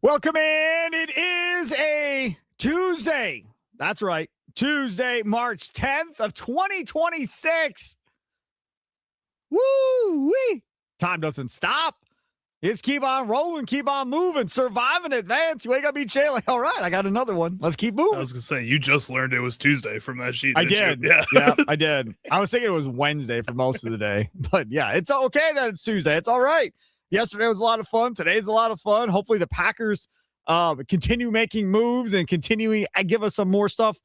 Welcome in. It is a Tuesday. That's right. Tuesday, March 10th of 2026. Woo-wee. Time doesn't stop. Just keep on rolling, keep on moving, surviving it, Vance. You wake up each day like, all right, I got another one. Let's keep moving. I was going to say, you just learned it was Tuesday from that sheet. I did. Yeah, I did. I was thinking it was Wednesday for most of the day. But yeah, it's okay that it's Tuesday. It's all right. Yesterday was a lot of fun. Today's a lot of fun. Hopefully the Packers continue making moves and continuing to give us some more stuff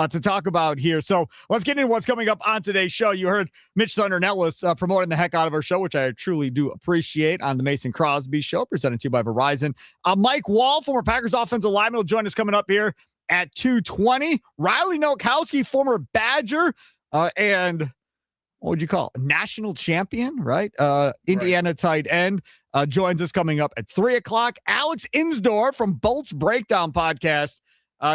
to talk about here. So let's get into what's coming up on today's show. You heard Mitch Thunder and Ellis promoting the heck out of our show, which I truly do appreciate, on the Mason Crosby Show, presented to you by Verizon. Mike Wahle, former Packers offensive lineman, will join us coming up here at 2:20. Riley Nowakowski, former Badger, and what would you call it? National champion, right? Indiana tight end joins us coming up at 3 o'clock. Alex Insdorf from Bolt's Breakdown Podcast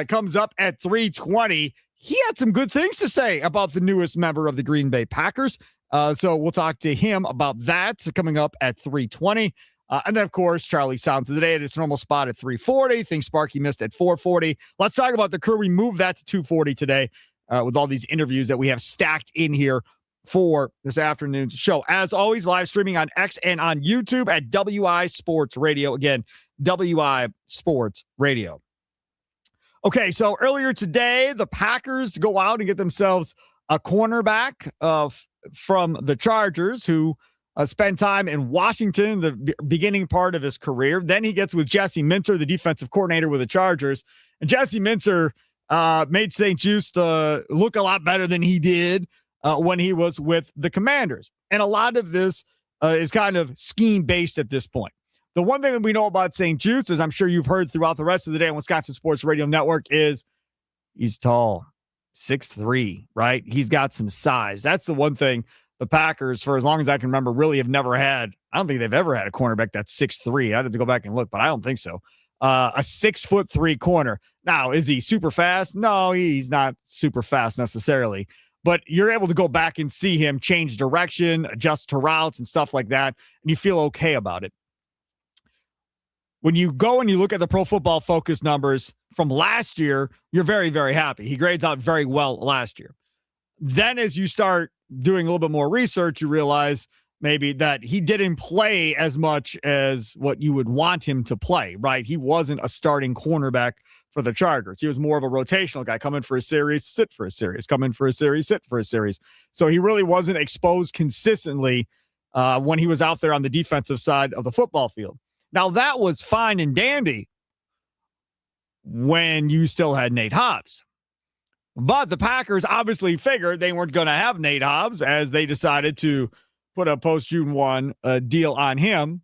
comes up at 3:20. He had some good things to say about the newest member of the Green Bay Packers. So we'll talk to him about that coming up at 3:20. And then, of course, Charlie Sounds of the Day at its normal spot at 3:40. Things Sparky missed at 4:40. Let's talk about the crew. We moved that to 2:40 today with all these interviews that we have stacked in here for this afternoon's show. As always, live streaming on X and on YouTube at WI Sports Radio. Again, WI Sports Radio. Okay, so earlier today, the Packers go out and get themselves a cornerback from the Chargers, who spent time in Washington, the beginning part of his career. Then he gets with Jesse Minter, the defensive coordinator with the Chargers. And Jesse Minter made St. Juste look a lot better than he did when he was with the Commanders. And a lot of this is kind of scheme-based at this point. The one thing that we know about St. Juste, as I'm sure you've heard throughout the rest of the day on Wisconsin Sports Radio Network, is he's tall, 6'3", right? He's got some size. That's the one thing the Packers, for as long as I can remember, really have never had. I don't think they've ever had a cornerback that's 6'3". I'd have to go back and look, but I don't think so. A 6'3" corner. Now, is he super fast? No, he's not super fast necessarily. But you're able to go back and see him change direction, adjust to routes and stuff like that, and you feel okay about it. When you go and you look at the Pro Football Focus numbers from last year, you're very, very happy. He grades out very well last year. Then as you start doing a little bit more research, you realize maybe that he didn't play as much as what you would want him to play, right? He wasn't a starting cornerback for the Chargers. He was more of a rotational guy, come in for a series, sit for a series, come in for a series, sit for a series. So he really wasn't exposed consistently when he was out there on the defensive side of the football field. Now, that was fine and dandy when you still had Nate Hobbs. But the Packers obviously figured they weren't going to have Nate Hobbs, as they decided to put a post-June 1 deal on him,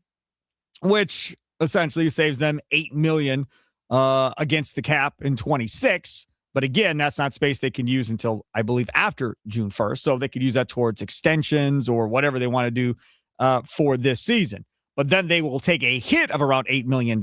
which essentially saves them $8 million against the cap in 26. But again, that's not space they can use until, I believe, after June 1st. So they could use that towards extensions or whatever they want to do for this season. But then they will take a hit of around $8 million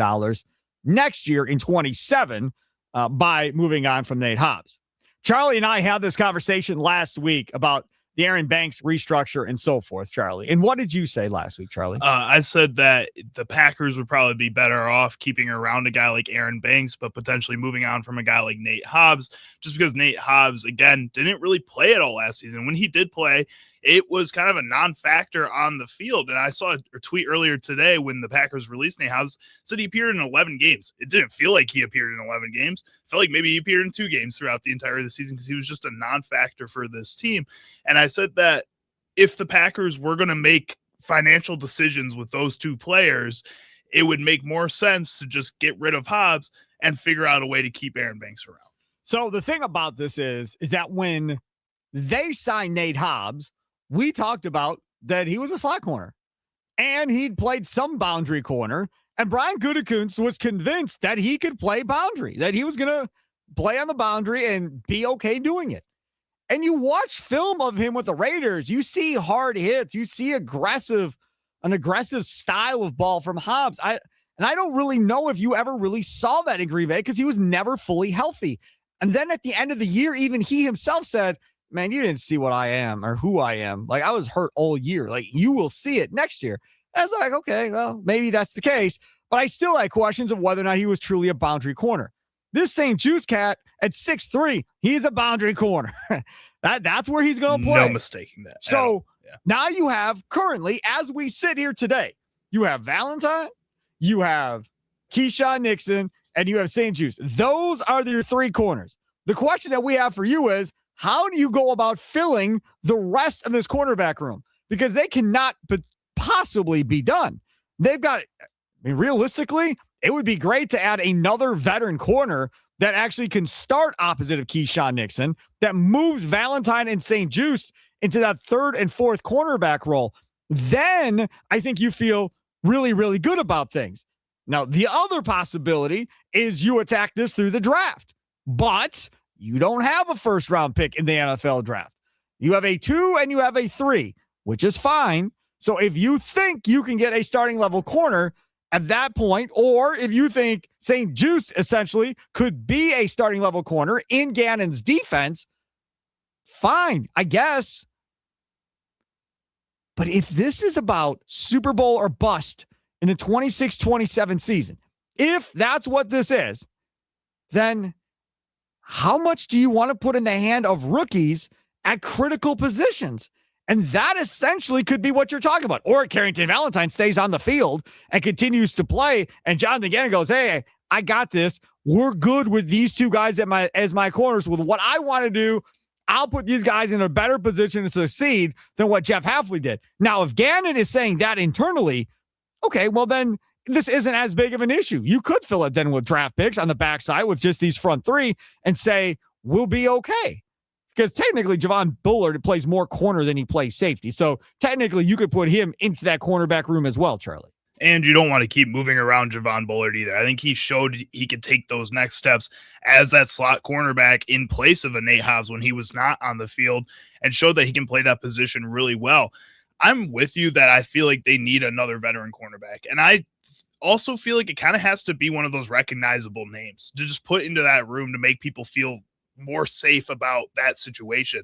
next year in 27 by moving on from Nate Hobbs. Charlie and I had this conversation last week about the Aaron Banks restructure and so forth, Charlie. And what did you say last week, Charlie? I said that the Packers would probably be better off keeping around a guy like Aaron Banks, but potentially moving on from a guy like Nate Hobbs, just because Nate Hobbs, again, didn't really play at all last season. When he did play, it was kind of a non-factor on the field. And I saw a tweet earlier today when the Packers released Nate Hobbs, said he appeared in 11 games. It didn't feel like he appeared in 11 games. It felt like maybe he appeared in 2 games throughout the entire of the season because he was just a non-factor for this team. And I said that if the Packers were going to make financial decisions with those 2 players, it would make more sense to just get rid of Hobbs and figure out a way to keep Aaron Banks around. So the thing about this is that when they signed Nate Hobbs, we talked about that he was a slot corner and he'd played some boundary corner, and Brian Gutekunst was convinced that he could play boundary, that he was going to play on the boundary and be okay doing it. And you watch film of him with the Raiders, you see hard hits, you see an aggressive style of ball from Hobbs. I don't really know if you ever really saw that in Green Bay because he was never fully healthy. And then at the end of the year, even he himself said, man, you didn't see what I am or who I am. Like, I was hurt all year. Like, you will see it next year. I was like, okay, well, maybe that's the case. but I still had questions of whether or not he was truly a boundary corner. This St. Juice cat at 6'3", he's a boundary corner. That's where he's going to play. No mistaking that. So now you have currently, as we sit here today, you have Valentine, you have Keyshawn Nixon, and you have St. Juice. Those are your three corners. The question that we have for you is, how do you go about filling the rest of this cornerback room? Because they cannot possibly be done. They've got, realistically, it would be great to add another veteran corner that actually can start opposite of Keyshawn Nixon, that moves Valentine and St. Juice into that third and fourth cornerback role. Then I think you feel really, really good about things. Now, the other possibility is you attack this through the draft, but you don't have a first-round pick in the NFL draft. You have a 2 and you have a 3, which is fine. So if you think you can get a starting level corner at that point, or if you think St. Juice essentially could be a starting level corner in Gannon's defense, fine, I guess. But if this is about Super Bowl or bust in the 26-27 season, if that's what this is, then how much do you want to put in the hand of rookies at critical positions? And that essentially could be what you're talking about. Or Carrington Valentine stays on the field and continues to play, and Jonathan Gannon goes, hey, I got this. We're good with these two guys as my corners. With what I want to do, I'll put these guys in a better position to succeed than what Jeff Hafley did. Now, if Gannon is saying that internally, okay, well then this isn't as big of an issue. You could fill it then with draft picks on the backside with just these front three and say, we'll be okay. Because technically, Javon Bullard plays more corner than he plays safety. So technically, you could put him into that cornerback room as well, Charlie. And you don't want to keep moving around Javon Bullard either. I think he showed he could take those next steps as that slot cornerback in place of a Nate Hobbs when he was not on the field, and showed that he can play that position really well. I'm with you that I feel like they need another veteran cornerback. And I also feel like it kind of has to be one of those recognizable names to just put into that room to make people feel more safe about that situation.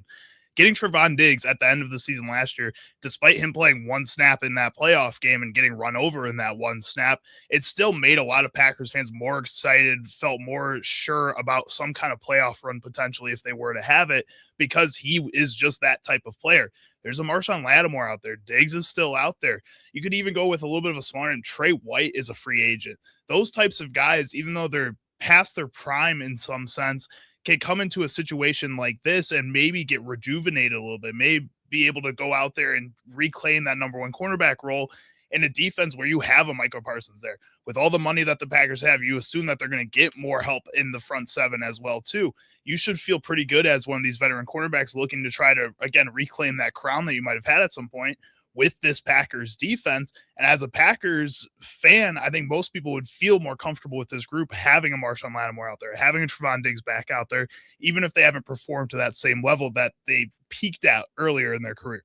Getting Trevon Diggs at the end of the season last year, despite him playing one snap in that playoff game and getting run over in that one snap, it still made a lot of Packers fans more excited, felt more sure about some kind of playoff run potentially if they were to have it, because he is just that type of player. There's a Marshawn Lattimore out there. Diggs is still out there. You could even go with a little bit of a smarter, and Trey White is a free agent. Those types of guys, even though they're past their prime in some sense, can come into a situation like this and maybe get rejuvenated a little bit, may be able to go out there and reclaim that number one cornerback role in a defense where you have a Michael Parsons there. With all the money that the Packers have, you assume that they're going to get more help in the front seven as well, too. You should feel pretty good as one of these veteran cornerbacks looking to try to, again, reclaim that crown that you might have had at some point with this Packers defense. And as a Packers fan, I think most people would feel more comfortable with this group having a Marshawn Lattimore out there, having a Trevon Diggs back out there, even if they haven't performed to that same level that they peaked at earlier in their career.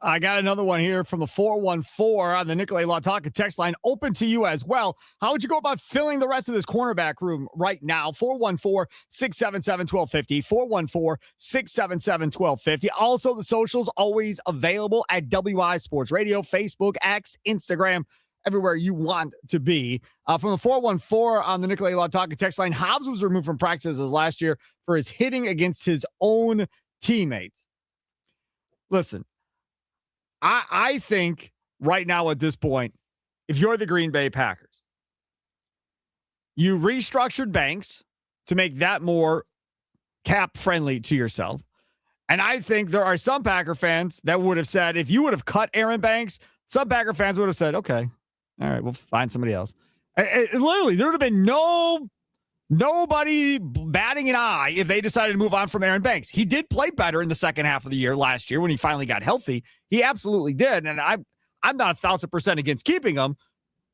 I got another one here from the 414 on the Nicolay Lautaka text line, open to you as well. How would you go about filling the rest of this cornerback room right now? 414-677-1250, 414-677-1250. Also, the socials always available at WI Sports Radio, Facebook, X, Instagram, everywhere you want to be. From the 414 on the Nicolay Lautaka text line, Hobbs was removed from practices last year for his hitting against his own teammates. Listen, I think right now at this point, if you're the Green Bay Packers, you restructured Banks to make that more cap friendly to yourself. And I think there are some Packer fans that would have said, if you would have cut Aaron Banks, some Packer fans would have said, okay, all right, we'll find somebody else. Literally, there would have been nobody batting an eye if they decided to move on from Aaron Banks. He did play better in the second half of the year last year when he finally got healthy. He absolutely did. And I'm not 1,000% against keeping him,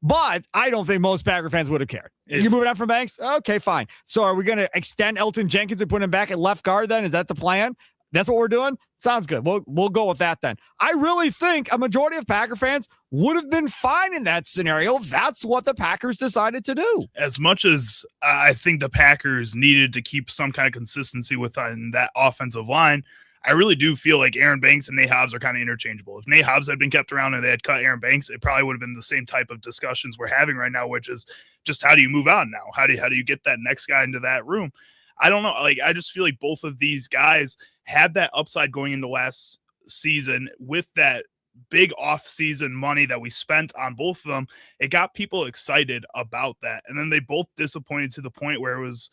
but I don't think most Packer fans would have cared. You're moving on from Banks? Okay, fine. So are we going to extend Elton Jenkins and put him back at left guard then? Is that the plan? That's what we're doing? Sounds good. We'll go with that then. I really think a majority of Packer fans would have been fine in that scenario if that's what the Packers decided to do. As much as I think the Packers needed to keep some kind of consistency within that offensive line, I really do feel like Aaron Banks and Nate Hobbs are kind of interchangeable. If Nate Hobbs had been kept around and they had cut Aaron Banks, it probably would have been the same type of discussions we're having right now, which is just how do you move on now? How do you get that next guy into that room? I don't know. Like, I just feel like both of these guys had that upside going into last season with that big off-season money that we spent on both of them. It got people excited about that. And then they both disappointed to the point where it was,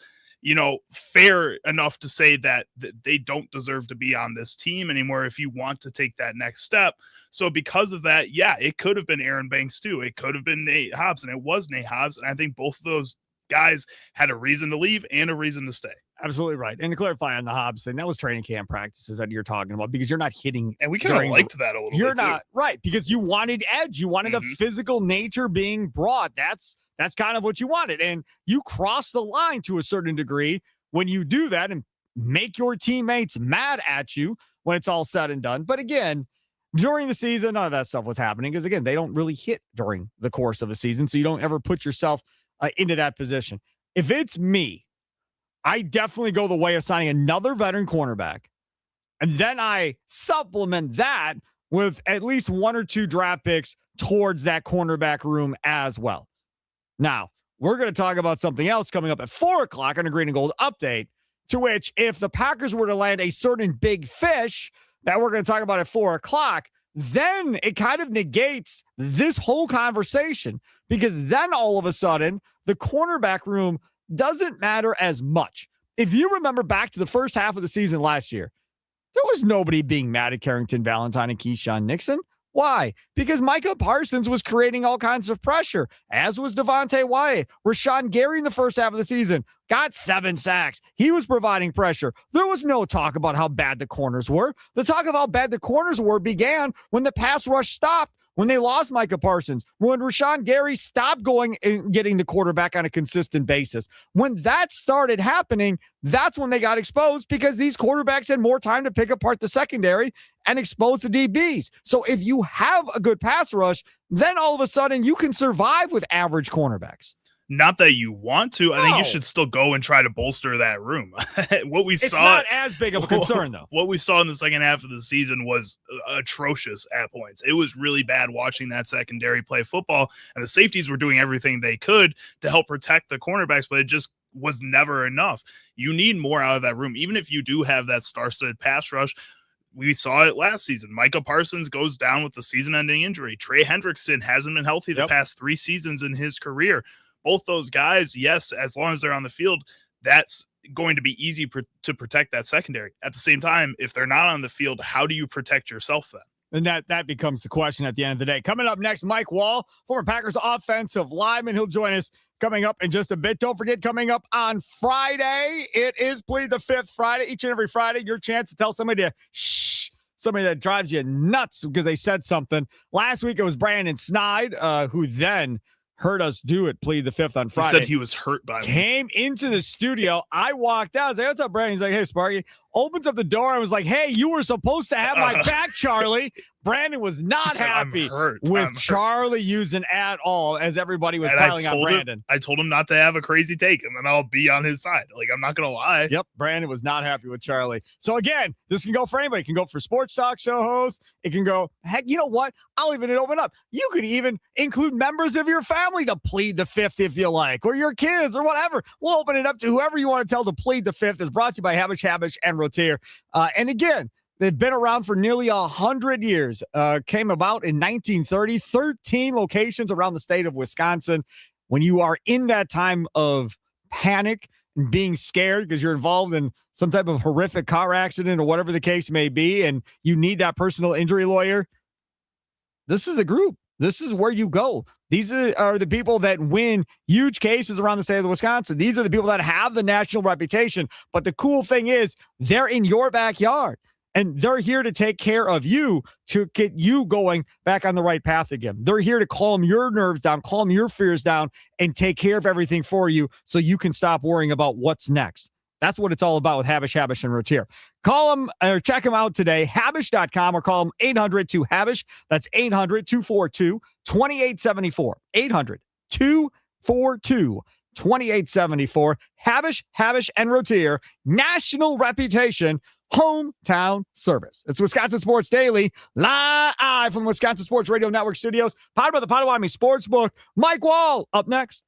fair enough to say that they don't deserve to be on this team anymore if you want to take that next step. So because of that, yeah, it could have been Aaron Banks too. It could have been Nate Hobbs, and it was Nate Hobbs. And I think both of those guys had a reason to leave and a reason to stay. Absolutely right. And to clarify on the Hobbs thing, that was training camp practices that you're talking about, because you're not hitting. And we kind of liked that a little bit. You're not right, because you wanted edge. You wanted the physical nature being brought. That's kind of what you wanted. And you cross the line to a certain degree when you do that and make your teammates mad at you when it's all said and done. But again, during the season, none of that stuff was happening, because again, they don't really hit during the course of a season. So you don't ever put yourself into that position. If it's me, I definitely go the way of signing another veteran cornerback. And then I supplement that with at least 1 or 2 draft picks towards that cornerback room as well. Now, we're going to talk about something else coming up at 4:00 on a Green and Gold update, to which if the Packers were to land a certain big fish that we're going to talk about at 4:00, then it kind of negates this whole conversation, because then all of a sudden the cornerback room doesn't matter as much. If you remember back to the first half of the season last year, there was nobody being mad at Carrington Valentine and Keyshawn Nixon. Why? Because Micah Parsons was creating all kinds of pressure, as was Devontae Wyatt. Rashawn Gary in the first half of the season got 7 sacks. He was providing pressure. There was no talk about how bad the corners were. The talk of how bad the corners were began when the pass rush stopped, when they lost Micah Parsons, when Rashawn Gary stopped going and getting the quarterback on a consistent basis. When that started happening, that's when they got exposed, because these quarterbacks had more time to pick apart the secondary and expose the DBs. So if you have a good pass rush, then all of a sudden you can survive with average cornerbacks. Not that you want to. I think you should still go and try to bolster that room. It's not as big of a concern, though. What we saw in the second half of the season was atrocious at points. It was really bad watching that secondary play football, and the safeties were doing everything they could to help protect the cornerbacks, but it just was never enough. You need more out of that room, even if you do have that star-studded pass rush. We saw it last season. Micah Parsons goes down with the season-ending injury. Trey Hendrickson hasn't been healthy the past 3 seasons in his career. Both those guys, yes, as long as they're on the field, that's going to be easy to protect that secondary. At the same time, if they're not on the field, how do you protect yourself then? And that becomes the question at the end of the day. Coming up next, Mike Wahle, former Packers offensive lineman. He'll join us coming up in just a bit. Don't forget, coming up on Friday, it is Plead the Fifth Friday. Each and every Friday, your chance to tell somebody to shh, somebody that drives you nuts because they said something. Last week, it was Brandon Snide, who then heard us do it, Plead the Fifth on Friday. He said he was hurt by me. Came into the studio. I walked out. I was like, what's up, Brandon? He's like, hey, Sparky. Opens up the door. I was like, hey, you were supposed to have my back, Charlie. Brandon was not happy with Charlie using at all, as everybody was piling on Brandon. I told him not to have a crazy take, and then I'll be on his side. Like, I'm not going to lie. Yep, Brandon was not happy with Charlie. So, again, this can go for anybody. It can go for sports talk show hosts. It can go, heck, you know what? I'll even open up. You could even include members of your family to plead the fifth if you like, or your kids or whatever. We'll open it up to whoever you want to tell to plead the fifth. Is brought to you by Habish, and Rotier. And again, they've been around for nearly 100 years. Came about in 1930, 13 locations around the state of Wisconsin. When you are in that time of panic and being scared because you're involved in some type of horrific car accident or whatever the case may be, and you need that personal injury lawyer, this is the group. This is where you go. These are the people that win huge cases around the state of Wisconsin. These are the people that have the national reputation. But the cool thing is they're in your backyard, and they're here to take care of you, to get you going back on the right path again. They're here to calm your nerves down, calm your fears down, and take care of everything for you so you can stop worrying about what's next. That's what it's all about with Habish, and Rotier. Call them or check them out today, Habish.com, or call them 800-2HABISH. That's 800-242-2874. 800-242-2874. Habish, and Rotier, national reputation hometown service. It's Wisconsin Sports Daily, live from Wisconsin Sports Radio Network studios, powered by the Potawatomi Sportsbook. Mike Wahle up next.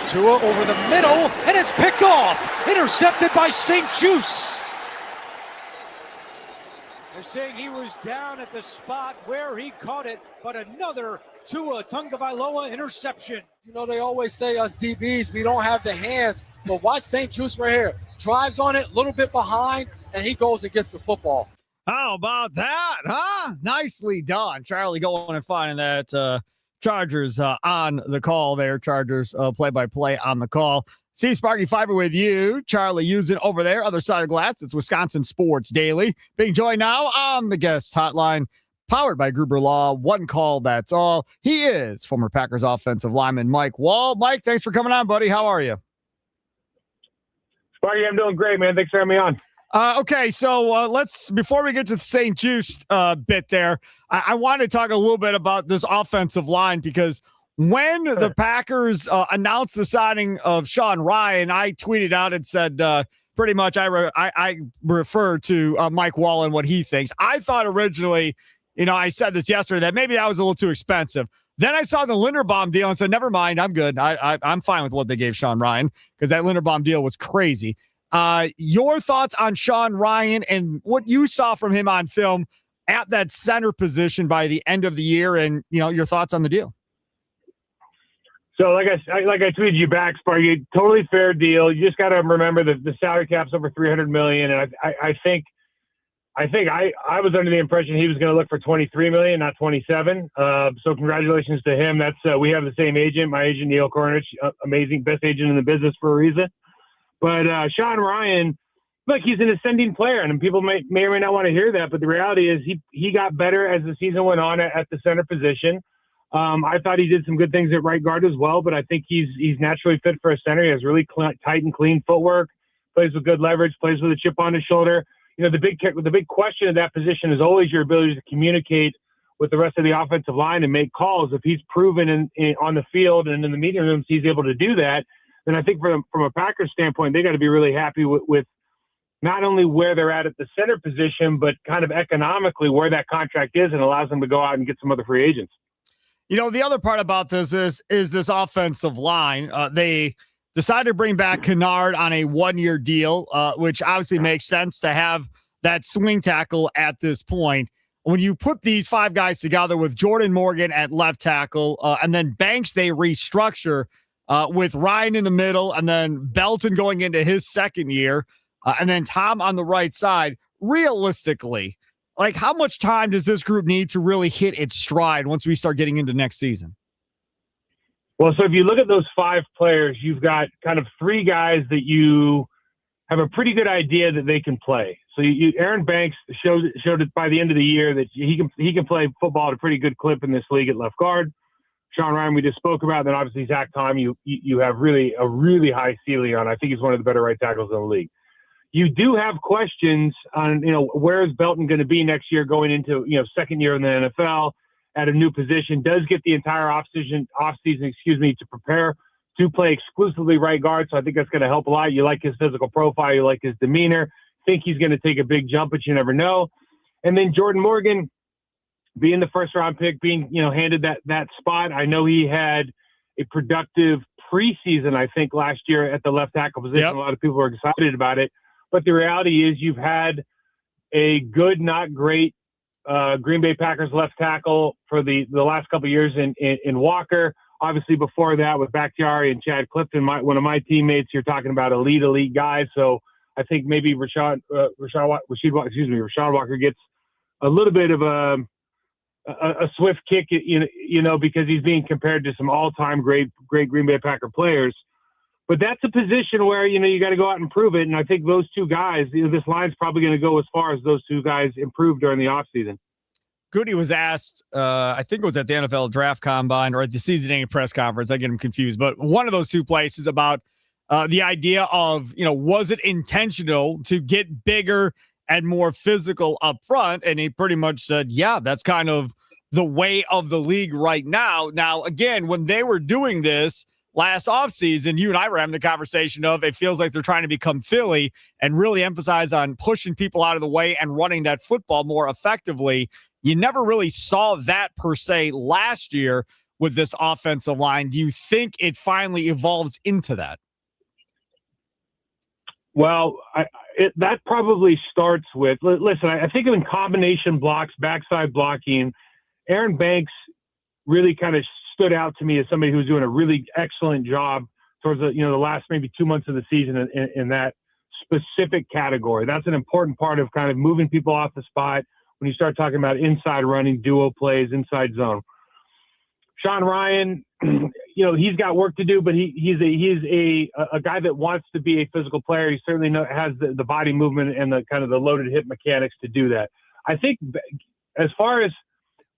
Tua over the middle, and it's picked off. Intercepted by St. Juice. They're saying he was down at the spot where he caught it, but another Tua Tagovailoa interception. You know, they always say us DBs, we don't have the hands, but watch St. Juice right here. Drives on it, a little bit behind, and he goes and gets the football. How about that, huh? Nicely done. Charlie going and finding that Chargers on the call there. Chargers play-by-play on the call. See Sparky Fiber with you. Charlie using over there. Other side of the glass. It's Wisconsin Sports Daily. Being joined now on the guest hotline. Powered by Gruber Law. One call, that's all. He is former Packers offensive lineman Mike Wahle. Mike, thanks for coming on, buddy. How are you? Sparky, I'm doing great, man. Thanks for having me on. Okay, so let's, before we get to the St. Juice bit there, I want to talk a little bit about this offensive line, because when the Packers announced the signing of Sean Ryan, I tweeted out and said pretty much I refer to Mike Wahle and what he thinks. I thought originally, I said this yesterday, that maybe that was a little too expensive. Then I saw the Linderbaum deal and said, never mind, I'm good. I'm fine with what they gave Sean Ryan, because that Linderbaum deal was crazy. Your thoughts on Sean Ryan and what you saw from him on film at that center position by the end of the year, and your thoughts on the deal. So like I tweeted you back, Sparky, totally fair deal. You just got to remember that the salary cap's over $300 million, and I think I was under the impression he was going to look for $23 million, not $27. So congratulations to him. That's we have the same agent, my agent Neil Cornish, amazing, best agent in the business for a reason. But Sean Ryan, look, he's an ascending player, and people may or may not want to hear that, but the reality is he got better as the season went on at the center position. I thought he did some good things at right guard as well, but I think he's naturally fit for a center. He has really tight and clean footwork, plays with good leverage, plays with a chip on his shoulder. The big question of that position is always your ability to communicate with the rest of the offensive line and make calls. If he's proven on the field and in the meeting rooms he's able to do that, then I think from a Packers standpoint, they got to be really happy with not only where they're at the center position, but kind of economically where that contract is, and allows them to go out and get some other free agents. The other part about this is this offensive line. They decided to bring back Kennard on a one-year deal, which obviously makes sense to have that swing tackle at this point. When you put these five guys together with Jordan Morgan at left tackle, and then Banks, they restructure with Ryan in the middle, and then Belton going into his second year, and then Tom on the right side. Realistically, how much time does this group need to really hit its stride once we start getting into next season? Well, so if you look at those five players, you've got kind of three guys that you have a pretty good idea that they can play. So Aaron Banks showed it by the end of the year that he can play football at a pretty good clip in this league at left guard. Sean Ryan, we just spoke about, and then obviously Zach Tom, you have really a really high ceiling on. I think he's one of the better right tackles in the league. You do have questions on, where is Belton going to be next year going into, second year in the NFL at a new position. Does get the entire offseason, to prepare to play exclusively right guard. So I think that's going to help a lot. You like his physical profile. You like his demeanor. Think he's going to take a big jump, but you never know. And then Jordan Morgan, being the first round pick, being, handed that spot. I know he had a productive preseason, I think, last year at the left tackle position. Yep. A lot of people were excited about it. But the reality is you've had a good, not great Green Bay Packers left tackle for the last couple of years in Walker. Obviously, before that with Bakhtiari and Chad Clifton, one of my teammates, you're talking about elite guys. So I think maybe Rashawn Walker gets a little bit of a swift kick, because he's being compared to some all-time great Green Bay Packer players. But that's a position where, you got to go out and prove it. And I think those two guys, this line's probably going to go as far as those two guys improve during the offseason. Goody was asked, I think it was at the NFL Draft Combine or at the season-ending press conference. I get him confused. But one of those two places about the idea of, was it intentional to get bigger and more physical up front? And he pretty much said, yeah, that's kind of the way of the league right now. Now, again, when they were doing this last offseason, you and I were having the conversation of it feels like they're trying to become Philly and really emphasize on pushing people out of the way and running that football more effectively. You never really saw that per se last year. with this offensive line. Do you think it finally evolves into that? Well, that probably starts with, listen, I think in combination blocks, backside blocking, Aaron Banks really kind of stood out to me as somebody who's doing a really excellent job towards the last maybe 2 months of the season in that specific category. That's an important part of kind of moving people off the spot when you start talking about inside running, duo plays, inside zone. Sean Ryan, he's got work to do, but he's a guy that wants to be a physical player. He certainly has the body movement and the kind of the loaded hip mechanics to do that. I think as far as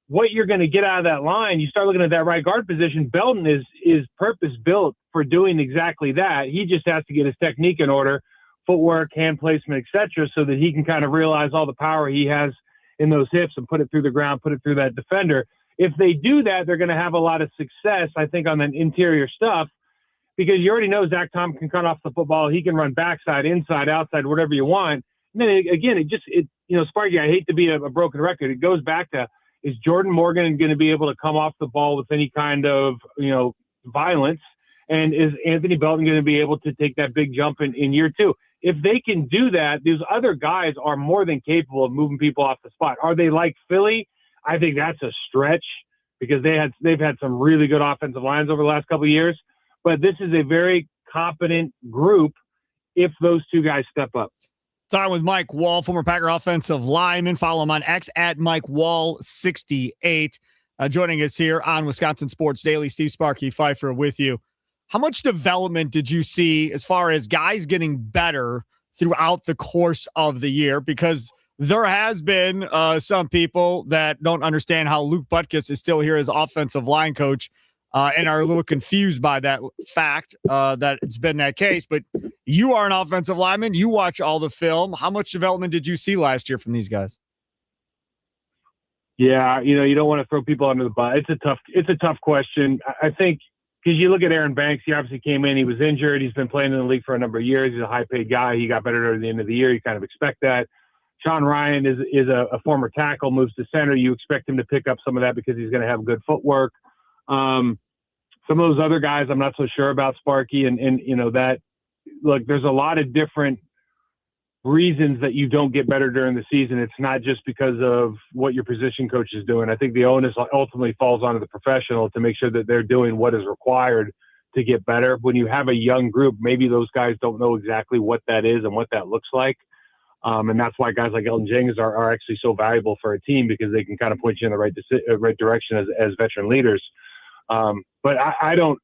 what you're going to get out of that line, you start looking at that right guard position. Belton is purpose built for doing exactly that. He just has to get his technique in order, footwork, hand placement, etc., so that he can kind of realize all the power he has in those hips and put it through the ground, put it through that defender. If they do that, they're going to have a lot of success, I think, on that interior stuff, because you already know Zach Tom can cut off the football. He can run backside, inside, outside, whatever you want. And then again, Sparky, I hate to be a broken record. It goes back to, is Jordan Morgan going to be able to come off the ball with any kind of, violence? And is Anthony Belton going to be able to take that big jump in year two? If they can do that, these other guys are more than capable of moving people off the spot. Are they like Philly? I think that's a stretch because they've had some really good offensive lines over the last couple of years. But this is a very competent group if those two guys step up. Talking with Mike Wahle, former Packer offensive lineman. Follow him on X at Mike Wahle68. Joining us here on Wisconsin Sports Daily, Steve Sparky Pfeiffer with you. How much development did you see as far as guys getting better throughout the course of the year? Because there has been some people that don't understand how Luke Butkus is still here as offensive line coach and are a little confused by that fact that it's been that case. But you are an offensive lineman. You watch all the film. How much development did you see last year from these guys? Yeah, you don't want to throw people under the bus. It's a tough question. I think because you look at Aaron Banks, he obviously came in, he was injured. He's been playing in the league for a number of years. He's a high-paid guy. He got better at the end of the year. You kind of expect that. Sean Ryan is a former tackle, moves to center. You expect him to pick up some of that because he's going to have good footwork. Some of those other guys, I'm not so sure about, Sparky, and that. Look, there's a lot of different reasons that you don't get better during the season. It's not just because of what your position coach is doing. I think the onus ultimately falls onto the professional to make sure that they're doing what is required to get better. When you have a young group, maybe those guys don't know exactly what that is and what that looks like. And that's why guys like Elton Jennings are actually so valuable for a team, because they can kind of point you in the right direction as veteran leaders. But I don't,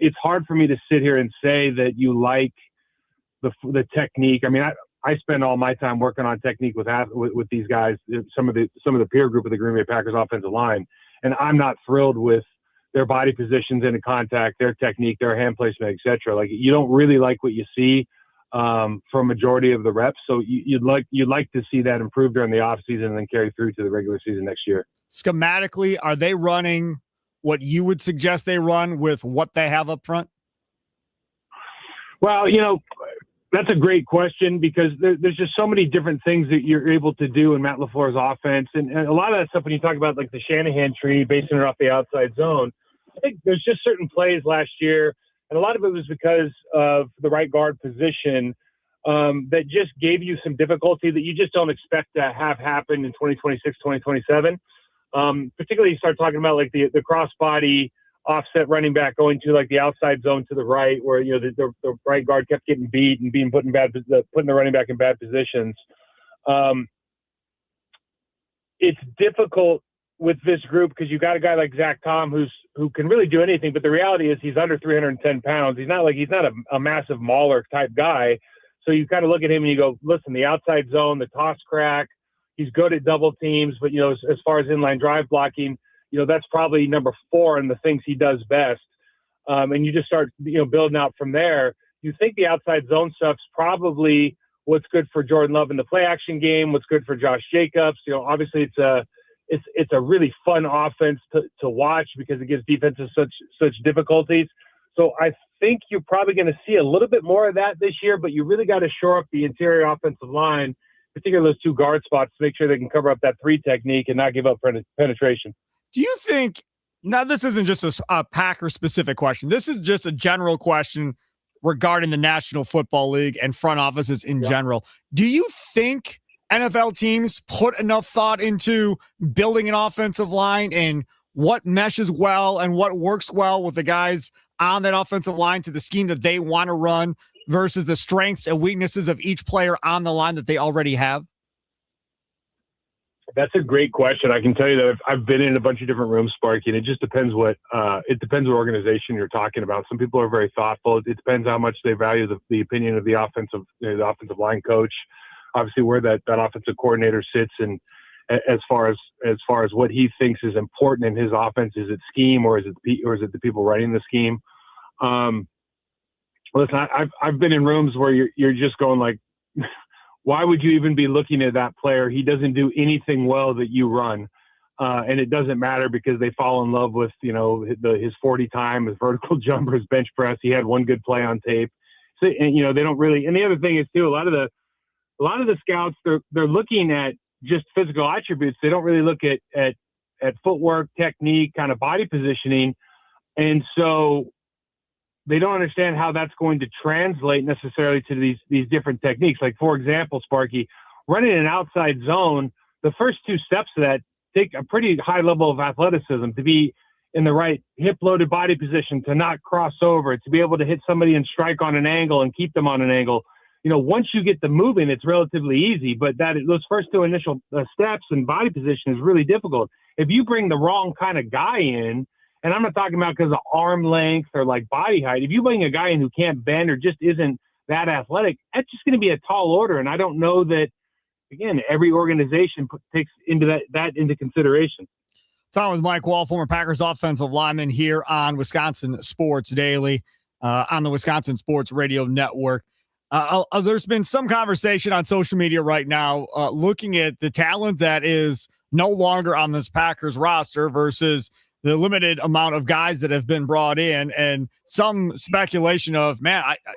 it's hard for me to sit here and say that you like the technique. I mean, I spend all my time working on technique with these guys, some of the peer group of the Green Bay Packers offensive line, and I'm not thrilled with their body positions into contact, their technique, their hand placement, etc. Like, you don't really like what you see for a majority of the reps. So you'd like to see that improve during the offseason and then carry through to the regular season next year. Schematically, are they running what you would suggest they run with what they have up front? Well, that's a great question, because there's just so many different things that you're able to do in Matt LaFleur's offense. And a lot of that stuff, when you talk about like the Shanahan tree, basing it off the outside zone, I think there's just certain plays last year, and a lot of it was because of the right guard position that just gave you some difficulty that you just don't expect to have happen in 2026, 2027. Particularly you start talking about like the crossbody offset running back going to like the outside zone to the right, where the right guard kept getting beat and being putting the running back in bad positions. It's difficult with this group because you got a guy like Zach Tom who can really do anything, but the reality is he's under 310 pounds. He's not a massive mauler type guy. So you kind of look at him and you go, listen, the outside zone, the toss crack, he's good at double teams, but as far as inline drive blocking, that's probably number 4 in the things he does best. And you just start, building out from there. You think the outside zone stuff's probably what's good for Jordan Love in the play action game, what's good for Josh Jacobs. Obviously it's a really fun offense to watch because it gives defenses such difficulties. So I think you're probably going to see a little bit more of that this year, but you really got to shore up the interior offensive line, particularly those 2 guard spots, to make sure they can cover up that 3 technique and not give up penetration. Do you think Now, this isn't just a Packer-specific question. This is just a general question regarding the National Football League and front offices in general. Do you think NFL teams put enough thought into building an offensive line and what meshes well and what works well with the guys on that offensive line to the scheme that they want to run versus the strengths and weaknesses of each player on the line that they already have? That's a great question. I can tell you that I've been in a bunch of different rooms, Sparky, and it just depends what organization you're talking about. Some people are very thoughtful. It depends how much they value the opinion of the offensive line coach. Obviously, where that offensive coordinator sits, and as far as what he thinks is important in his offense, is it scheme or is it the people writing the scheme? Listen, I've been in rooms where you're just going like, why would you even be looking at that player? He doesn't do anything well that you run. And it doesn't matter because they fall in love with, his 40 time, his vertical jumper, his bench press. He had one good play on tape. So, and, they don't really, and the other thing is too, a lot of the scouts, they're looking at just physical attributes. They don't really look at footwork, technique, kind of body positioning. And so they don't understand how that's going to translate necessarily to these different techniques. Like, for example, Sparky, running an outside zone, the first two steps of that take a pretty high level of athleticism to be in the right hip-loaded body position, to not cross over, to be able to hit somebody and strike on an angle and keep them on an angle. Once you get them moving, it's relatively easy, but those first two initial steps and body position is really difficult. If you bring the wrong kind of guy in, and I'm not talking about because of arm length or like body height. If you bring a guy in who can't bend or just isn't that athletic, that's just going to be a tall order. And I don't know that, again, every organization takes that into consideration. Talking with Mike Wahle, former Packers offensive lineman, here on Wisconsin Sports Daily, on the Wisconsin Sports Radio Network. There's been some conversation on social media right now looking at the talent that is no longer on this Packers roster versus the limited amount of guys that have been brought in, and some speculation of,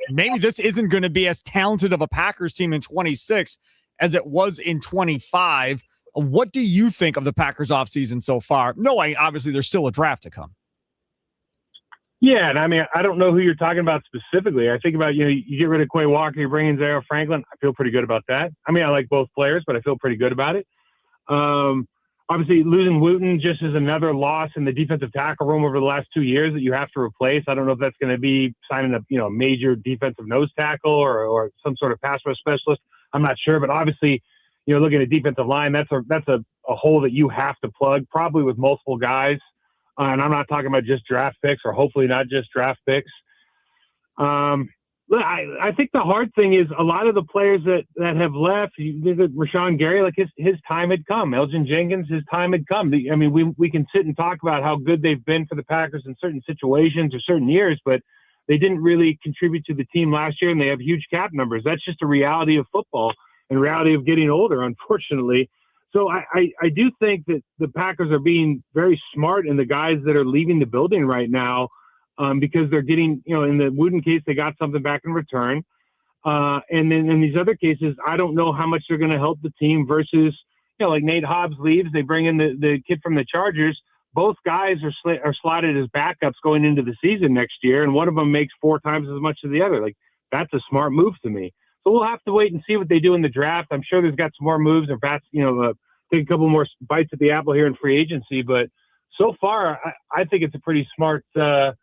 maybe this isn't going to be as talented of a Packers team in 26 as it was in 25. What do you think of the Packers offseason so far? Knowing, obviously, there's still a draft to come. Yeah, and I mean, I don't know who you're talking about specifically. I think about, you get rid of Quay Walker, you bring in Zaire Franklin. I feel pretty good about that. I mean, I like both players, but I feel pretty good about it. Obviously, losing Wooten just is another loss in the defensive tackle room over the last 2 years that you have to replace. I don't know if that's going to be signing a major defensive nose tackle or some sort of pass rush specialist. I'm not sure, but obviously, looking at defensive line, that's a hole that you have to plug, probably with multiple guys. And I'm not talking about just draft picks, or hopefully not just draft picks. I think the hard thing is a lot of the players that have left. You look at Rashawn Gary, like his time had come. Elgin Jenkins, his time had come. I mean, we can sit and talk about how good they've been for the Packers in certain situations or certain years, but they didn't really contribute to the team last year, and they have huge cap numbers. That's just a reality of football and reality of getting older, unfortunately. So I do think that the Packers are being very smart in the guys that are leaving the building right now. Because they're getting, in the Wooden case, they got something back in return. And then in these other cases, I don't know how much they're going to help the team versus, like Nate Hobbs leaves, they bring in the kid from the Chargers. Both guys are slotted as backups going into the season next year, and one of them makes 4 times as much as the other. Like, that's a smart move to me. So we'll have to wait and see what they do in the draft. I'm sure there's got some more moves or bats, take a couple more bites at the apple here in free agency, but so far, I think it's a pretty smart,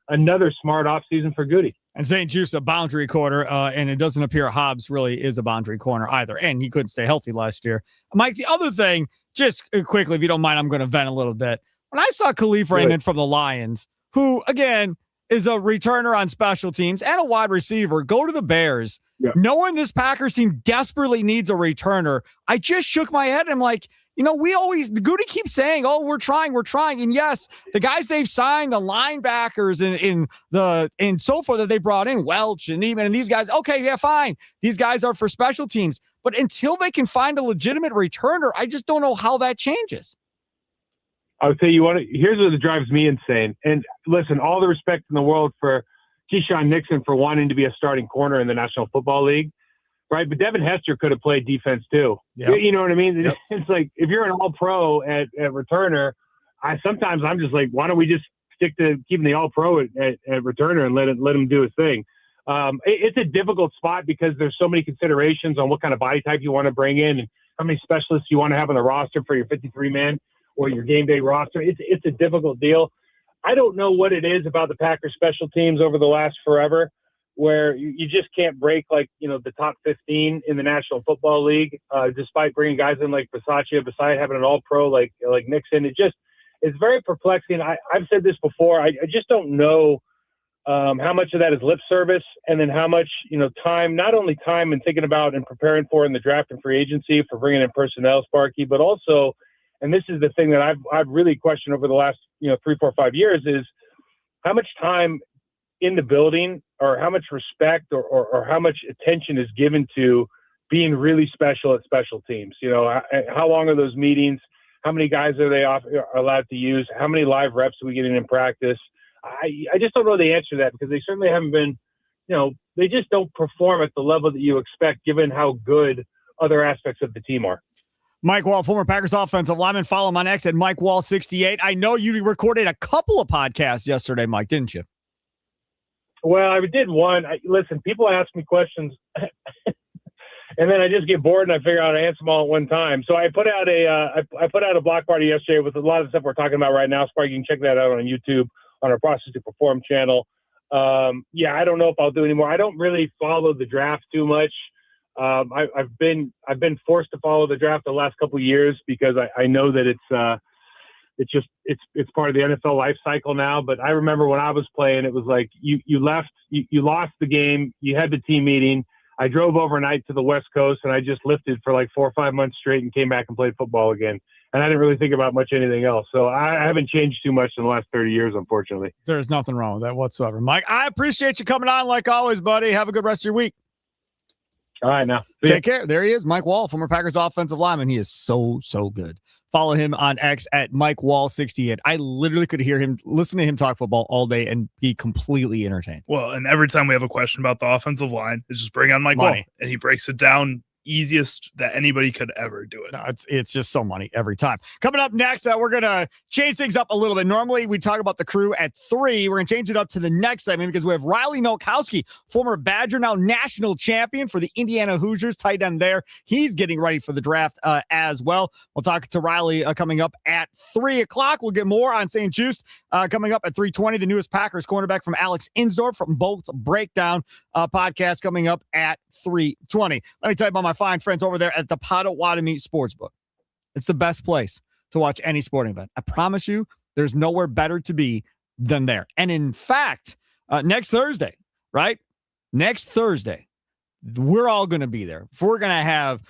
another smart offseason for Goody. And St. Juice a boundary corner, and it doesn't appear Hobbs really is a boundary corner either, and he couldn't stay healthy last year. Mike, the other thing, just quickly, if you don't mind, I'm going to vent a little bit. When I saw Khalif Raymond from the Lions, who, again, is a returner on special teams and a wide receiver, go to the Bears, knowing this Packers team desperately needs a returner, I just shook my head and I'm like, Goody keeps saying, we're trying. And yes, the guys they've signed, the linebackers and so forth that they brought in, Welch and Neiman and these guys, okay, yeah, fine. These guys are for special teams. But until they can find a legitimate returner, I just don't know how that changes. I would say here's what drives me insane. And listen, all the respect in the world for Keyshawn Nixon for wanting to be a starting corner in the National Football League. Right, but Devin Hester could have played defense too. Yep. You know what I mean? Yep. It's like if you're an all-pro at returner, sometimes I'm just like, why don't we just stick to keeping the All-Pro at returner and let him do his thing. It's a difficult spot because there's so many considerations on what kind of body type you want to bring in and how many specialists you want to have on the roster for your 53-man or your game day roster. It's a difficult deal. I don't know what it is about the Packers special teams over the last forever where you just can't break the top 15 in the National Football League, despite bringing guys in like Bisaccia, beside having an All-Pro like Nixon. It's very perplexing. I've said this before. I just don't know how much of that is lip service, and then how much time, not only time in thinking about and preparing for in the draft and free agency for bringing in personnel, Sparky, but also, and this is the thing that I've really questioned over the last 3, 4, 5 years, is how much time in the building or how much respect or how much attention is given to being really special at special teams. How long are those meetings? How many guys are allowed to use? How many live reps are we getting in practice? I just don't know the answer to that because they certainly haven't been, they just don't perform at the level that you expect given how good other aspects of the team are. Mike Wahle, former Packers offensive lineman. Follow him on X at Mike Wahle 68. I know you recorded a couple of podcasts yesterday, Mike, didn't you? Well, I did one. Listen, people ask me questions and then I just get bored and I figure out how to answer them all at one time. So I put out a block party yesterday with a lot of the stuff we're talking about right now. Sparky, you can check that out on YouTube on our Process to Perform channel. I don't know if I'll do anymore. I don't really follow the draft too much. I've been forced to follow the draft the last couple of years because I know that it's part of the NFL life cycle now. But I remember when I was playing, it was like you lost the game, you had the team meeting. I drove overnight to the West Coast and I just lifted for like 4 or 5 months straight and came back and played football again. And I didn't really think about much anything else. So I haven't changed too much in the last 30 years, unfortunately. There's nothing wrong with that whatsoever. Mike, I appreciate you coming on like always, buddy. Have a good rest of your week. All right, now. Take care. There he is, Mike Wahle, former Packers offensive lineman. He is so good. Follow him on X at Mike Wahle 68. I literally could listen to him talk football all day and be completely entertained. Well, and every time we have a question about the offensive line, it's just bring on Mike Wahle, and he breaks it down easiest that anybody could ever do it. No, it's just so money every time. Coming up next, we're going to change things up a little bit. Normally, we talk about the crew at 3. We're going to change it up to the next segment because we have Wahle Nowakowski, former Badger, now national champion for the Indiana Hoosiers, tight end there. He's getting ready for the draft as well. We'll talk to Wahle coming up at 3 o'clock. We'll get more on St. Juice coming up at 3:20. The newest Packers cornerback from Alex Insdorf from Bolt Breakdown podcast coming up at 3:20. Let me tell you about my fine friends over there at the Potawatomi Sportsbook. It's the best place to watch any sporting event. I promise you, there's nowhere better to be than there. And in fact, next Thursday, right? Next Thursday, we're all going to be there. We're going to have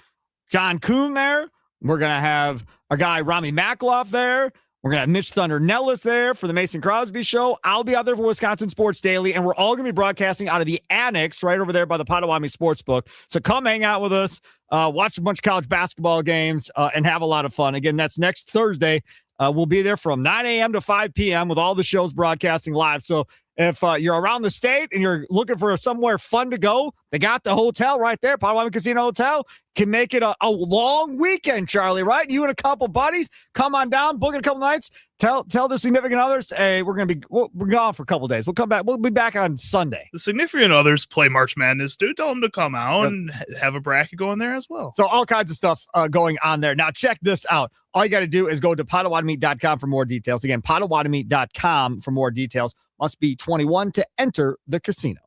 John Kuhn there. We're going to have our guy Rami Makloff there. We're going to have Mitch Thunder Nellis there for the Mason Crosby Show. I'll be out there for Wisconsin Sports Daily, and we're all going to be broadcasting out of the annex right over there by the Potawatomi Sportsbook. So come hang out with us, watch a bunch of college basketball games, and have a lot of fun. Again, that's next Thursday. We'll be there from 9 a.m. to 5 p.m. with all the shows broadcasting live. So if you're around the state and you're looking for somewhere fun to go, they got the hotel right there, Potawatomi Casino Hotel. Can make it a long weekend, Charlie, right? You and a couple buddies, come on down, book it a couple nights, tell the significant others, hey, we're gone for a couple days. We'll come back. We'll be back on Sunday. The significant others play March Madness, dude. Tell them to come out and have a bracket going there as well. So all kinds of stuff going on there. Now check this out. All you got to do is go to Potawatomi.com for more details. Again, Potawatomi.com for more details. Must be 21 to enter the casino.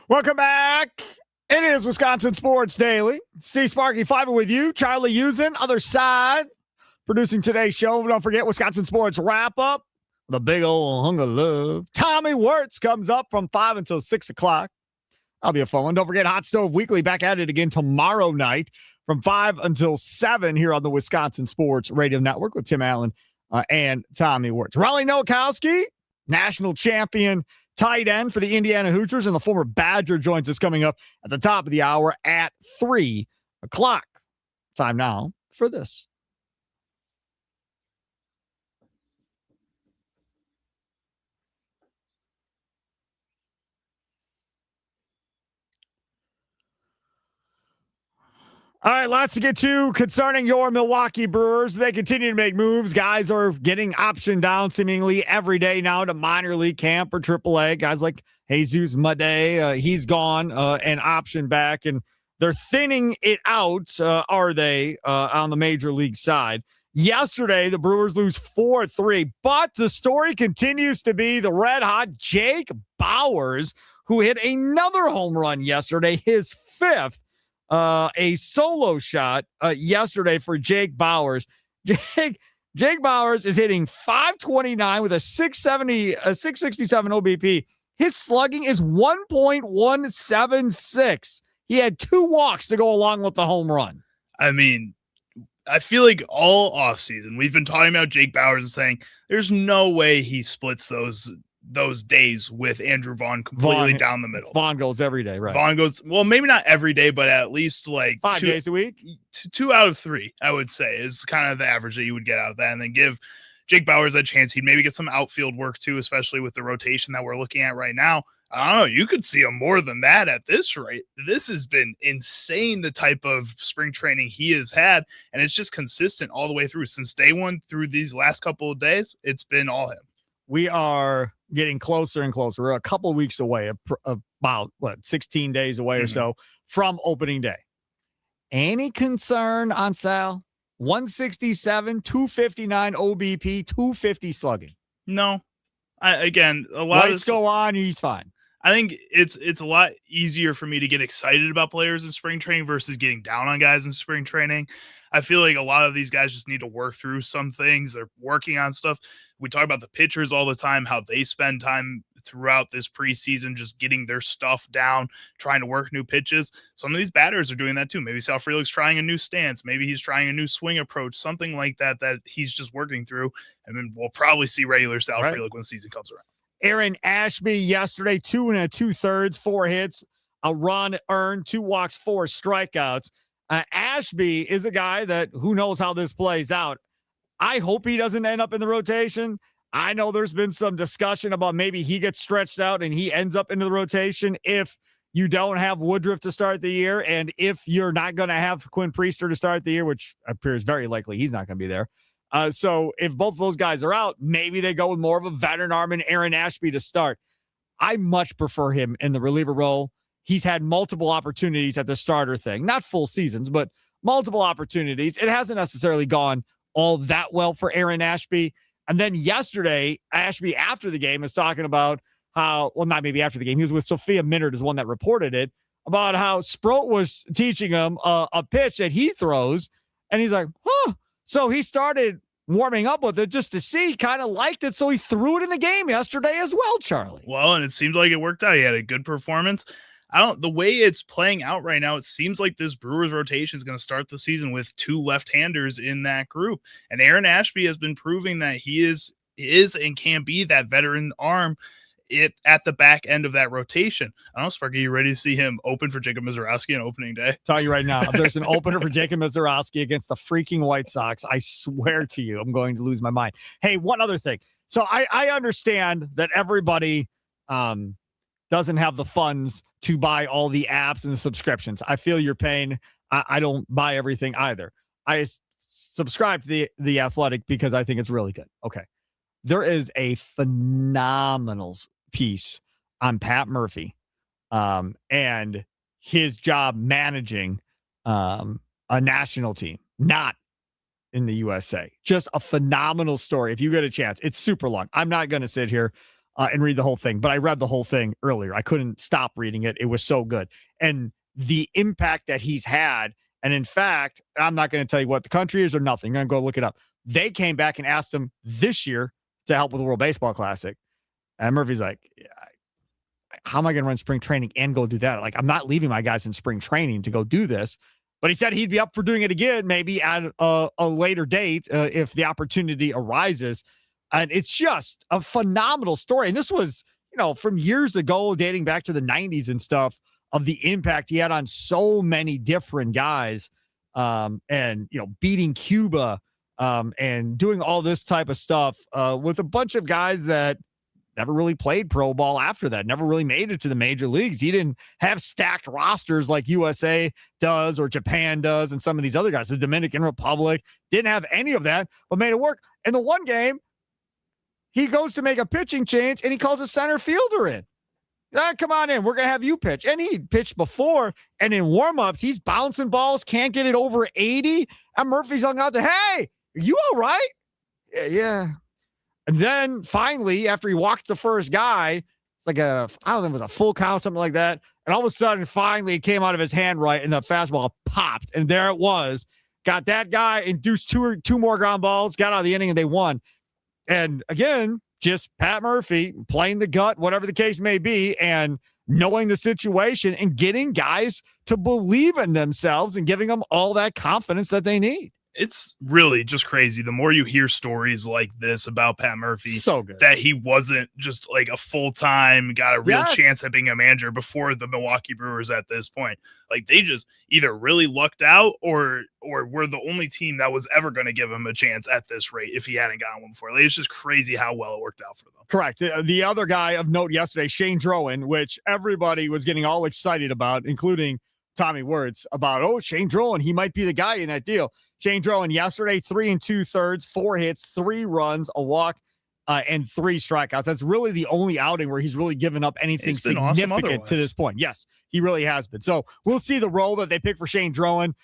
Welcome back. It is Wisconsin Sports Daily. Steve Sparky Fiber with you. Charlie Usen, other side, producing today's show. Don't forget Wisconsin Sports Wrap Up. The big old hunk of love. Tommy Wirtz comes up from 5 until 6 o'clock. That'll be a fun one. Don't forget Hot Stove Weekly back at it again tomorrow night from 5 until 7 here on the Wisconsin Sports Radio Network with Tim Allen and Tommy Wirtz. Raleigh Nowakowski, national champion tight end for the Indiana Hoosiers and the former Badger, joins us coming up at the top of the hour at 3 o'clock. Time now for this. All right, lots to get to concerning your Milwaukee Brewers. They continue to make moves. Guys are getting optioned down seemingly every day now to minor league camp or AAA. Guys like Jesus Made, he's gone and optioned back, and they're thinning it out, are they, on the major league side. Yesterday, the Brewers lose 4-3, but the story continues to be the red-hot Jake Bauers, who hit another home run yesterday, his fifth. A solo shot yesterday for Jake Bauers. Jake Bauers is hitting .529 with a 667 OBP. His slugging is 1.176. He had 2 walks to go along with the home run. I mean, I feel like all offseason we've been talking about Jake Bauers and saying there's no way he splits those days with Andrew Vaughn completely down the middle. Vaughn goes every day, right? Vaughn goes, well, maybe not every day, but at least like 5 days a week. 2 out of 3, I would say, is kind of the average that you would get out of that. And then give Jake Bauers a chance. He'd maybe get some outfield work too, especially with the rotation that we're looking at right now. I don't know. You could see him more than that at this rate. This has been insane, the type of spring training he has had. And it's just consistent all the way through. Since day one through these last couple of days, it's been all him. We are getting closer and closer. We're a couple of weeks away, about 16 days away or so from opening day. Any concern on Sal? 167, 259 OBP, 250 slugging. No. A lot Lights go on, he's fine. I think it's a lot easier for me to get excited about players in spring training versus getting down on guys in spring training. I feel like a lot of these guys just need to work through some things. They're working on stuff. We talk about the pitchers all the time, how they spend time throughout this preseason just getting their stuff down, trying to work new pitches. Some of these batters are doing that too. Maybe Sal Frelick's trying a new stance. Maybe he's trying a new swing approach, something like that he's just working through. And then we'll probably see regular Sal Frelick when the season comes around. Aaron Ashby yesterday, 2 2/3, 4 hits, a run earned, 2 walks, 4 strikeouts. Ashby is a guy that who knows how this plays out. I hope he doesn't end up in the rotation. I know there's been some discussion about maybe he gets stretched out and he ends up into the rotation if you don't have Woodruff to start the year and if you're not going to have Quinn Priester to start the year, which appears very likely he's not going to be there. So if both of those guys are out, maybe they go with more of a veteran arm and Aaron Ashby to start. I much prefer him in the reliever role. He's had multiple opportunities at the starter thing, not full seasons, but multiple opportunities. It hasn't necessarily gone all that well for Aaron Ashby. And then yesterday, Ashby after the game is talking about how, well, not maybe after the game, he was with Sophia Minard is one that reported it, about how Sproat was teaching him a pitch that he throws. And he's like, so he started warming up with it just to see, kind of liked it. So he threw it in the game yesterday as well, Charlie. Well, and it seemed like it worked out. He had a good performance. The way it's playing out right now, it seems like this Brewers rotation is going to start the season with 2 left-handers in that group. And Aaron Ashby has been proving that he is and can be that veteran arm at the back end of that rotation. I don't know, Sparky, you ready to see him open for Jacob Mizorowski on opening day? Tell you right now, if there's an opener for Jacob Mizorowski against the freaking White Sox, I swear to you, I'm going to lose my mind. Hey, one other thing. So I understand that everybody doesn't have the funds to buy all the apps and the subscriptions. I feel your pain. I don't buy everything either. I subscribe to the Athletic because I think it's really good. Okay. There is a phenomenal piece on Pat Murphy and his job managing a national team, not in the USA. Just a phenomenal story. If you get a chance, it's super long. I'm not going to sit here and read the whole thing, but I read the whole thing earlier. I couldn't stop reading it. It was so good. And the impact that he's had. And in fact, I'm not going to tell you what the country is or nothing. You're going to go look it up. They came back and asked him this year to help with the World Baseball Classic. And Murphy's like, how am I going to run spring training and go do that? Like, I'm not leaving my guys in spring training to go do this. But he said he'd be up for doing it again, maybe at a later date if the opportunity arises. And it's just a phenomenal story. And this was, from years ago, dating back to the 90s and stuff, of the impact he had on so many different guys, and, beating Cuba and doing all this type of stuff with a bunch of guys that never really played pro ball after that, never really made it to the major leagues. He didn't have stacked rosters like USA does or Japan does and some of these other guys. The Dominican Republic didn't have any of that, but made it work. In the one game, he goes to make a pitching change, and he calls a center fielder in. Come on in. We're going to have you pitch. And he pitched before, and in warm-ups, he's bouncing balls, can't get it over 80. And Murphy's hung out there, hey, are you all right? Yeah. And then finally, after he walked the first guy, it's like I don't know, it was a full count, something like that. And all of a sudden, finally, it came out of his hand right, and the fastball popped. And there it was. Got that guy, induced two more ground balls, got out of the inning, and they won. And again, just Pat Murphy playing the gut, whatever the case may be, and knowing the situation and getting guys to believe in themselves and giving them all that confidence that they need. It's really just crazy. The more you hear stories like this about Pat Murphy, so good that he wasn't just like a full-time, got a real chance at being a manager before the Milwaukee Brewers at this point. Like, they just either really lucked out or were the only team that was ever going to give him a chance at this rate if he hadn't gotten one before. Like, it's just crazy how well it worked out for them. Correct. The other guy of note yesterday, Shane Drowan, which everybody was getting all excited about, including Tommy Words, about, Shane Drowan, he might be the guy in that deal. Shane Drowan yesterday, 3 2/3, 4 hits, 3 runs, a walk, and 3 strikeouts. That's really the only outing where he's really given up anything significant to this point. Yes, he really has been. So we'll see the role that they pick for Shane Drowan,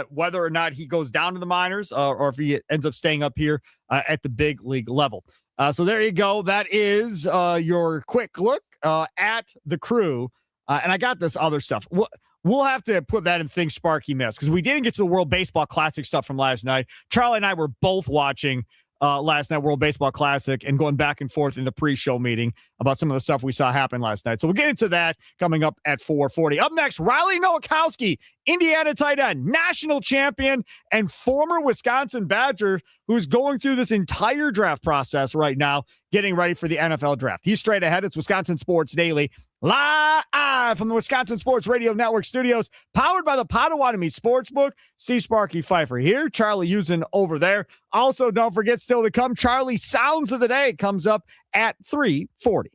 whether or not he goes down to the minors or if he ends up staying up here at the big league level. So there you go. That is your quick look at the Crew. And I got this other stuff. We'll have to put that in things Sparky missed because we didn't get to the World Baseball Classic stuff from last night. Charlie and I were both watching last night World Baseball Classic and going back and forth in the pre-show meeting about some of the stuff we saw happen last night. So we'll get into that coming up at 4:40. Up next, Riley Nowakowski, Indiana tight end, national champion, and former Wisconsin Badger who's going through this entire draft process right now, getting ready for the NFL draft. He's straight ahead. It's Wisconsin Sports Daily, live from the Wisconsin Sports Radio Network studios, powered by the Potawatomi Sportsbook. Steve Sparky Pfeiffer here, Charlie Usen over there. Also, don't forget, still to come, Charlie Sounds of the Day comes up at 3:40.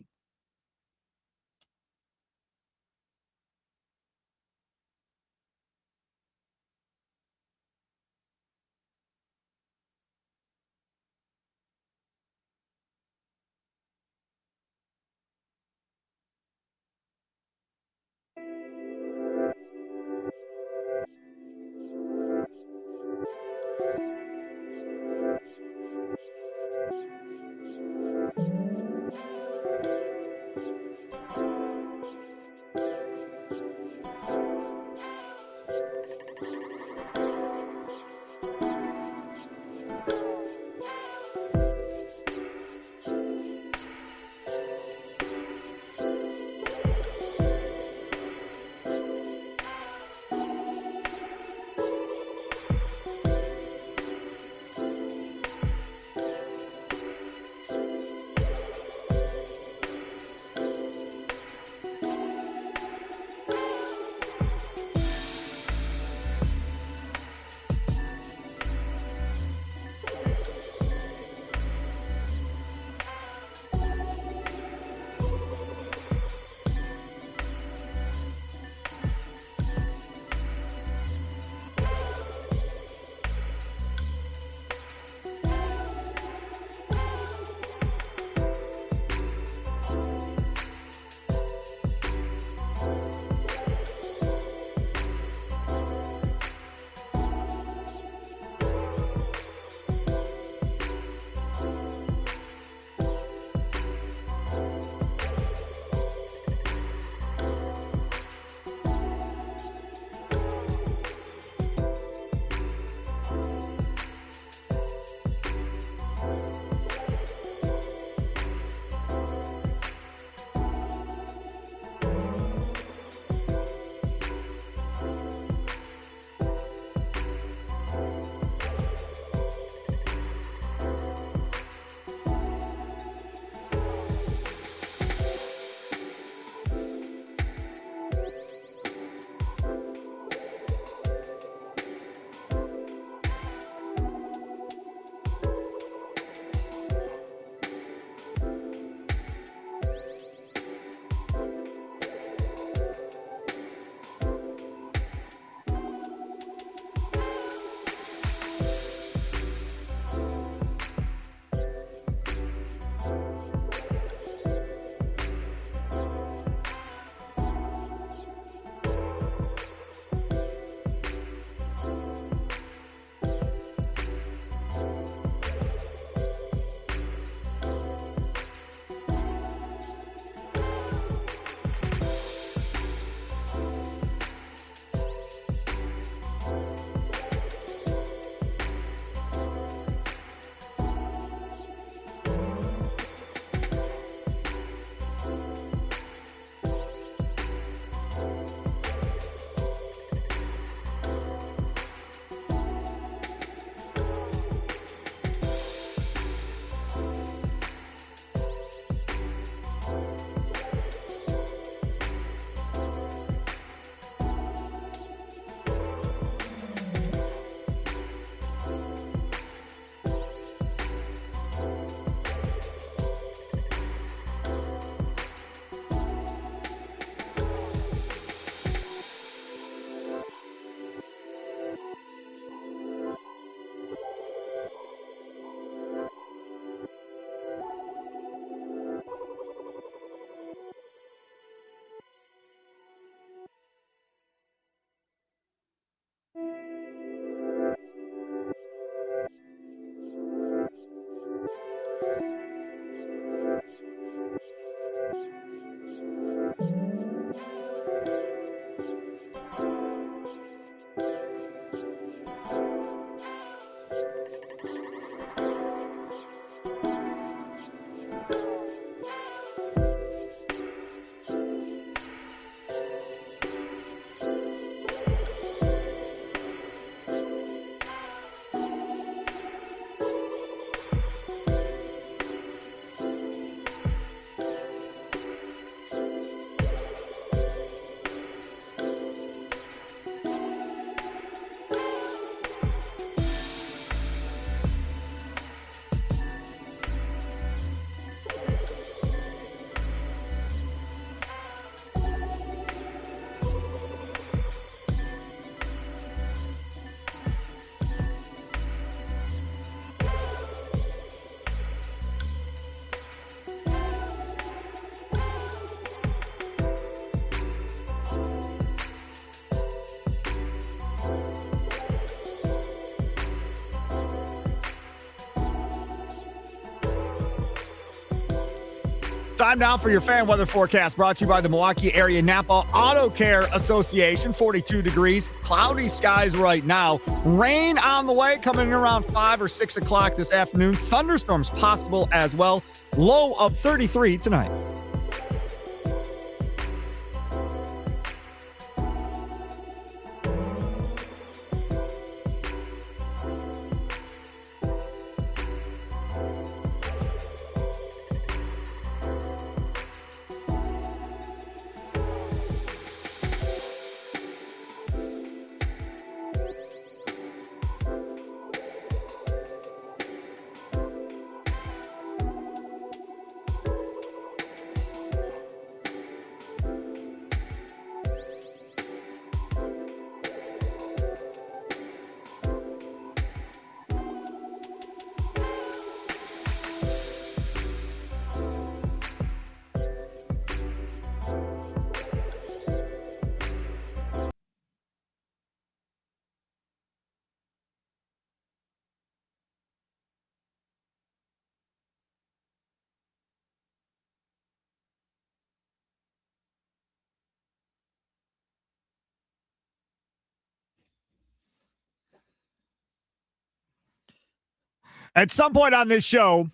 Time now for your fan weather forecast, brought to you by the Milwaukee Area Napa Auto Care Association. 42 degrees, cloudy skies right now. Rain on the way, coming in around 5 or 6 o'clock this afternoon. Thunderstorms possible as well. Low of 33 tonight. At some point on this show,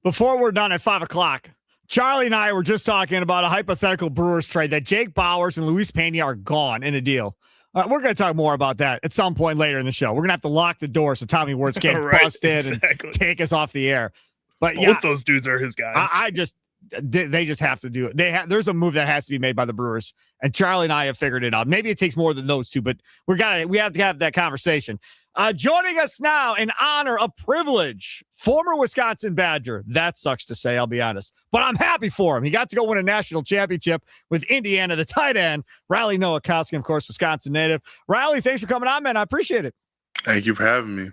before we're done at 5 o'clock, Charlie and I were just talking about a hypothetical Brewers trade that Jake Bauers and Luis Pena are gone in a deal. We're going to talk more about that at some point later in the show. We're going to have to lock the door so Tommy Wirtz can't bust in and take us off the air. But both those dudes are his guys. They just have to do it. There's a move that has to be made by the Brewers, and Charlie and I have figured it out. Maybe it takes more than those two, but we have to have that conversation. Joining us now in honor, a privilege, former Wisconsin Badger. That sucks to say, I'll be honest, but I'm happy for him. He got to go win a national championship with Indiana, the tight end, Riley Nowakowski, of course, Wisconsin native. Riley, thanks for coming on, man. I appreciate it. Thank you for having me.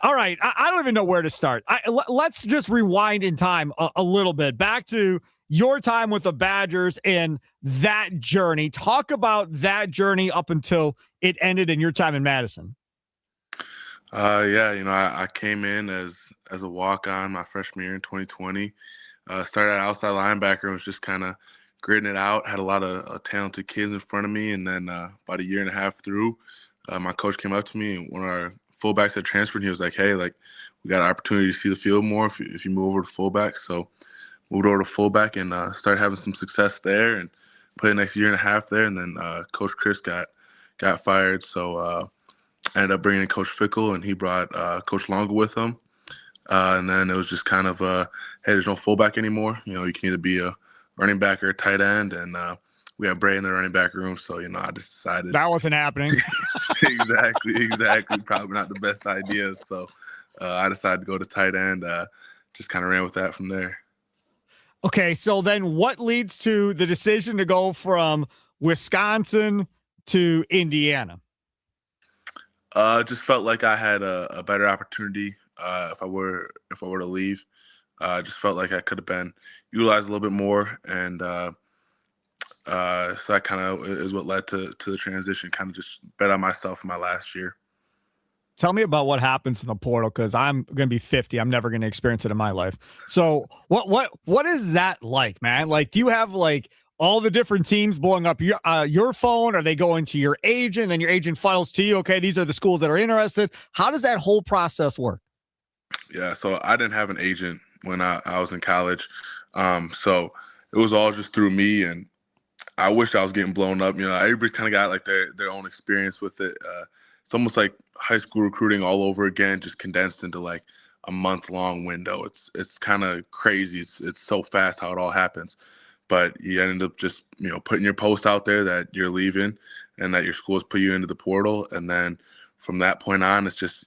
All right. I don't even know where to start. Let's just rewind in time a little bit back to your time with the Badgers and that journey. Talk about that journey up until it ended in your time in Madison. I came in as a walk-on my freshman year in 2020. Started at outside linebacker and was just kind of gritting it out. Had a lot of talented kids in front of me, and then about a year and a half through, my coach came up to me, and one of our fullbacks had transferred, and he was like, "Hey, we got an opportunity to see the field more if you move over to fullback." So moved over to fullback and started having some success there, and played the next year and a half there. And then Coach Chris got fired, so I ended up bringing in Coach Fickle, and he brought Coach Longo with him. And then it was just kind of, hey, there's no fullback anymore. You can either be a running back or a tight end, and we had Bray in the running back room, so I just decided that wasn't happening. exactly. Probably not the best idea. So I decided to go to tight end. Just kind of ran with that from there. Okay, so then what leads to the decision to go from Wisconsin to Indiana? Just felt like I had a better opportunity if I were to leave. Just felt like I could have been utilized a little bit more, and so that kind of is what led to the transition. Kind of just bet on myself in my last year. Tell me about what happens in the portal, because I'm going to be 50. I'm never going to experience it in my life. So what is that like, man? Do you have all the different teams blowing up your phone? Are they going to your agent, then your agent funnels to you? Okay, these are the schools that are interested. How does that whole process work? Yeah, so I didn't have an agent when I was in college. So it was all just through me, and I wish I was getting blown up. Everybody's kind of got their own experience with it. It's almost like high school recruiting all over again, just condensed into a month-long window. It's kind of crazy. It's so fast how it all happens. But you end up just, putting your post out there that you're leaving and that your school's put you into the portal. And then from that point on, it's just,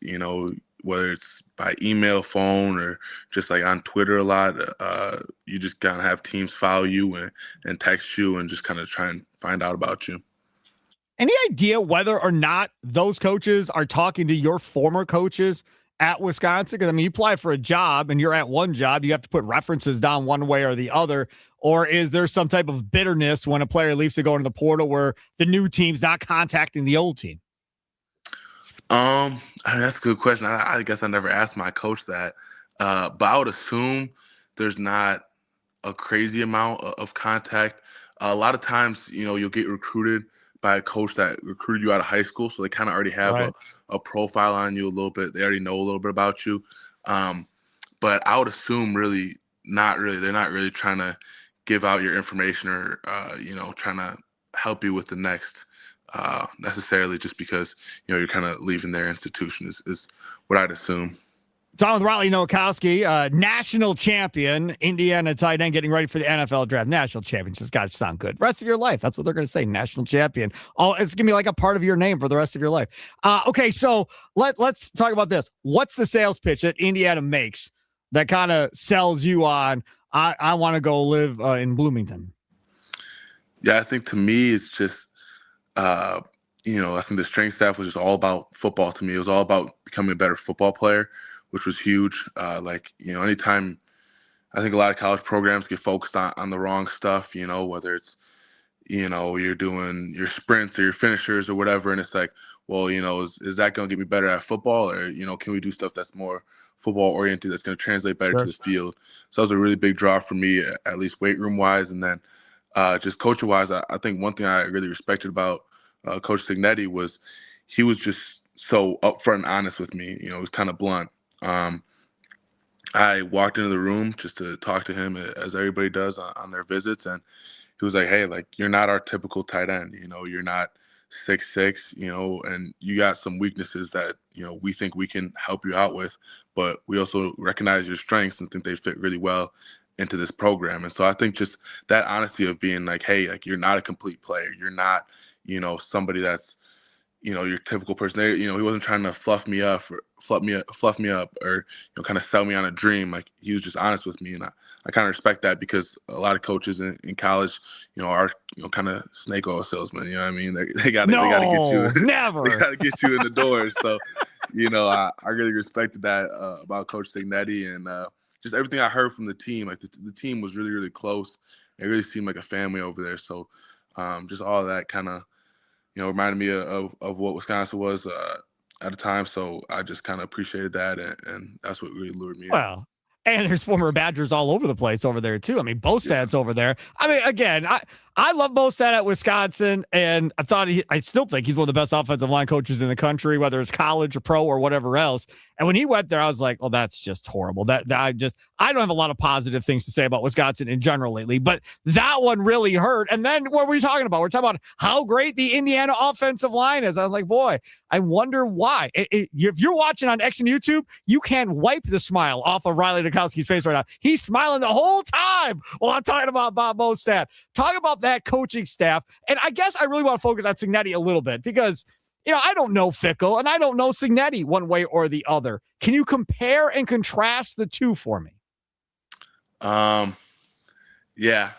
whether it's by email, phone, or just on Twitter a lot, you just kind of have teams follow you and text you and just kind of try and find out about you. Any idea whether or not those coaches are talking to your former coaches at Wisconsin? Because, you apply for a job and you're at one job, you have to put references down one way or the other. Or is there some type of bitterness when a player leaves to go into the portal where the new team's not contacting the old team? That's a good question. I guess I never asked my coach that. But I would assume there's not a crazy amount of contact. A lot of times, you'll get recruited by a coach that recruited you out of high school, so they kind of already have Right. a profile on you a little bit. They already know a little bit about you. But I would assume really not really. They're not really trying to give out your information or, trying to help you with the next necessarily just because, you're kind of leaving their institution is what I'd assume. Talking with Wahle Nowakowski, national champion, Indiana tight end, getting ready for the NFL draft. National champion, just got to sound good. Rest of your life, that's what they're going to say. National champion. Oh, it's gonna be like a part of your name for the rest of your life. Okay, so let's talk about this. What's the sales pitch that Indiana makes that kind of sells you on? I want to go live in Bloomington. Yeah, I think to me it's just, I think the strength staff was just all about football to me. It was all about becoming a better football player, which was huge. Anytime I think a lot of college programs get focused on the wrong stuff, whether it's, you're doing your sprints or your finishers or whatever. And it's like, well, is that going to get me better at football? Or, can we do stuff that's more football oriented that's going to translate better to the field? So that was a really big draw for me, at least weight room wise. And then just coaching wise, I think one thing I really respected about Coach Signetti was he was just so upfront and honest with me. He was kind of blunt. I walked into the room just to talk to him, as everybody does on their visits, and he was like, "Hey, you're not our typical tight end. You're not 6'6", and you got some weaknesses that we think we can help you out with, but we also recognize your strengths and think they fit really well into this program." And so I think just that honesty of being like, "Hey, you're not a complete player. You're not, somebody that's." Your typical person there, he wasn't trying to fluff me up or kind of sell me on a dream. He was just honest with me. And I kind of respect that because a lot of coaches in college, are, kind of snake oil salesmen. You know what I mean? They got to get you. Never. They got to get you in the doors. So, I really respected that about Coach Signetti and just everything I heard from the team. The team was really, really close. It really seemed like a family over there. So just all of that kind of, reminded me of what Wisconsin was at the time. So I just kind of appreciated that. And that's what really lured me in. Well, and there's former Badgers all over the place over there, too. I mean, Bostad's over there. I mean, again, I love Bostad at Wisconsin, and I still think he's one of the best offensive line coaches in the country, whether it's college or pro or whatever else. And when he went there, I was like, well, that's just horrible. I don't have a lot of positive things to say about Wisconsin in general lately, but that one really hurt. And then what were we talking about? We're talking about how great the Indiana offensive line is. I was like, boy, I wonder why. If you're watching on X and YouTube, you can wipe the smile off of Riley Nowakowski's face right now. He's smiling the whole time while I'm talking about Bob Bostad. Talk about that coaching staff. And I guess I really want to focus on Signetti a little bit because, I don't know Fickle and I don't know Signetti one way or the other. Can you compare and contrast the two for me? Yeah.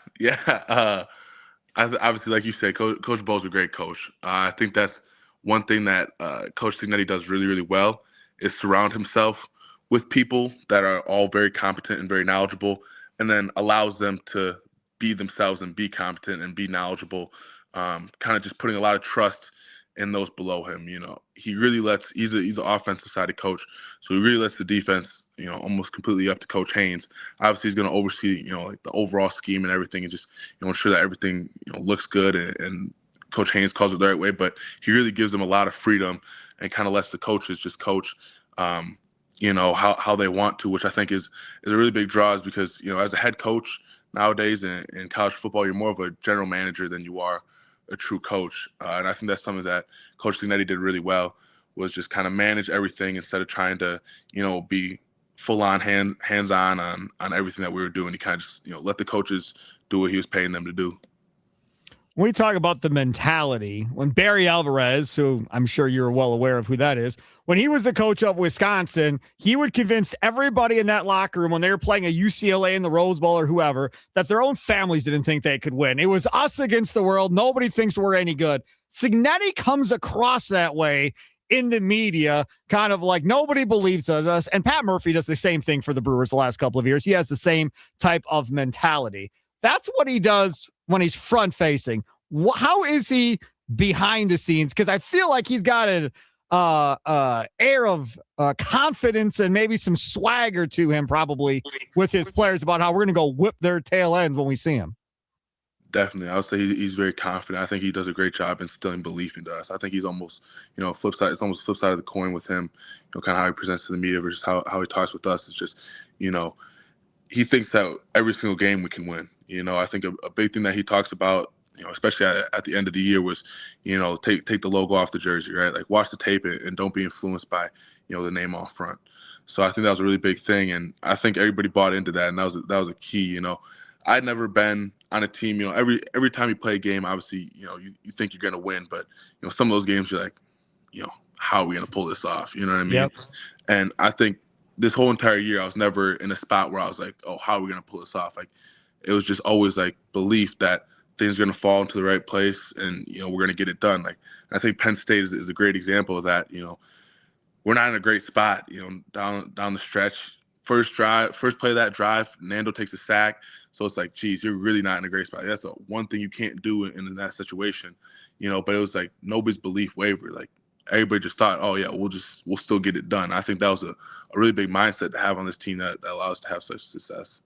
Obviously, like you said, Coach Bo's a great coach. I think that's one thing that Coach Signetti does really, really well is surround himself with people that are all very competent and very knowledgeable, and then allows them to be themselves and be competent and be knowledgeable, kind of just putting a lot of trust in those below him. He really he's an offensive sided coach, so he really lets the defense, almost completely up to Coach Haynes. Obviously, he's going to oversee, the overall scheme and everything, and just, ensure that everything, looks good and Coach Haynes calls it the right way. But he really gives them a lot of freedom and kind of lets the coaches just coach, how they want to, which I think is a really big draw, is because, as a head coach nowadays in college football, you're more of a general manager than you are a true coach. And I think that's something that Coach Signetti did really well, was just kind of manage everything instead of trying to, be full on hands-on on everything that we were doing. He kind of just, let the coaches do what he was paying them to do. When we talk about the mentality, when Barry Alvarez, who I'm sure you're well aware of who that is, when he was the coach of Wisconsin, he would convince everybody in that locker room when they were playing a UCLA in the Rose Bowl or whoever, that their own families didn't think they could win. It was us against the world. Nobody thinks we're any good. Signetti comes across that way in the media, kind of like nobody believes in us. And Pat Murphy does the same thing for the Brewers the last couple of years. He has the same type of mentality. That's what he does when he's front facing. How is he behind the scenes? Because I feel like he's got air of confidence and maybe some swagger to him, probably with his players, about how we're going to go whip their tail ends when we see him. Definitely. I would say he's very confident. I think he does a great job instilling belief into us. I think he's almost, flip side. It's almost flip side of the coin with him, kind of how he presents to the media versus how he talks with us. It's just, he thinks that every single game we can win. I think a big thing that he talks about, especially at the end of the year was, take the logo off the jersey, right? Like watch the tape and don't be influenced by, the name on front. So I think that was a really big thing. And I think everybody bought into that. And that was a key, I'd never been on a team, every time you play a game, obviously, you think you're going to win, but, some of those games you're like, how are we going to pull this off? You know what I mean? Yep. And I think this whole entire year, I was never in a spot where I was like, oh, how are we going to pull this off? Like, it was just always like belief that things are going to fall into the right place and, we're going to get it done. Like, I think Penn State is a great example of that. We're not in a great spot, down the stretch. First play of that drive, Nando takes a sack. So it's like, geez, you're really not in a great spot. That's one thing you can't do in that situation, but it was like nobody's belief wavered. Like everybody just thought, oh yeah, we'll still get it done. I think that was a really big mindset to have on this team that allows us to have such success.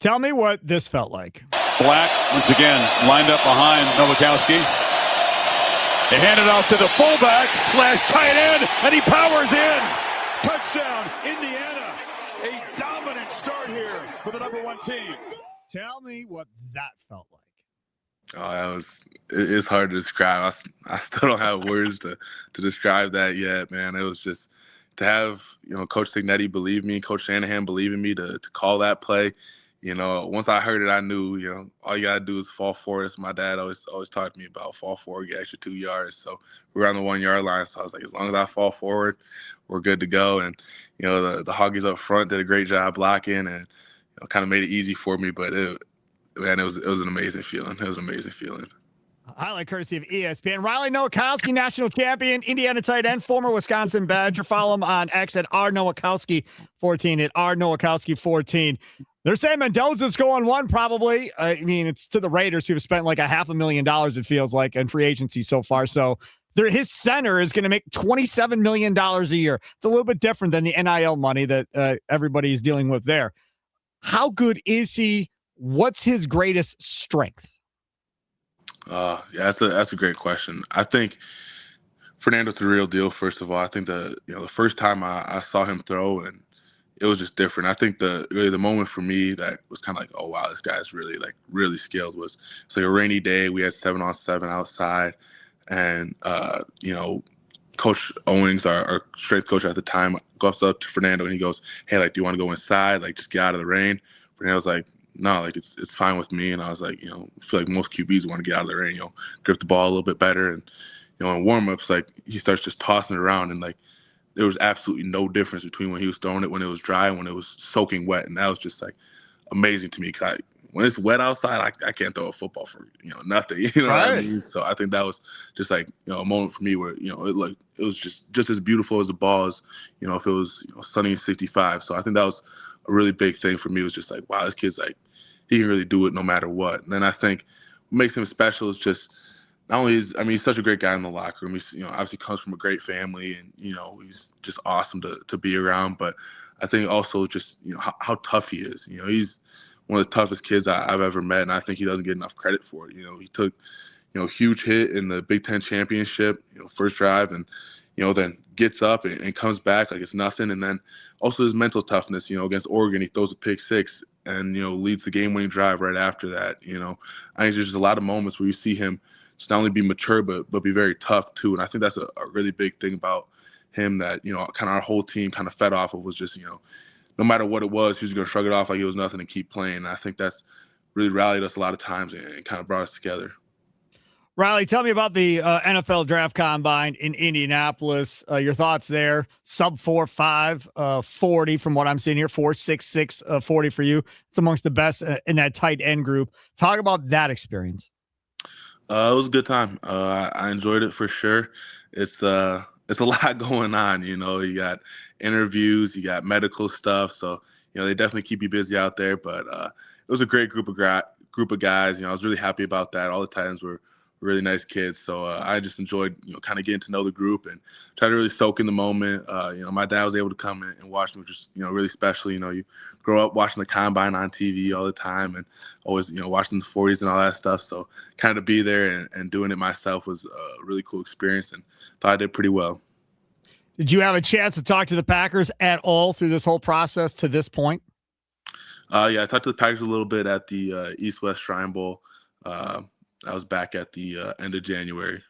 Tell me what this felt like. Black, once again, lined up behind Nowakowski. They hand it off to the fullback / tight end, and he powers in. Touchdown, Indiana. A dominant start here for the #1 team. Tell me what that felt like. Oh, it's hard to describe. I still don't have words to describe that yet, man. It was just to have, Coach Signetti believe me, Coach Shanahan believe in me to call that play. Once I heard it, I knew, all you got to do is fall forward. As my dad always talked to me about, fall forward, get extra 2 yards. So we were on the 1 yard line. So I was like, as long as I fall forward, we're good to go. And, the Hoggies up front did a great job blocking and kind of made it easy for me. But it was an amazing feeling. It was an amazing feeling. Highlight courtesy of ESPN. Riley Nowakowski, national champion, Indiana tight end, former Wisconsin Badger. Follow him on X at rnowakowski14 at rnowakowski14. They're saying Mendoza's going one probably. I mean, it's to the Raiders who have spent like $500,000, it feels like, in free agency so far. So his center is going to make $27 million a year. It's a little bit different than the NIL money that everybody is dealing with there. How good is he? What's his greatest strength? Yeah, that's a great question. I think Fernando's the real deal. First of all, I think the first time I saw him throw, and it was just different. I think the moment for me that was kind of like, oh wow, this guy's really skilled was it's like a rainy day. We had 7-on-7 outside, and Coach Owings, our strength coach at the time, goes up to Fernando and he goes, hey, like, do you want to go inside? Like, just get out of the rain. Fernando's like, no, like it's fine with me. And I was like, I feel like most QBs want to get out of the rain, grip the ball a little bit better. And, in warm-ups, like he starts just tossing it around and like there was absolutely no difference between when he was throwing it when it was dry and when it was soaking wet. And that was just like amazing to me because when it's wet outside, I can't throw a football for, nothing. You know right. what I mean? So I think that was just like, a moment for me where, it was just as beautiful as the ball as, if it was sunny and 65. So I think that was a really big thing for me. It was just like, wow, this kid's like, he can really do it no matter what. And then I think what makes him special is just not only he's such a great guy in the locker room. He's, obviously comes from a great family and, he's just awesome to be around. But I think also just, how tough he is. He's one of the toughest kids I've ever met. And I think he doesn't get enough credit for it. He took, a huge hit in the Big Ten championship, first drive and, then gets up and comes back like it's nothing. And then also his mental toughness, against Oregon, he throws a pick six and, leads the game-winning drive right after that. I think there's just a lot of moments where you see him just not only be mature, but be very tough too. And I think that's a really big thing about him that, kind of our whole team kind of fed off of was just, no matter what it was, he was going to shrug it off like it was nothing and keep playing. And I think that's really rallied us a lot of times and kind of brought us together. Riley, tell me about the NFL Draft Combine in Indianapolis. Your thoughts there? Sub 4.5 40 from what I'm seeing here. 4.66 40 for you. It's amongst the best in that tight end group. Talk about that experience. It was a good time. I enjoyed it for sure. It's a lot going on. You got interviews, you got medical stuff. So they definitely keep you busy out there. But it was a great group of guys. I was really happy about that. All the tight ends were really nice kids. So I just enjoyed, kind of getting to know the group and try to really soak in the moment. My dad was able to come in and watch me, which is, really special. You grow up watching the combine on TV all the time and always, watching the 40s and all that stuff. So kind of be there and doing it myself was a really cool experience, and thought I did pretty well. Did you have a chance to talk to the Packers at all through this whole process to this point? Yeah, I talked to the Packers a little bit at the East-West Shrine Bowl. I was back at the end of January.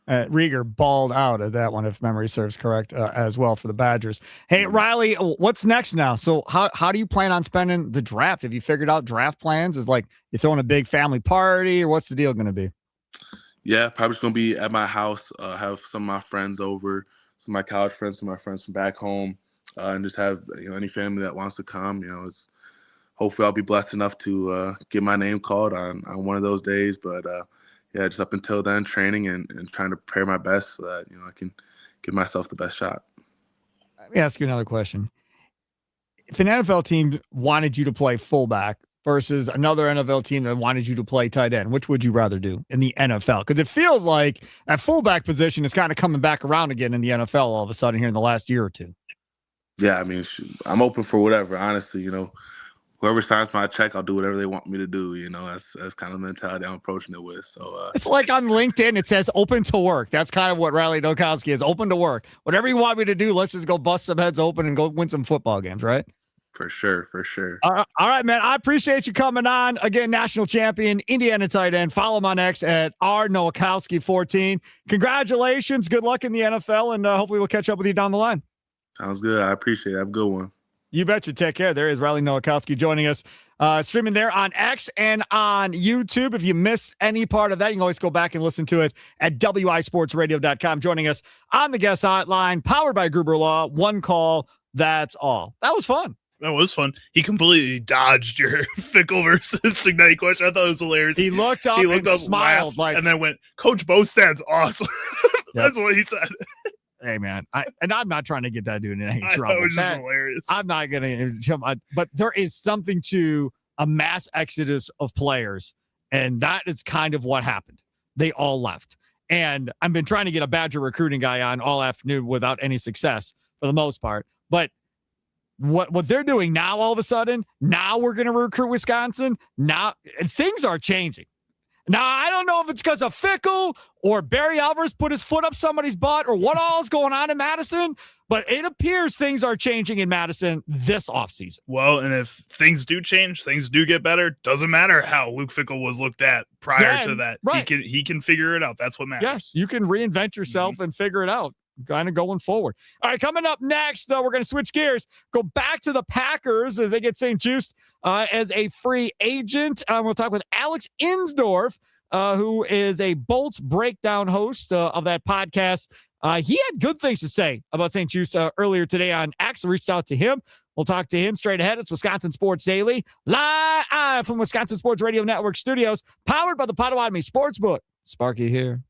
Rieger balled out at that one, if memory serves correct, as well for the Badgers. Hey, Riley, what's next now? So how do you plan on spending the draft? Have you figured out draft plans? Is like you throwing a big family party, or what's the deal going to be? Yeah, probably just going to be at my house, have some of my friends over, some of my college friends, some of my friends from back home, and just have any family that wants to come. Hopefully I'll be blessed enough to get my name called on one of those days. But yeah, just up until then, training and trying to prepare my best so that I can give myself the best shot. Let me ask you another question. If an NFL team wanted you to play fullback versus another NFL team that wanted you to play tight end, which would you rather do in the NFL? Because it feels like that fullback position is kind of coming back around again in the NFL all of a sudden here in the last year or two. Yeah, I mean, I'm open for whatever, honestly. Whoever signs my check, I'll do whatever they want me to do. That's kind of the mentality I'm approaching it with. So it's like on LinkedIn, it says open to work. That's kind of what Riley Nowakowski is, open to work. Whatever you want me to do, let's just go bust some heads open and go win some football games, right? For sure. All right, man. I appreciate you coming on. Again, national champion, Indiana tight end. Follow him on X at rnowakowski14. Congratulations. Good luck in the NFL, and hopefully we'll catch up with you down the line. Sounds good. I appreciate it. Have a good one. You betcha. Take care. There is Riley Nowakowski joining us, streaming there on X and on YouTube. If you missed any part of that, you can always go back and listen to it at wisportsradio.com. Joining us on the guest hotline, powered by Gruber Law. One call. That's all. That was fun. That was fun. He completely dodged your Fickle versus Cignetti question. I thought it was hilarious. He looked up and smiled, laughed, and then went, Coach Bostad's awesome. That's what he said. Hey, man, I'm not trying to get that dude in any trouble. That was just hilarious. I'm not going to, but there is something to a mass exodus of players, and that is kind of what happened. They all left. And I've been trying to get a Badger recruiting guy on all afternoon without any success for the most part. But what they're doing now, all of a sudden, now we're going to recruit Wisconsin. Now things are changing. Now, I don't know if it's because of Fickle or Barry Alvarez put his foot up somebody's butt or what all is going on in Madison, but it appears things are changing in Madison this offseason. Well, and if things do change, things do get better, doesn't matter how Luke Fickle was looked at prior to that. Right. He can figure it out. That's what matters. Yes, you can reinvent yourself and figure it out. Kind of going forward. All right, coming up next, we're going to switch gears, go back to the Packers as they get St. Juste as a free agent. We'll talk with Alex Insdorf, who is a Bolts breakdown host of that podcast. He had good things to say about St. Juste earlier today on X. Reached out to him. We'll talk to him straight ahead. It's Wisconsin Sports Daily, live from Wisconsin Sports Radio Network studios, powered by the Potawatomi Sportsbook. Sparky here.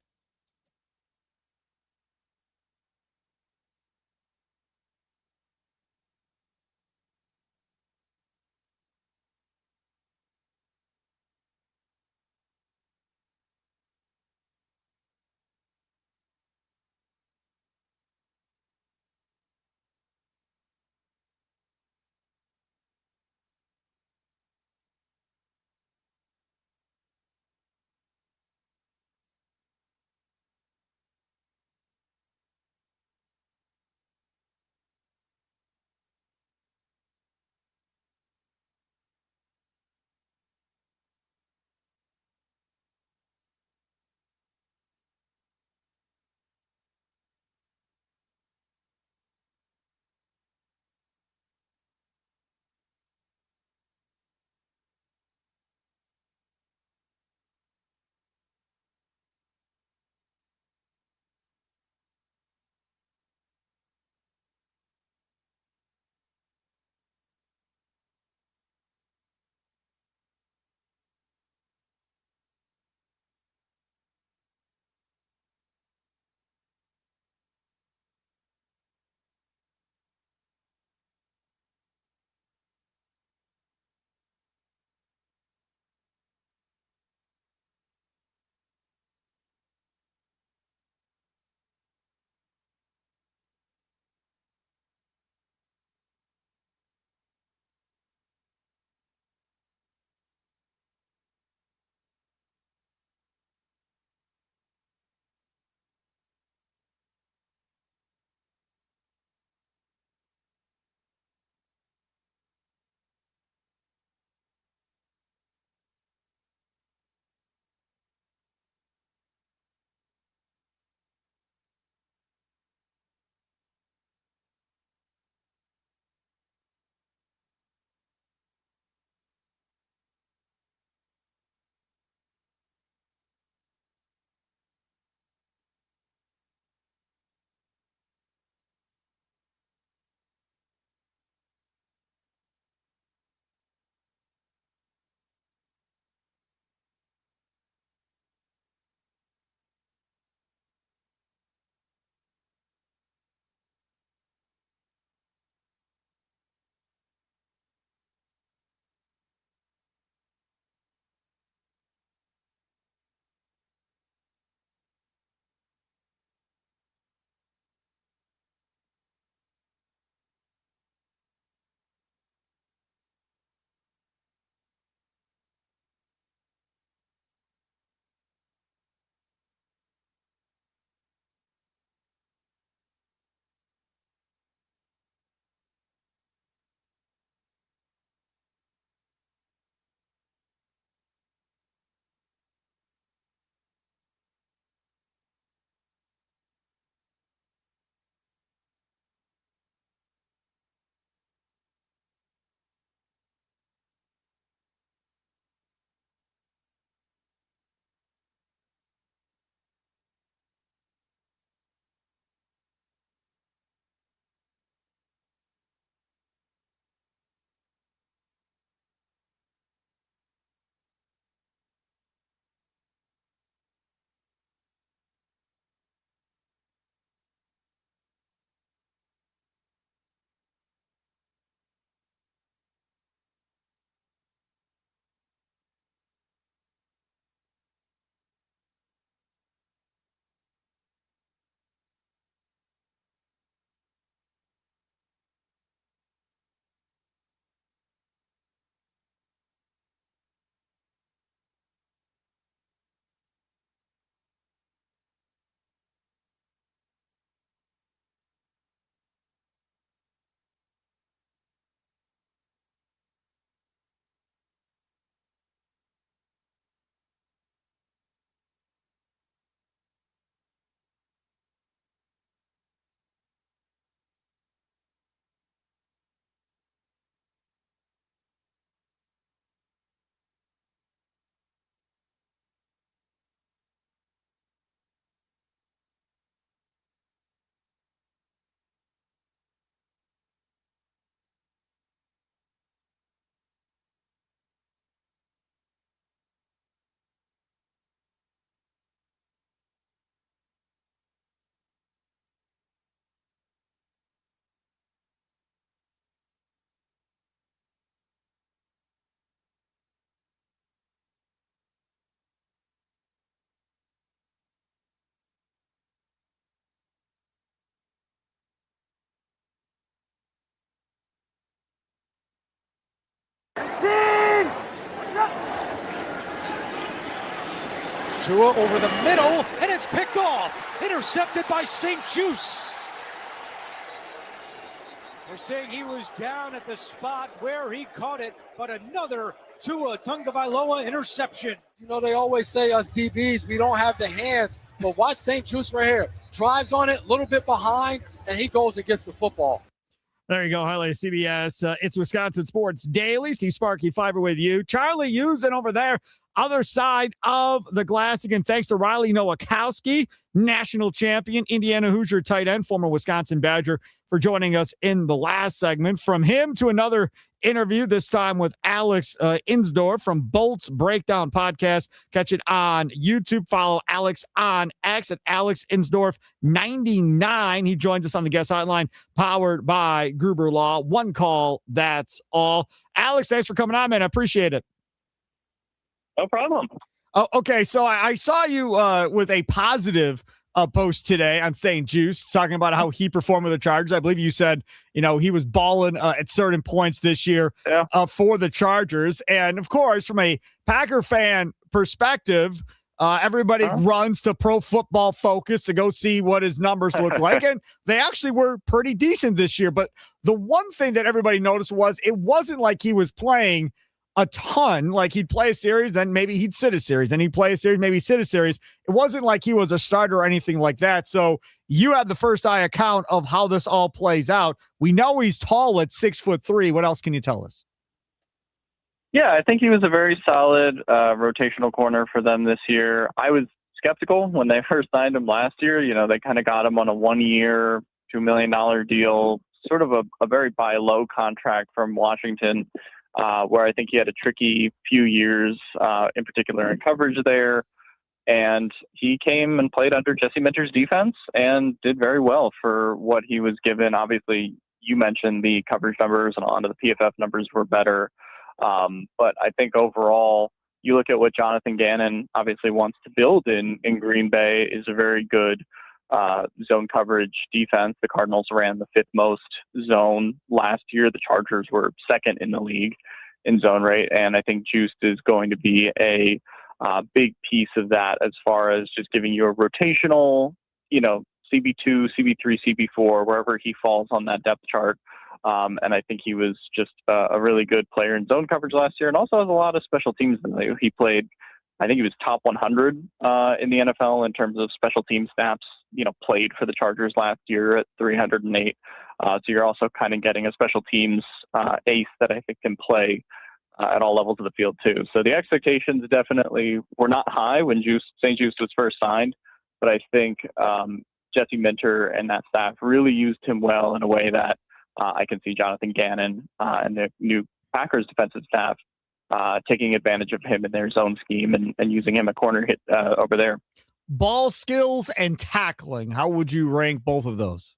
Tua over the middle, and it's picked off. Intercepted by St. Juice. They're saying he was down at the spot where he caught it, but another Tua Tagovailoa interception. You know, they always say us DBs, we don't have the hands, but watch St. Juice right here. Drives on it, a little bit behind, and he goes and gets the football. There you go, highlight CBS. It's Wisconsin Sports Daily. Steve Sparky Fiver with you. Charlie using over there, other side of the glass. Again, thanks to Riley Nowakowski, national champion, Indiana Hoosier tight end, former Wisconsin Badger, for joining us in the last segment. From him to another interview, this time with Alex Insdorf from Bolts Breakdown Podcast. Catch it on YouTube. Follow Alex on X at Alex Insdorf 99. He joins us on the guest hotline, powered by Gruber Law. One call, that's all. Alex, thanks for coming on, man. I appreciate it. No problem. Oh, okay, so I saw you with a positive post today on St. Juice, talking about how he performed with the Chargers. I believe you said, he was balling at certain points this year for the Chargers. And, of course, from a Packer fan perspective, everybody runs to Pro Football Focus to go see what his numbers look like. And they actually were pretty decent this year. But the one thing that everybody noticed was it wasn't like he was playing a ton. Like, he'd play a series, then maybe he'd sit a series, then he'd play a series, maybe sit a series. It wasn't like he was a starter or anything like that. So you had the first eye account of how this all plays out. We know he's tall at 6'3". What else can you tell us? Yeah, I think he was a very solid rotational corner for them this year. I was skeptical when they first signed him last year. They kind of got him on a 1-year, $2 million deal, sort of a very buy low contract from Washington. Where I think he had a tricky few years, in particular in coverage there. And he came and played under Jesse Minter's defense and did very well for what he was given. Obviously, you mentioned the coverage numbers and onto the PFF numbers were better. But I think overall, you look at what Jonathan Gannon obviously wants to build in Green Bay is a very good zone coverage defense. The Cardinals ran the 5th most zone last year. The Chargers were 2nd in the league in zone rate. And I think Juiced is going to be a big piece of that as far as just giving you a rotational, CB2, CB3, CB4, wherever he falls on that depth chart. And I think he was just a really good player in zone coverage last year and also has a lot of special teams. He played, I think he was top 100 in the NFL in terms of special team snaps, played for the Chargers last year at 308. So you're also kind of getting a special teams ace that I think can play at all levels of the field too. So the expectations definitely were not high when St. Juice was first signed, but I think Jesse Minter and that staff really used him well in a way that I can see Jonathan Gannon and the new Packers defensive staff taking advantage of him in their zone scheme and using him a corner hit over there. Ball skills and tackling, how would you rank both of those?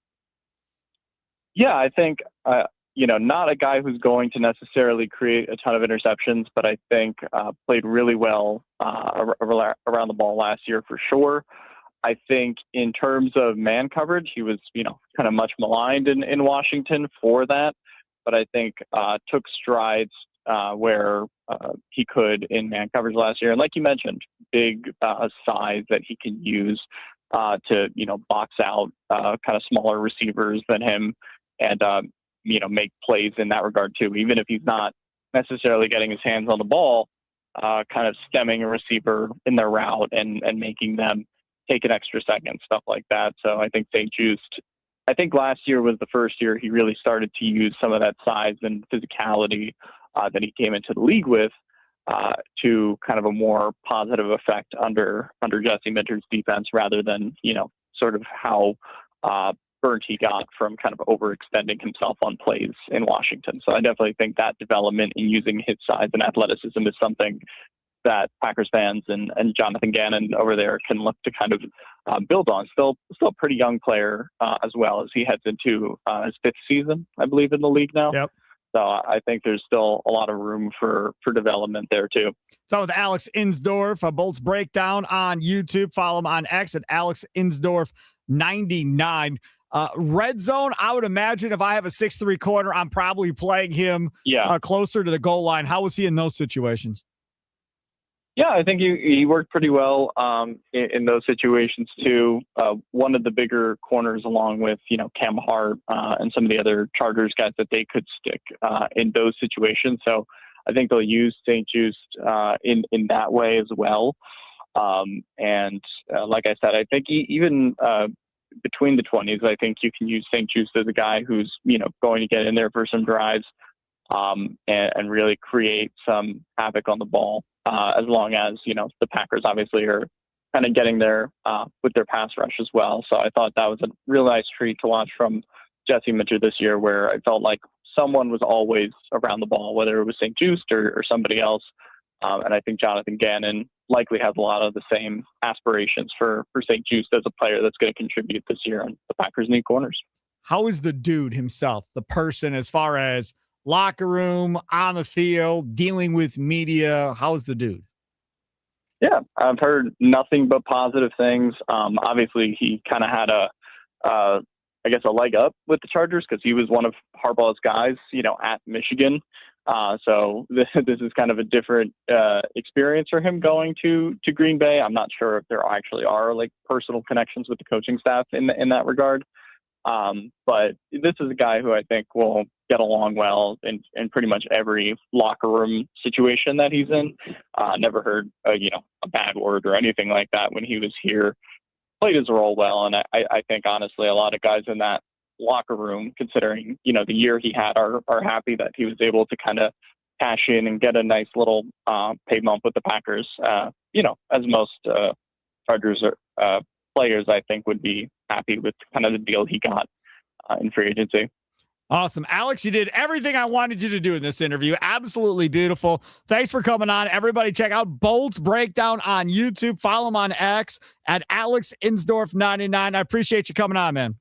Yeah, I think, not a guy who's going to necessarily create a ton of interceptions, but I think played really well around the ball last year for sure. I think in terms of man coverage, he was, kind of much maligned in Washington for that, but I think took strides where he could in man coverage last year. And like you mentioned, big size that he can use to, box out kind of smaller receivers than him and, make plays in that regard too, even if he's not necessarily getting his hands on the ball, kind of stemming a receiver in their route and making them take an extra second, stuff like that. So I think St. Juiced, I think last year was the first year he really started to use some of that size and physicality that he came into the league with to kind of a more positive effect under Jesse Minter's defense rather than, sort of how burnt he got from kind of overextending himself on plays in Washington. So I definitely think that development in using his size and athleticism is something that Packers fans and Jonathan Gannon over there can look to kind of build on. Still a pretty young player as well as he heads into his 5th season, I believe, in the league now. Yep. So I think there's still a lot of room for development there too. So with Alex Insdorf, a Bolts Breakdown on YouTube. Follow him on X at Alex Insdorf 99. Red zone, I would imagine if I have a 6'3" corner, I'm probably playing him closer to the goal line. How was he in those situations? Yeah, I think he worked pretty well in those situations too. One of the bigger corners, along with Cam Hart and some of the other Chargers guys that they could stick in those situations. So I think they'll use St. Juste in that way as well. And like I said, I think even between the 20s, I think you can use St. Juste as a guy who's going to get in there for some drives and really create some havoc on the ball. As long as, the Packers obviously are kind of getting there with their pass rush as well. So I thought that was a real nice treat to watch from Jesse Mitchell this year, where I felt like someone was always around the ball, whether it was St. Juste or somebody else. And I think Jonathan Gannon likely has a lot of the same aspirations for St. Juste as a player that's going to contribute this year, and the Packers need corners. How is the dude himself, the person, as far as locker room, on the field, dealing with media? How's the dude? Yeah, I've heard nothing but positive things. Obviously, he kind of had a leg up with the Chargers because he was one of Harbaugh's guys, at Michigan. So this is kind of a different experience for him going to Green Bay. I'm not sure if there actually are like personal connections with the coaching staff in that regard. But this is a guy who I think will get along well in pretty much every locker room situation that he's in. Never heard, a bad word or anything like that when he was here. Played his role well. And I think, honestly, a lot of guys in that locker room, considering, the year he had, are happy that he was able to kind of cash in and get a nice little pay bump with the Packers, as most Chargers players, I think, would be happy with kind of the deal he got in free agency. Awesome. Alex, you did everything I wanted you to do in this interview. Absolutely beautiful. Thanks for coming on. Everybody check out Bolts Breakdown on YouTube. Follow him on X at Alex Insdorf 99. I appreciate you coming on, man.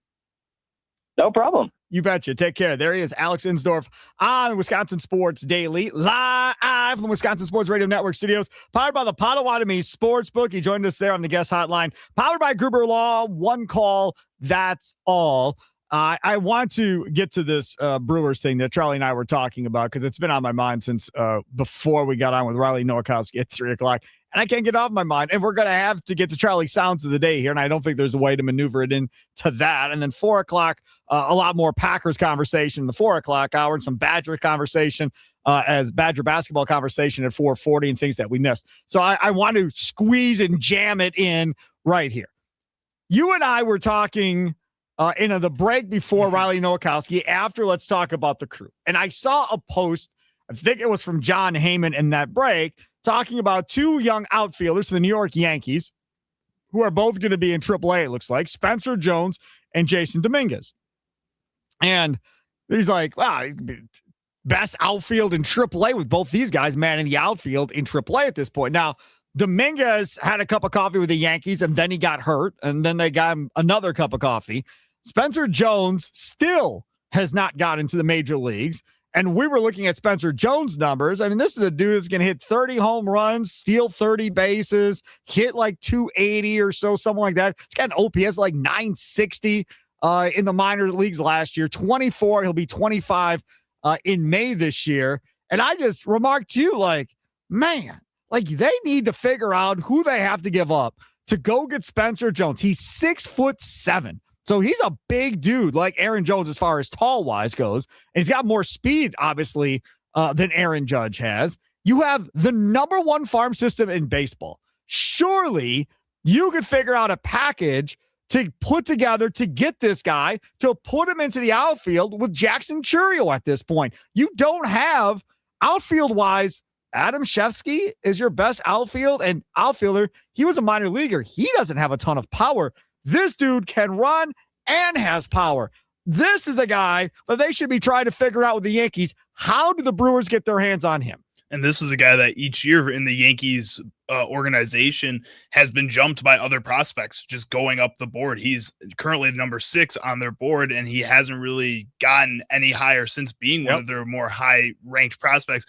No problem. You betcha. Take care. There he is, Alex Insdorf on Wisconsin Sports Daily, live from Wisconsin Sports Radio Network studios, powered by the Potawatomi Sportsbook. He joined us there on the guest hotline, powered by Gruber Law. One call, that's all. I want to get to this Brewers thing that Charlie and I were talking about, because it's been on my mind since before we got on with Riley Nowakowski at 3 o'clock. And I can't get off my mind. And we're going to have to get to Charlie's Sounds of the Day here. And I don't think there's a way to maneuver it into that. And then 4 o'clock, a lot more Packers conversation in the 4 o'clock hour, and some Badger conversation as Badger basketball conversation at 4:40 and things that we missed. So I want to squeeze and jam it in right here. You and I were talking in the break before Riley Nowakowski, after Let's Talk About the Crew. And I saw a post, I think it was from John Heyman in that break, talking about two young outfielders for the New York Yankees who are both going to be in AAA, it looks like, Spencer Jones and Jason Dominguez. And he's like, wow, best outfield in AAA with both these guys manning the outfield in AAA at this point. Now, Dominguez had a cup of coffee with the Yankees, and then he got hurt, and then they got him another cup of coffee. Spencer Jones still has not got into the major leagues. And we were looking at Spencer Jones' numbers. I mean, this is a dude that's going to hit 30 home runs, steal 30 bases, hit like 280 or so, something like that. He's got an OPS like 960 in the minor leagues last year. 24, he'll be 25 in May this year. And I just remarked to you, like, man, like they need to figure out who they have to give up to go get Spencer Jones. He's 6'7". So he's a big dude like Aaron Jones as far as tall-wise goes. And he's got more speed, obviously, than Aaron Judge has. You have the number one farm system in baseball. Surely you could figure out a package to put together to get this guy, to put him into the outfield with Jackson Chourio at this point. You don't have outfield-wise. Adam Shefsky is your best outfielder. He was a minor leaguer. He doesn't have a ton of power. This dude can run and has power. This is a guy that they should be trying to figure out with the Yankees. How do the Brewers get their hands on him? And this is a guy that each year in the Yankees organization has been jumped by other prospects just going up the board. He's currently the number 6 on their board, and he hasn't really gotten any higher since being one of their more high-ranked prospects.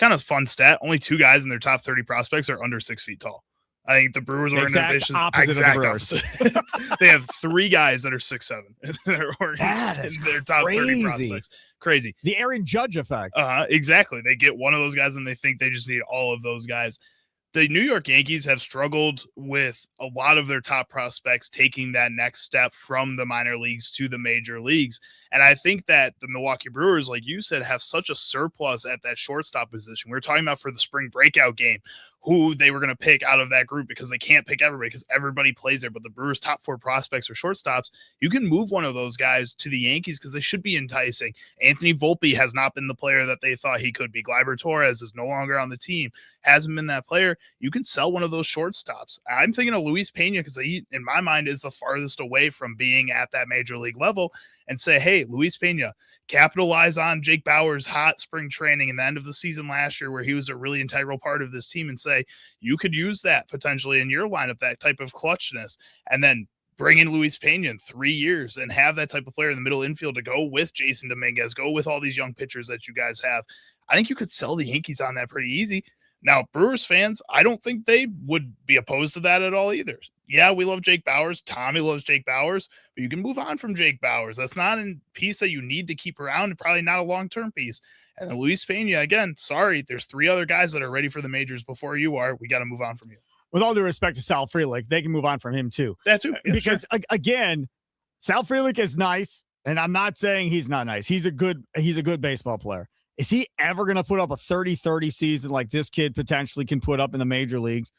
Kind of fun stat. Only 2 guys in their top 30 prospects are under 6 feet tall. I think the Brewers organization is the Brewers. They have 3 guys that are 6'7" in their top 30 prospects. Crazy. The Aaron Judge effect. Exactly. They get one of those guys and they think they just need all of those guys. the New York Yankees have struggled with a lot of their top prospects taking that next step from the minor leagues to the major leagues. And I think that the Milwaukee Brewers, like you said, have such a surplus at that shortstop position. We were talking about for the spring breakout game, who they were going to pick out of that group because they can't pick everybody because everybody plays there. But the Brewers' top 4 prospects are shortstops. You can move one of those guys to the Yankees because they should be enticing. Anthony Volpe has not been the player that they thought he could be. Gleyber Torres is no longer on the team, hasn't been that player. You can sell one of those shortstops. I'm thinking of Luis Pena because he, in my mind, is the farthest away from being at that major league level, and say, hey, Luis Pena, capitalize on Jake Bauers' hot spring training in the end of the season last year where he was a really integral part of this team, and say, you could use that potentially in your lineup, that type of clutchness, and then bring in Luis Pena in 3 years and have that type of player in the middle infield to go with Jason Dominguez, go with all these young pitchers that you guys have. I think you could sell the Yankees on that pretty easy. Now, Brewers fans, I don't think they would be opposed to that at all either. Yeah, we love Jake Bauers. Tommy loves Jake Bauers, but you can move on from Jake Bauers. That's not a piece that you need to keep around, and probably not a long-term piece. And then Luis Pena, again, sorry, there's 3 other guys that are ready for the majors before you are. We got to move on from you. With all due respect to Sal Frelick, they can move on from him too. That too. Yeah, because again, Sal Frelick is nice, and I'm not saying he's not nice. He's a good baseball player. Is he ever going to put up a 30-30 season like this kid potentially can put up in the major leagues?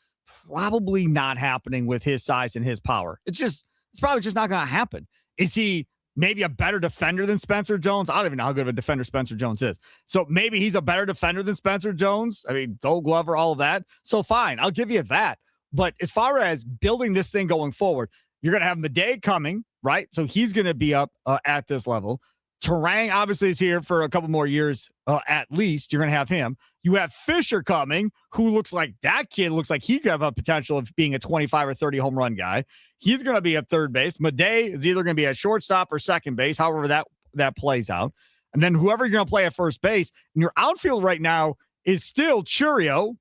Probably not happening with his size and his power. It's probably just not going to happen. Is he maybe a better defender than Spencer Jones? I don't even know how good of a defender Spencer Jones is. So maybe he's a better defender than Spencer Jones. I mean, Gold Glover, all of that. So fine, I'll give you that. But as far as building this thing going forward, you're going to have Madej coming, right? So he's going to be up at this level. Terang obviously is here for a couple more years at least. You're going to have him. You have Fisher coming, who looks like he could have a potential of being a 25 or 30 home run guy. He's going to be at third base. Madej is either going to be at shortstop or second base, however that plays out. And then whoever you're going to play at first base, and your outfield right now is still Churio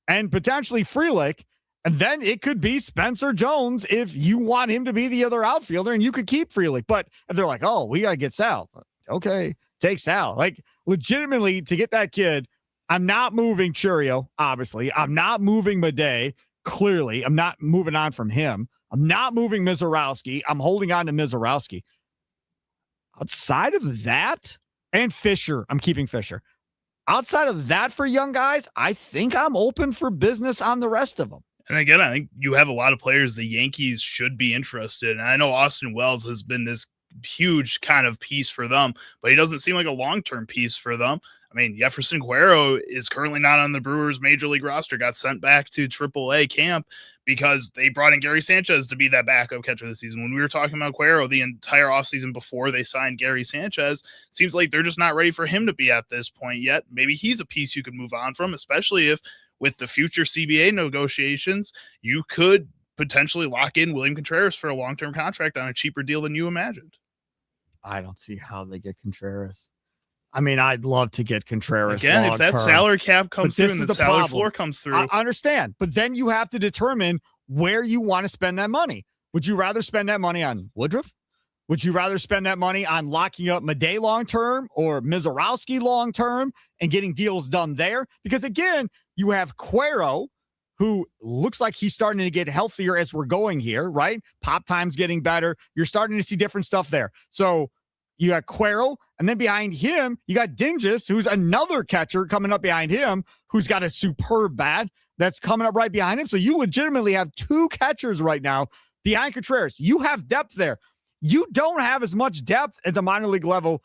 and potentially Frelick. And then it could be Spencer Jones if you want him to be the other outfielder, and you could keep Frelick. But if they're like, oh, we got to get Sal. Okay, take Sal. Like, legitimately, to get that kid, I'm not moving Churio, obviously. I'm not moving Madej, clearly. I'm not moving on from him. I'm not moving Mizorowski. I'm holding on to Mizorowski. Outside of that, and Fisher, I'm keeping Fisher. Outside of that for young guys, I think I'm open for business on the rest of them. And again, I think you have a lot of players the Yankees should be interested in. I know Austin Wells has been this huge kind of piece for them, but he doesn't seem like a long-term piece for them. I mean, Jefferson Cuero is currently not on the Brewers major league roster, got sent back to AAA camp because they brought in Gary Sanchez to be that backup catcher this season. When we were talking about Cuero the entire offseason before they signed Gary Sanchez, it seems like they're just not ready for him to be at this point yet. Maybe he's a piece you could move on from, especially if with the future CBA negotiations, you could potentially lock in William Contreras for a long-term contract on a cheaper deal than you imagined. I don't see how they get Contreras. I mean, I'd love to get Contreras. Again, if that salary cap comes through and the salary floor comes through. I understand. But then you have to determine where you want to spend that money. Would you rather spend that money on Woodruff? Would you rather spend that money on locking up Madej long-term or Mizorowski long-term and getting deals done there? Because again, you have Cuero, who looks like he's starting to get healthier as we're going here, right? Pop time's getting better. You're starting to see different stuff there. So you got Cuero, and then behind him, you got Dingus, who's another catcher coming up behind him, who's got a superb bat that's coming up right behind him. So you legitimately have 2 catchers right now behind Contreras. You have depth there. You don't have as much depth at the minor league level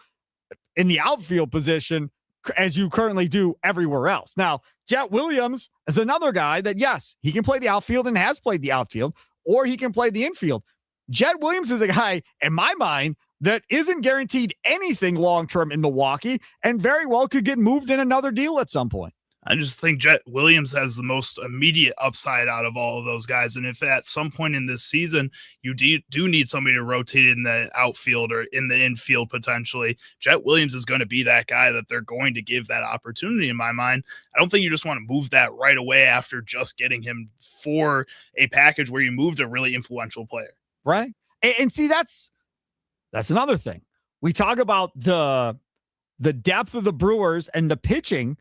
in the outfield position as you currently do everywhere else. Now, Jet Williams is another guy that, yes, he can play the outfield and has played the outfield, or he can play the infield. Jet Williams is a guy, in my mind, that isn't guaranteed anything long-term in Milwaukee and very well could get moved in another deal at some point. I just think Jet Williams has the most immediate upside out of all of those guys. And if at some point in this season you do need somebody to rotate in the outfield or in the infield potentially, Jet Williams is going to be that guy that they're going to give that opportunity in my mind. I don't think you just want to move that right away after just getting him for a package where you moved a really influential player. Right. And see, that's another thing. We talk about the depth of the Brewers and the pitching.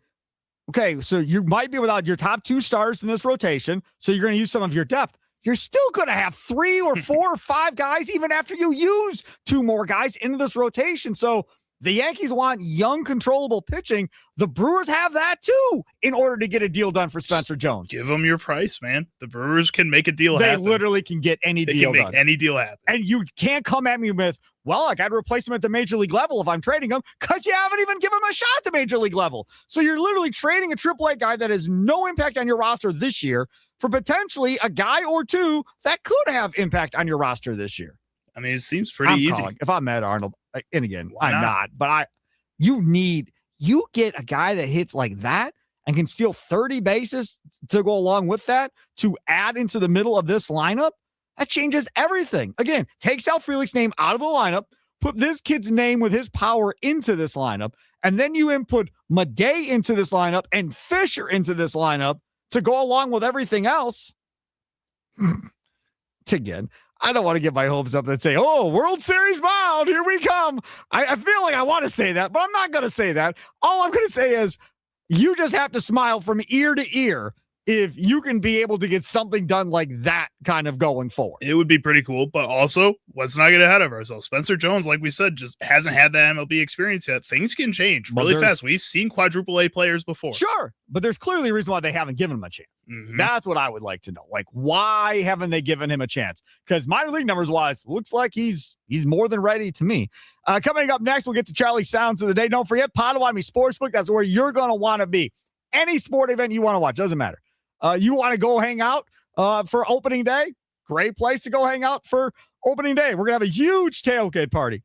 okay, so you might be without your top 2 stars in this rotation, so you're going to use some of your depth. You're still going to have 3 or 4 or 5 guys even after you use 2 more guys into this rotation. So the Yankees want young, controllable pitching. The Brewers have that too in order to get a deal done for Spencer Jones. Give them your price, man. The Brewers can make a deal They happen. literally can get any deal can done. make any deal happen. And you can't come at me with, well, I got to replace him at the major league level if I'm trading him, because you haven't even given him a shot at the major league level. So you're literally trading a AAA guy that has no impact on your roster this year for potentially a guy or 2 that could have impact on your roster this year. I mean, it seems pretty easy. If I'm Matt Arnold, and again, Why I'm not, but you get a guy that hits like that and can steal 30 bases to go along with that to add into the middle of this lineup. That changes everything. Again, take Sal Frelick's name out of the lineup, put this kid's name with his power into this lineup, and then you input Madej into this lineup and Fisher into this lineup to go along with everything else. Again, I don't want to get my hopes up and say, oh, World Series bound, here we come. I feel like I want to say that, but I'm not going to say that. All I'm going to say is you just have to smile from ear to ear if you can be able to get something done like that kind of going forward. It would be pretty cool, but also let's not get ahead of ourselves. Spencer Jones, like we said, just hasn't had that MLB experience yet. Things can change really fast. We've seen quadruple A players before. Sure, but there's clearly a reason why they haven't given him a chance. Mm-hmm. That's what I would like to know. Like, why haven't they given him a chance? Because minor league numbers wise, looks like he's more than ready to me. Coming up next, we'll get to Charlie's Sounds of the Day. Don't forget, Potawatomi Sportsbook. That's where you're going to want to be. Any sport event you want to watch, doesn't matter. You want to go hang out for opening day? Great place to go hang out for opening day. We're going to have a huge tailgate party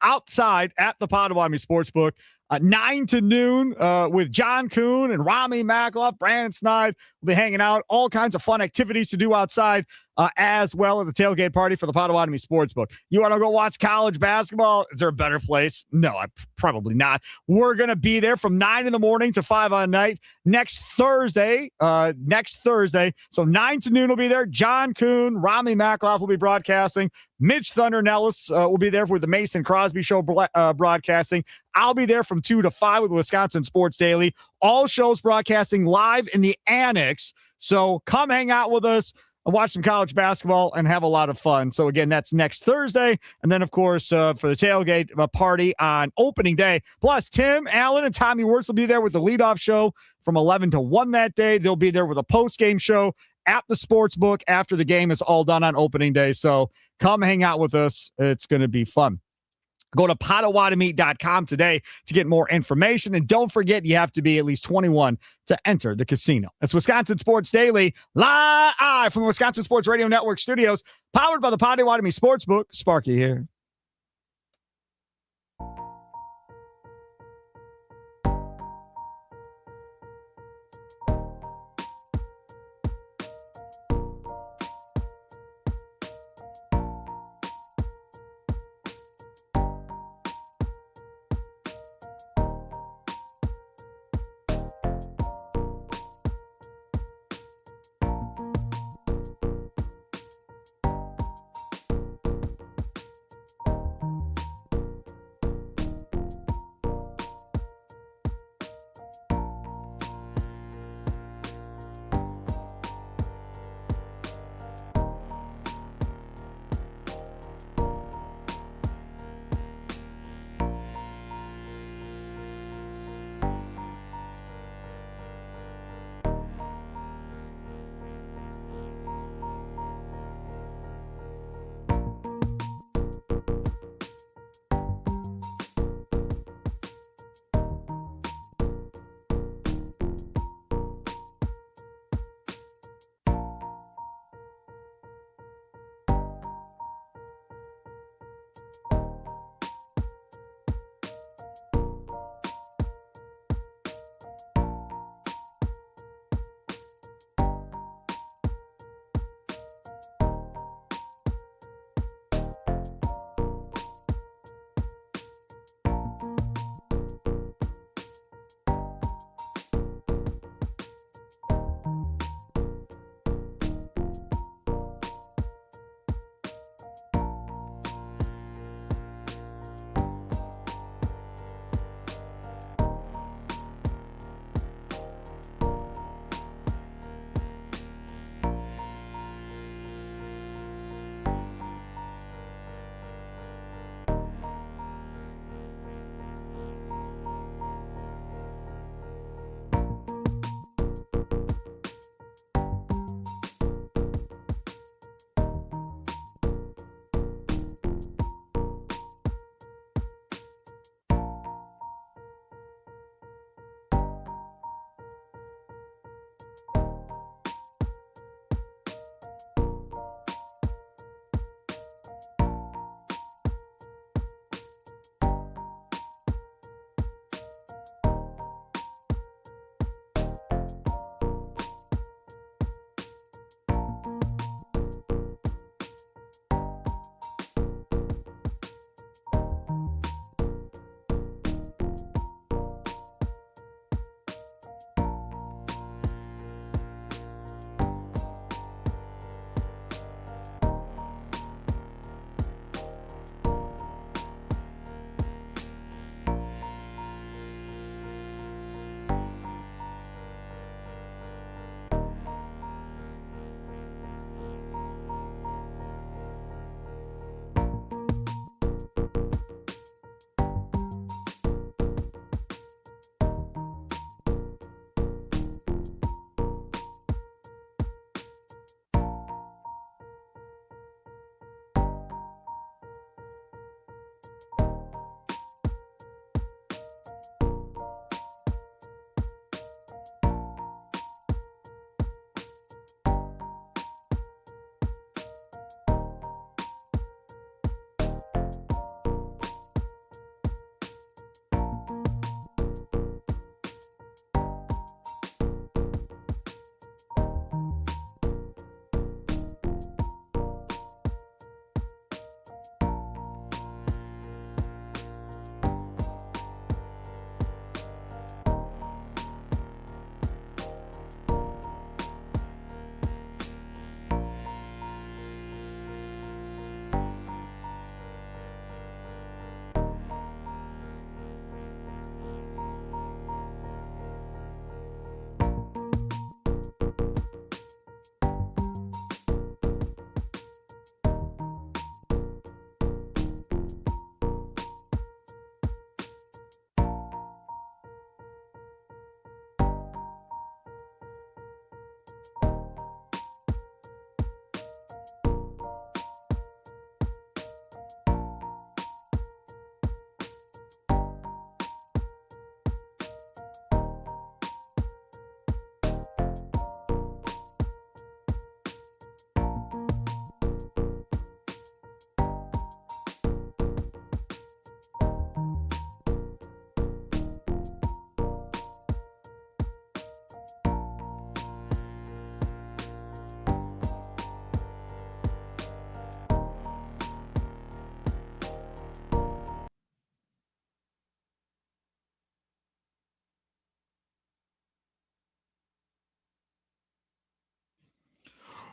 outside at the Potawatomi Sportsbook, 9 to noon with John Kuhn and Rami Makloff, Brandon Snide. We'll be hanging out, all kinds of fun activities to do outside as well at the tailgate party for the Potawatomi Sportsbook. You want to go watch college basketball? Is there a better place? No, probably not. We're going to be there from 9 in the morning to 5 on night next Thursday. So 9 to noon will be there. John Kuhn, Rami Makloff will be broadcasting. Mitch Thunder Nellis will be there with the Mason Crosby Show broadcasting. I'll be there from 2 to 5 with Wisconsin Sports Daily. All shows broadcasting live in the Annex. So come hang out with us and watch some college basketball and have a lot of fun. So again, that's next Thursday. And then, of course, for the tailgate party on opening day. Plus, Tim Allen and Tommy Wirtz will be there with the leadoff show from 11 to 1 that day. They'll be there with a post-game show at the sports book after the game is all done on opening day. So come hang out with us. It's going to be fun. Go to Potawatomi.com today to get more information. And don't forget, you have to be at least 21 to enter the casino. That's Wisconsin Sports Daily, live from the Wisconsin Sports Radio Network studios, powered by the Potawatomi Sportsbook. Sparky here.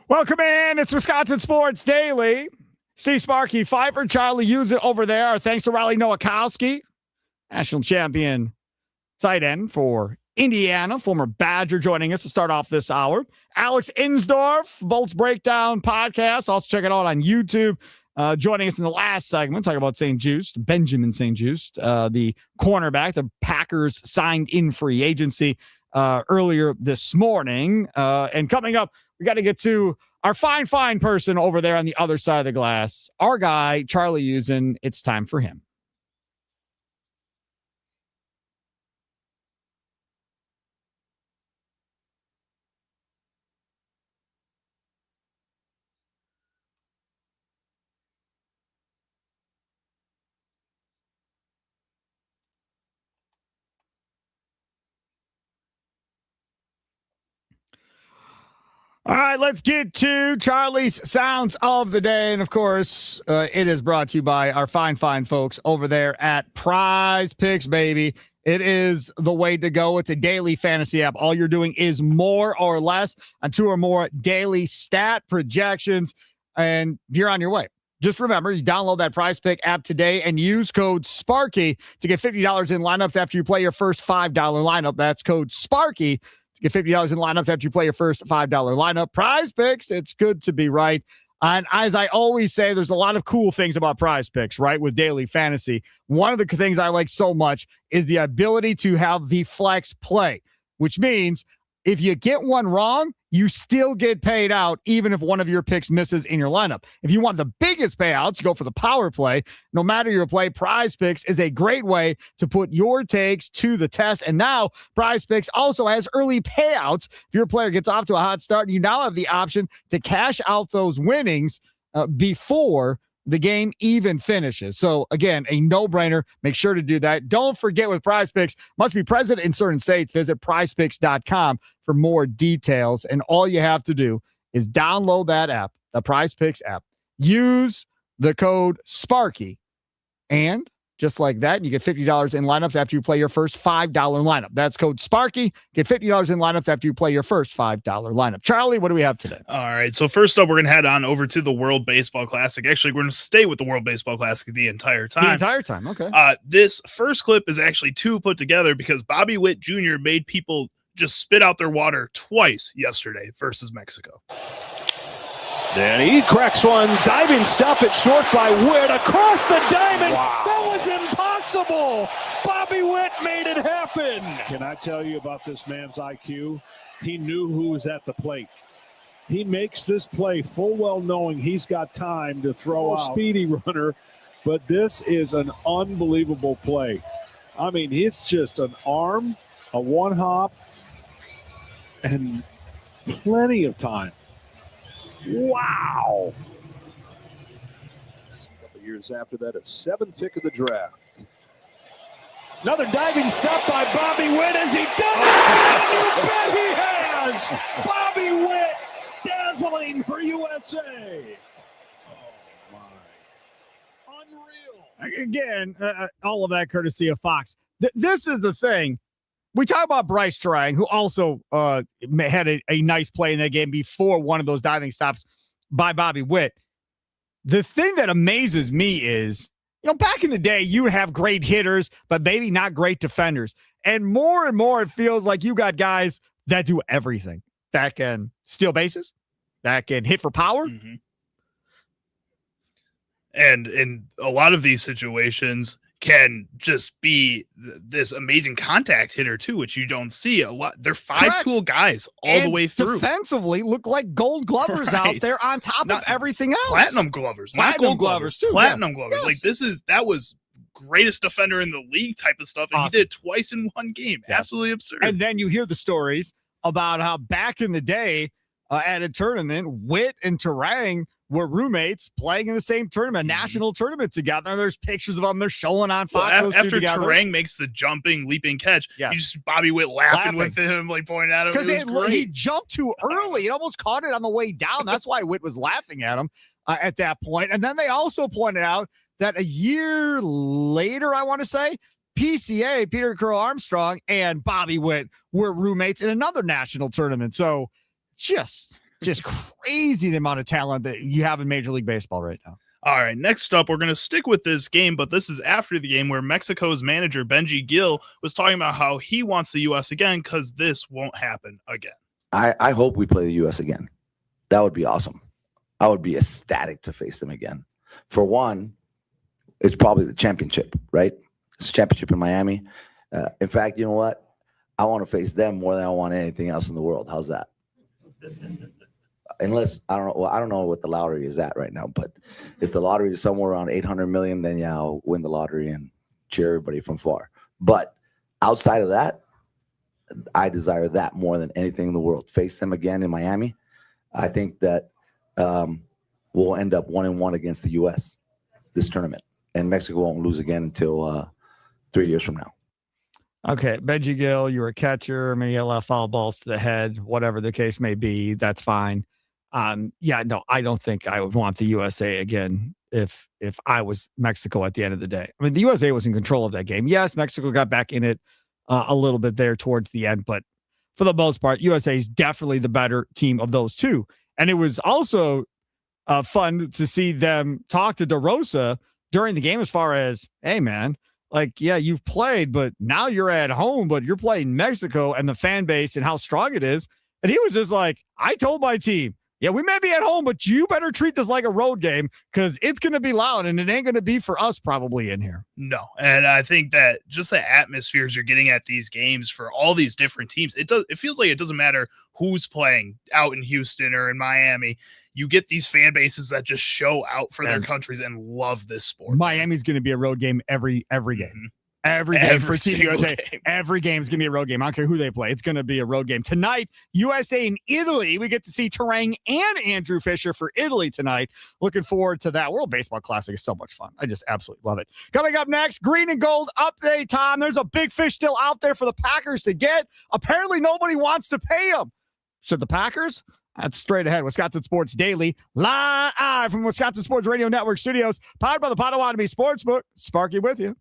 Welcome in. It's Wisconsin Sports Daily. Steve Sparky, Pfeiffer, Charlie Use it over there. Our thanks to Riley Nowakowski, national champion tight end for Indiana, former Badger, joining us to start off this hour. Alex Insdorf, Bolts Breakdown podcast. Also check it out on YouTube. Joining us in the last segment, talking about St. Just, Benjamin St. Just, the cornerback. The Packers signed in free agency earlier this morning. And coming up, we got to get to our fine person over there on the other side of the glass. Our guy, Charlie Usen. It's time for him. All right, let's get to Charlie's Sounds of the Day. And, of course, it is brought to you by our fine folks over there at Prize Picks, baby. It is the way to go. It's a daily fantasy app. All you're doing is more or less on 2 or more daily stat projections, and you're on your way. Just remember, you download that Prize Pick app today and use code SPARKY to get $50 in lineups after you play your first $5 lineup. That's code SPARKY. Get $50 in lineups after you play your first $5 lineup. Prize Picks, it's good to be right. And as I always say, there's a lot of cool things about Prize Picks, right, with daily fantasy. One of the things I like so much is the ability to have the flex play, which means if you get one wrong, you still get paid out even if one of your picks misses in your lineup. If you want the biggest payouts, go for the power play. No matter your play, Prize Picks is a great way to put your takes to the test. And now Prize Picks also has early payouts. If your player gets off to a hot start, you now have the option to cash out those winnings before the game even finishes. So again, a no-brainer. Make sure to do that. Don't forget, with Prize Picks, must be present in certain states. Visit prizepicks.com for more details. And all you have to do is download that app, the Prize Picks app. Use the code SPARKY. And just like that, you get $50 in lineups after you play your first $5 lineup. That's code SPARKY. Get $50 in lineups after you play your first $5 lineup. Charlie, what do we have today? All right. So first up, we're going to head on over to the World Baseball Classic. Actually, we're going to stay with the World Baseball Classic the entire time. The entire time. Okay. This first clip is actually 2 put together because Bobby Witt Jr. made people just spit out their water twice yesterday versus Mexico. Then he cracks one, diving stop at short by Witt across the diamond. Wow. That was impossible. Bobby Witt made it happen. Can I tell you about this man's IQ? He knew who was at the plate. He makes this play full well knowing he's got time to throw a speedy runner, but this is an unbelievable play. I mean, it's just an arm, a one hop, and plenty of time. Wow. A couple years after that, a 7th pick of the draft. Another diving stop by Bobby Witt. Has he done it? You bet he has. Bobby Witt, dazzling for USA. Oh, my. Unreal. Again, all of that courtesy of Fox. This is the thing. We talk about Bryce Trang, who also had a nice play in that game before one of those diving stops by Bobby Witt. The thing that amazes me is, back in the day, you would have great hitters, but maybe not great defenders. And more, it feels like you got guys that do everything. That can steal bases, that can hit for power. Mm-hmm. And in a lot of these situations, can just be this amazing contact hitter too, which you don't see a lot. They're 5-tool guys all the way through. Defensively, look like gold glovers out there on top of everything else. Platinum glovers, not gold glovers too. Platinum glovers. Yes. Like that was greatest defender in the league type of stuff, and awesome. He did it twice in one game. Yes. Absolutely absurd. And then you hear the stories about how back in the day at a tournament, Witt and Terang were roommates playing in the same tournament, national tournament together. There's pictures of them. They're showing on Fox. Well, after Terang makes the leaping catch, you just Bobby Witt laughing with him, like pointing at him. Because he jumped too early. It almost caught it on the way down. That's why Witt was laughing at him at that point. And then they also pointed out that a year later, I want to say, PCA, Peter Curl Armstrong, and Bobby Witt were roommates in another national tournament. So just just crazy the amount of talent that you have in Major League Baseball right now. All right, next up, we're going to stick with this game, but this is after the game where Mexico's manager, Benji Gil, was talking about how he wants the U.S. again because this won't happen again. I hope we play the U.S. again. That would be awesome. I would be ecstatic to face them again. For one, it's probably the championship, right? It's a championship in Miami. In fact, you know what? I want to face them more than I want anything else in the world. How's that? Unless I don't know. Well, I don't know what the lottery is at right now, but if the lottery is somewhere around 800 million, then yeah, I'll win the lottery and cheer everybody from far. But outside of that, I desire that more than anything in the world. Face them again in Miami. I think that we'll end up 1-1 against the U.S. this tournament, and Mexico won't lose again until 3 years from now. Okay, Benji Gil, you were a catcher. Maybe you left foul balls to the head, whatever the case may be. That's fine. Yeah, no, I don't think I would want the USA again if I was Mexico at the end of the day. I mean, the USA was in control of that game. Yes, Mexico got back in it a little bit there towards the end, but for the most part, USA is definitely the better team of those two. And it was also fun to see them talk to DeRosa during the game as far as, hey, man, like, yeah, you've played, but now you're at home, but you're playing Mexico and the fan base and how strong it is. And he was just like, I told my team, yeah, we may be at home, but you better treat this like a road game because it's going to be loud and it ain't going to be for us probably in here. No. And I think that just the atmospheres you're getting at these games for all these different teams, it feels like it doesn't matter who's playing out in Houston or in Miami. You get these fan bases that just show out for their countries and love this sport. Miami's going to be a road game every game. Mm-hmm. Every game for Team USA. Every game is going to be a road game. I don't care who they play. It's going to be a road game. Tonight, USA and Italy. We get to see Terang and Andrew Fisher for Italy tonight. Looking forward to that. World Baseball Classic is so much fun. I just absolutely love it. Coming up next, green and gold update time. There's a big fish still out there for the Packers to get. Apparently, nobody wants to pay them. Should the Packers? That's straight ahead. Wisconsin Sports Daily, live from Wisconsin Sports Radio Network studios, powered by the Potawatomi Sportsbook. Sparky with you.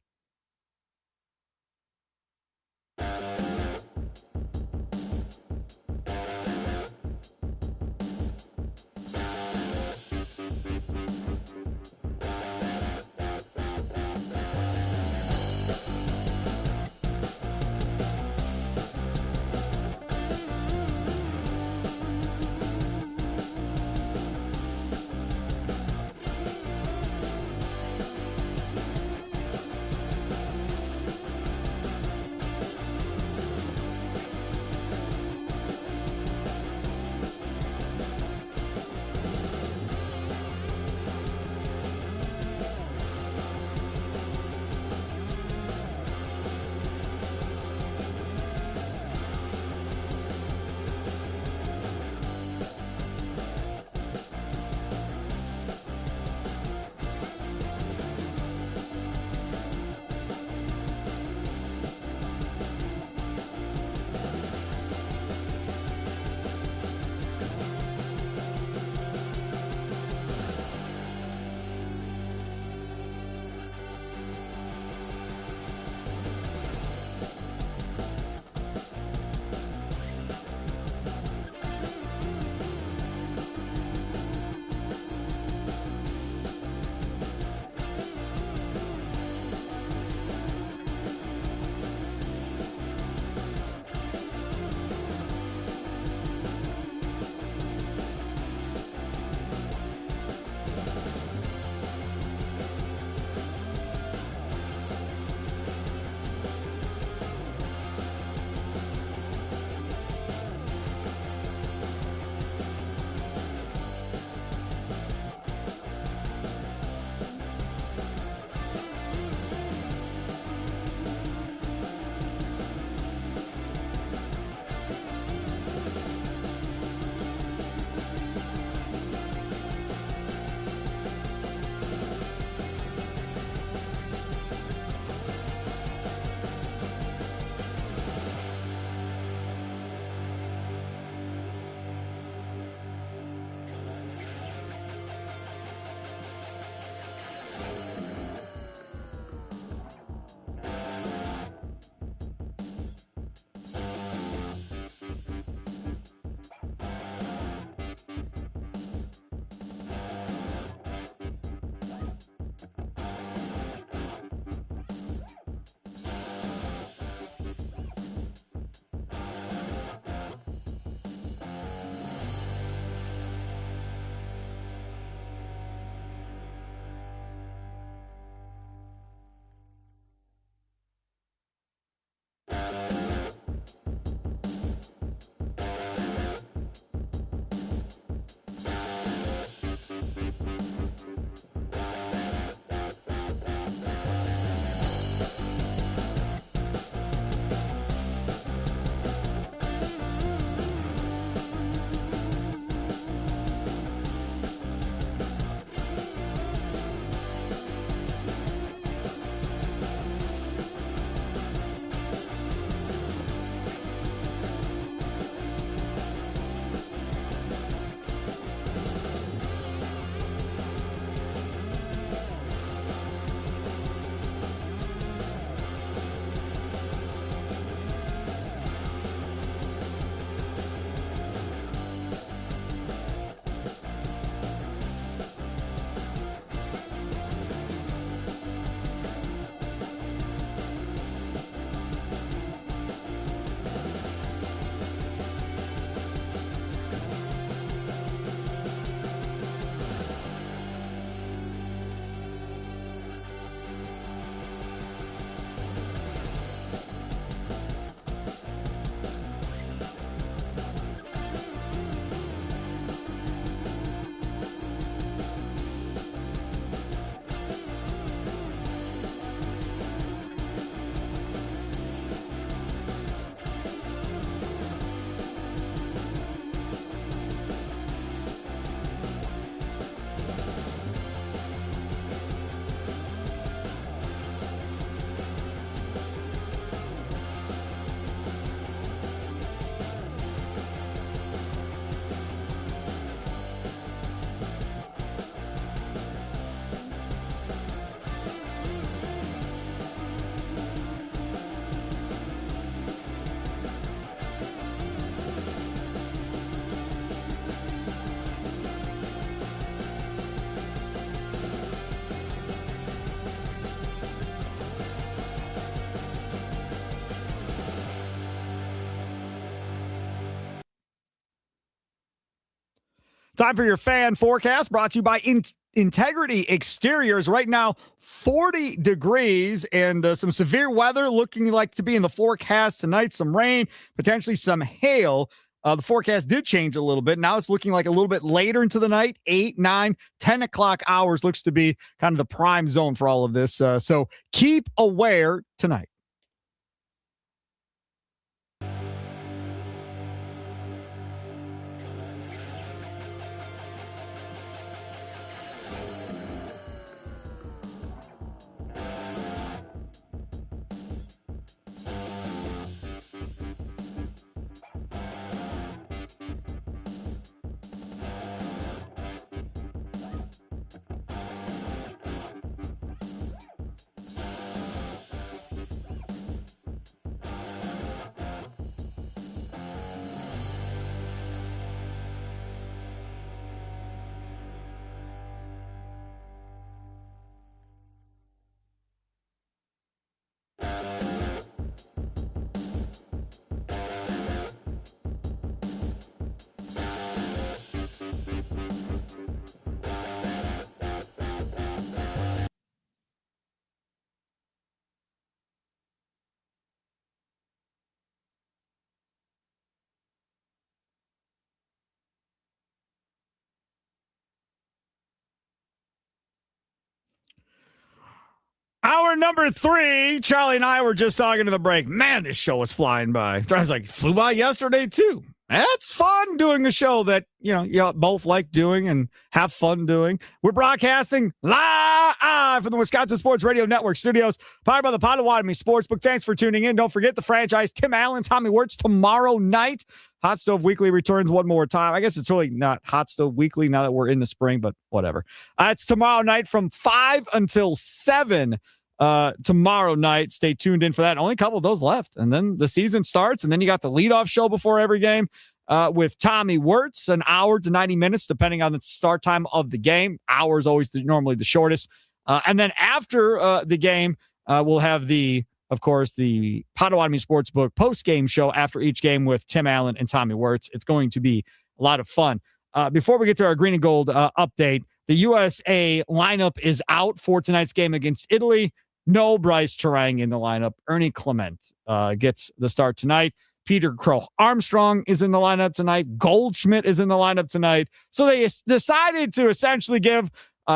Time for your fan forecast, brought to you by Integrity Exteriors. Right now, 40 degrees and some severe weather looking like to be in the forecast tonight. Some rain, potentially some hail. The forecast did change a little bit. Now it's looking like a little bit later into the night, 8, 9, 10 o'clock hours looks to be kind of the prime zone for all of this. So keep aware tonight. Hour number 3, Charlie and I were just talking to the break. Man, this show was flying by. I was like, flew by yesterday too. That's fun doing a show that, you both like doing and have fun doing. We're broadcasting live from the Wisconsin Sports Radio Network studios, powered by the Potawatomi Sportsbook. Thanks for tuning in. Don't forget the franchise, Tim Allen, Tommy Wirtz, tomorrow night. Hot Stove Weekly returns one more time. I guess it's really not Hot Stove Weekly now that we're in the spring, but whatever. It's tomorrow night from 5 until 7 tomorrow night. Stay tuned in for that. Only a couple of those left. And then the season starts, and then you got the leadoff show before every game with Tommy Wirtz, an hour to 90 minutes, depending on the start time of the game. Hour is always normally the shortest. And then after the game, we'll have of course, the Potawatomi Sportsbook post-game show after each game with Tim Allen and Tommy Wirtz. It's going to be a lot of fun. Before we get to our green and gold update, the USA lineup is out for tonight's game against Italy. No Bryce Terang in the lineup. Ernie Clement gets the start tonight. Peter Crow Armstrong is in the lineup tonight. Goldschmidt is in the lineup tonight. So they decided to essentially give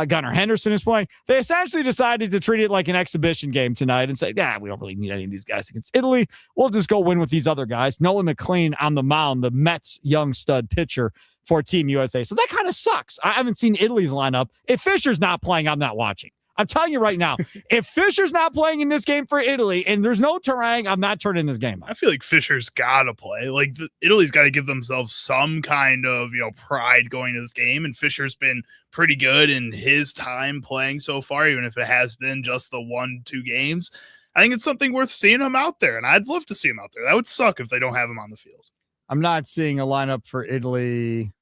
Gunnar Henderson is playing. They essentially decided to treat it like an exhibition game tonight and say, we don't really need any of these guys against Italy. We'll just go win with these other guys. Nolan McLean on the mound, the Mets young stud pitcher for Team USA. So that kind of sucks. I haven't seen Italy's lineup. If Fisher's not playing, I'm not watching. I'm telling you right now, if Fisher's not playing in this game for Italy and there's no Terang, I'm not turning this game on. I feel like Fisher's got to play. Like Italy's got to give themselves some kind of, pride going to this game. And Fisher's been pretty good in his time playing so far, even if it has been just the 1-2 games. I think it's something worth seeing him out there. And I'd love to see him out there. That would suck if they don't have him on the field. I'm not seeing a lineup for Italy.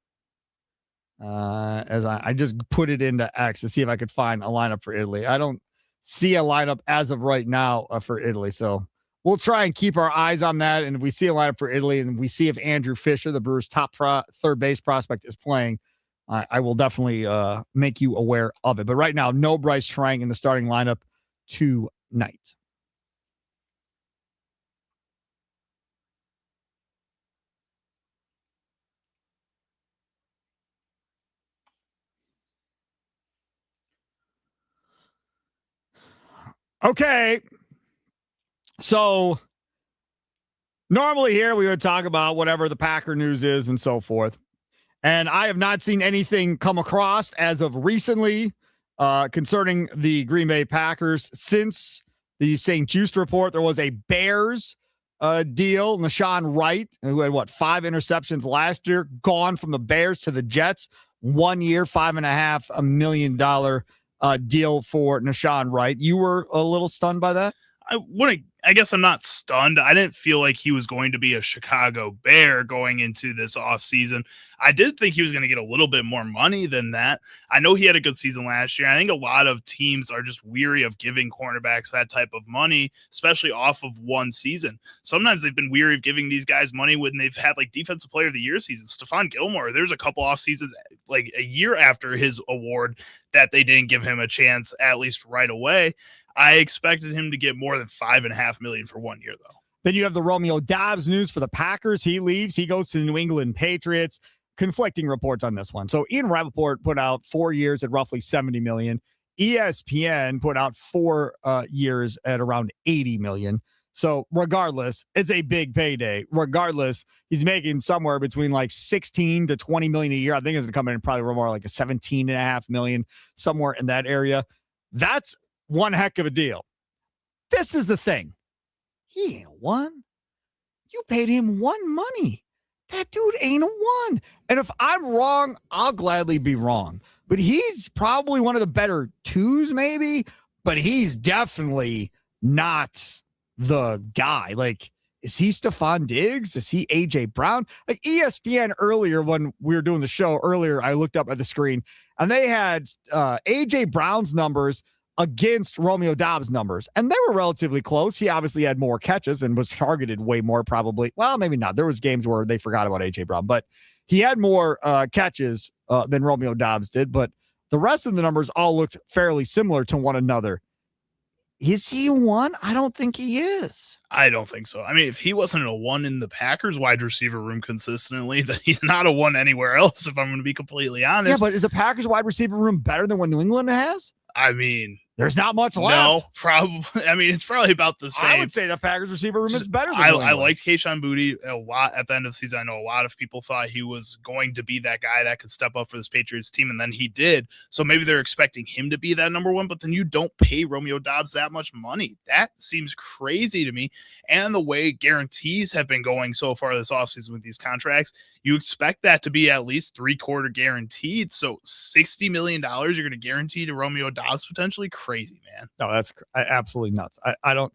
As I just put it into X to see if I could find a lineup for Italy. I don't see a lineup as of right now for Italy. So we'll try and keep our eyes on that. And if we see a lineup for Italy and we see if Andrew Fisher, the Brewers' top third base prospect, is playing, I will definitely make you aware of it. But right now, no Bryce Terang in the starting lineup tonight. Okay. So normally here we would talk about whatever the Packer news is and so forth. And I have not seen anything come across as of recently concerning the Green Bay Packers since the St. Juste report. There was a Bears deal. Nashawn Wright, who had 5 interceptions last year, gone from the Bears to the Jets. 1 year, $5.5 million deal for Nashawn Wright. You were a little stunned by that? I guess I'm not stunned. I didn't feel like he was going to be a Chicago Bear going into this offseason. I did think he was going to get a little bit more money than that. I know he had a good season last year. I think a lot of teams are just weary of giving cornerbacks that type of money, especially off of one season. Sometimes they've been weary of giving these guys money when they've had like defensive player of the year seasons. Stephon Gilmore, there's a couple off seasons, like a year after his award, that they didn't give him a chance, at least right away. I expected him to get more than $5.5 million for 1 year, though. Then you have the Romeo Doubs news for the Packers. He leaves. He goes to the New England Patriots. Conflicting reports on this one. So Ian Rappaport put out 4 years at roughly $70 million. ESPN put out 4 years at around $80 million. So regardless, it's a big payday. Regardless, he's making somewhere between like 16 to 20 million a year. I think it's going to come in probably more like a 17.5 million, somewhere in that area. That's one heck of a deal. This is the thing. He ain't a one. You paid him one money. That dude ain't a one. And if I'm wrong, I'll gladly be wrong. But he's probably one of the better twos, maybe. But he's definitely not the guy. Like, is he Stephon Diggs? Is he A.J. Brown? Like ESPN earlier, when we were doing the show earlier, I looked up at the screen, and they had A.J. Brown's numbers against Romeo Doubs' numbers, and they were relatively close. He obviously had more catches and was targeted way more, probably. Well, maybe not. There was games where they forgot about A.J. Brown, but he had more catches than Romeo Doubs did, but the rest of the numbers all looked fairly similar to one another. Is he one? I don't think he is. I don't think so. I mean, if he wasn't a one in the Packers wide receiver room consistently, then he's not a one anywhere else, if I'm going to be completely honest. Yeah, but is the Packers wide receiver room better than what New England has? I mean, there's not much left. No, probably. I mean, it's probably about the same. I would say the Packers receiver room is better than I liked Kayshon Boutte a lot at the end of the season. I know a lot of people thought he was going to be that guy that could step up for this Patriots team, and then he did. So maybe they're expecting him to be that number one, but then you don't pay Romeo Doubs that much money. That seems crazy to me. And the way guarantees have been going so far this offseason with these contracts, you expect that to be at least 3/4 guaranteed. So $60 million you're going to guarantee to Romeo Doubs potentially? Crazy, man. No, that's absolutely nuts. I don't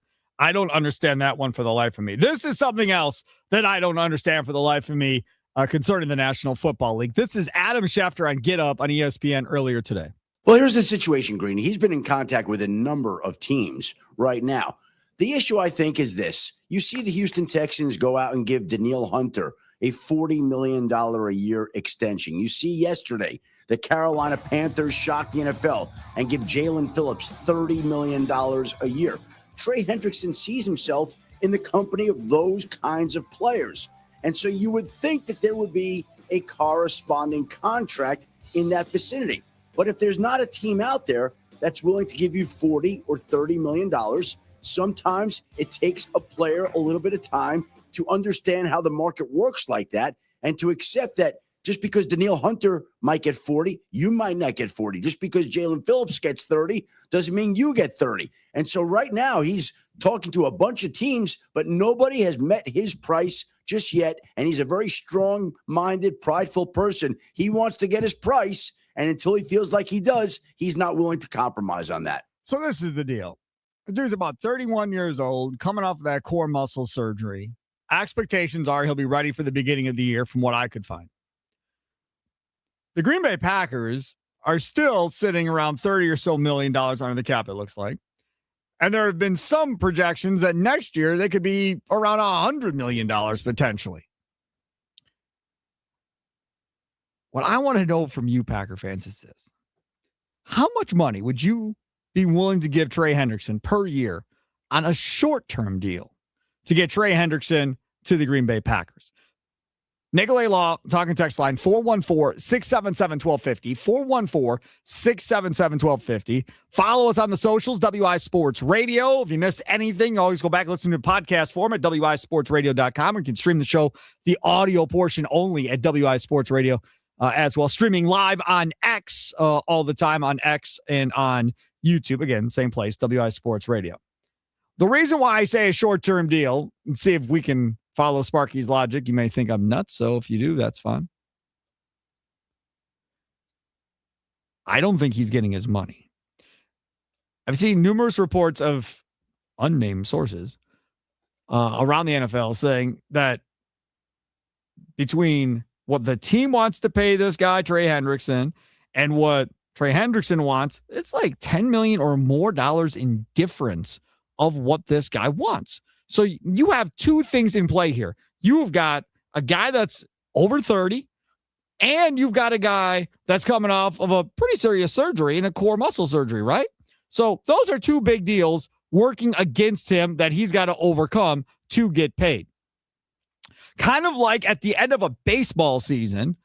understand that one for the life of me. This is something else that I don't understand for the life of me concerning the National Football League. This is Adam Schefter on Get Up on ESPN earlier today. Well, here's the situation, Greeny. He's been in contact with a number of teams right now. The issue, I think, is this. You see the Houston Texans go out and give Danielle Hunter a $40 million a year extension. You see yesterday the Carolina Panthers shock the NFL and give Jalen Phillips $30 million a year. Trey Hendrickson sees himself in the company of those kinds of players. And so you would think that there would be a corresponding contract in that vicinity. But if there's not a team out there that's willing to give you $40 or $30 million, sometimes it takes a player a little bit of time to understand how the market works like that and to accept that just because Danielle Hunter might get 40, you might not get 40. Just because Jalen Phillips gets 30 doesn't mean you get 30. And so right now he's talking to a bunch of teams, but nobody has met his price just yet. And he's a very strong-minded, prideful person. He wants to get his price, and until he feels like he does, he's not willing to compromise on that. So this is the deal. The dude's about 31 years old, coming off of that core muscle surgery. Expectations are he'll be ready for the beginning of the year, from what I could find. The Green Bay Packers are still sitting around $30 or so million under the cap, it looks like. And there have been some projections that next year they could be around $100 million potentially. What I want to know from you, Packer fans, is this. How much money would you be willing to give Trey Hendrickson per year on a short-term deal to get Trey Hendrickson to the Green Bay Packers? Nicolay Law, talking text line, 414-677-1250, 414-677-1250. Follow us on the socials, WI Sports Radio. If you missed anything, always go back and listen to podcast form at wisportsradio.com. You can stream the show, the audio portion only at WI Sports Radio as well. Streaming live on X all the time, on X and on YouTube. Again, same place, WI Sports Radio. The reason why I say a short-term deal, and see if we can follow Sparky's logic. You may think I'm nuts, so if you do, that's fine. I don't think he's getting his money. I've seen numerous reports of unnamed sources around the NFL saying that between what the team wants to pay this guy, Trey Hendrickson, and what Trey Hendrickson wants, it's like $10 million or more in difference of what this guy wants. So you have two things in play here. You've got a guy that's over 30, and you've got a guy that's coming off of a pretty serious surgery and a core muscle surgery, right? So those are two big deals working against him that he's got to overcome to get paid. Kind of like at the end of a baseball season,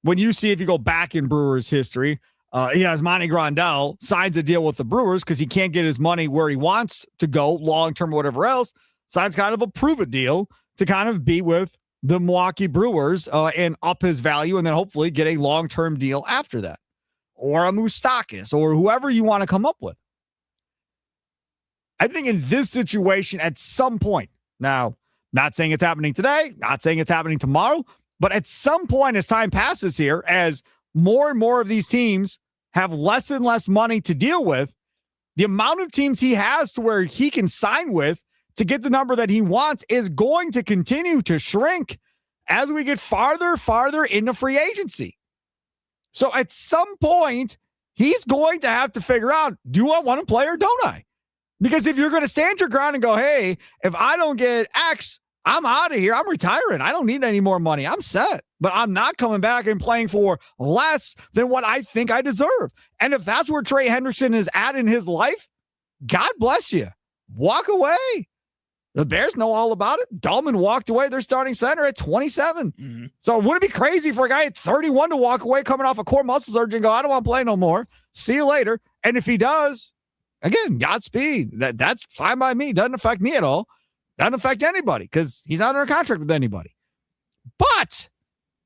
when you see, if you go back in Brewers history, Monty Grandal signs a deal with the Brewers because he can't get his money where he wants to go long-term or whatever else, signs kind of a prove-it deal to kind of be with the Milwaukee Brewers and up his value and then hopefully get a long-term deal after that. Or a Moustakis or whoever you want to come up with. I think in this situation at some point, now, not saying it's happening today, not saying it's happening tomorrow, but at some point as time passes here, as more and more of these teams have less and less money to deal with, the amount of teams he has to where he can sign with to get the number that he wants is going to continue to shrink as we get farther into free agency. So at some point, he's going to have to figure out, do I want to play or don't I? Because if you're going to stand your ground and go, hey, if I don't get X, I'm out of here. I'm retiring. I don't need any more money. I'm set. But I'm not coming back and playing for less than what I think I deserve. And if that's where Trey Hendrickson is at in his life, God bless you. Walk away. The Bears know all about it. Dahlman walked away, their starting center, at 27. Mm-hmm. So wouldn't it be crazy for a guy at 31 to walk away coming off a core muscle surgery and go, I don't want to play no more. See you later. And if he does, again, Godspeed. That's fine by me. Doesn't affect me at all. Doesn't affect anybody because he's not under contract with anybody. But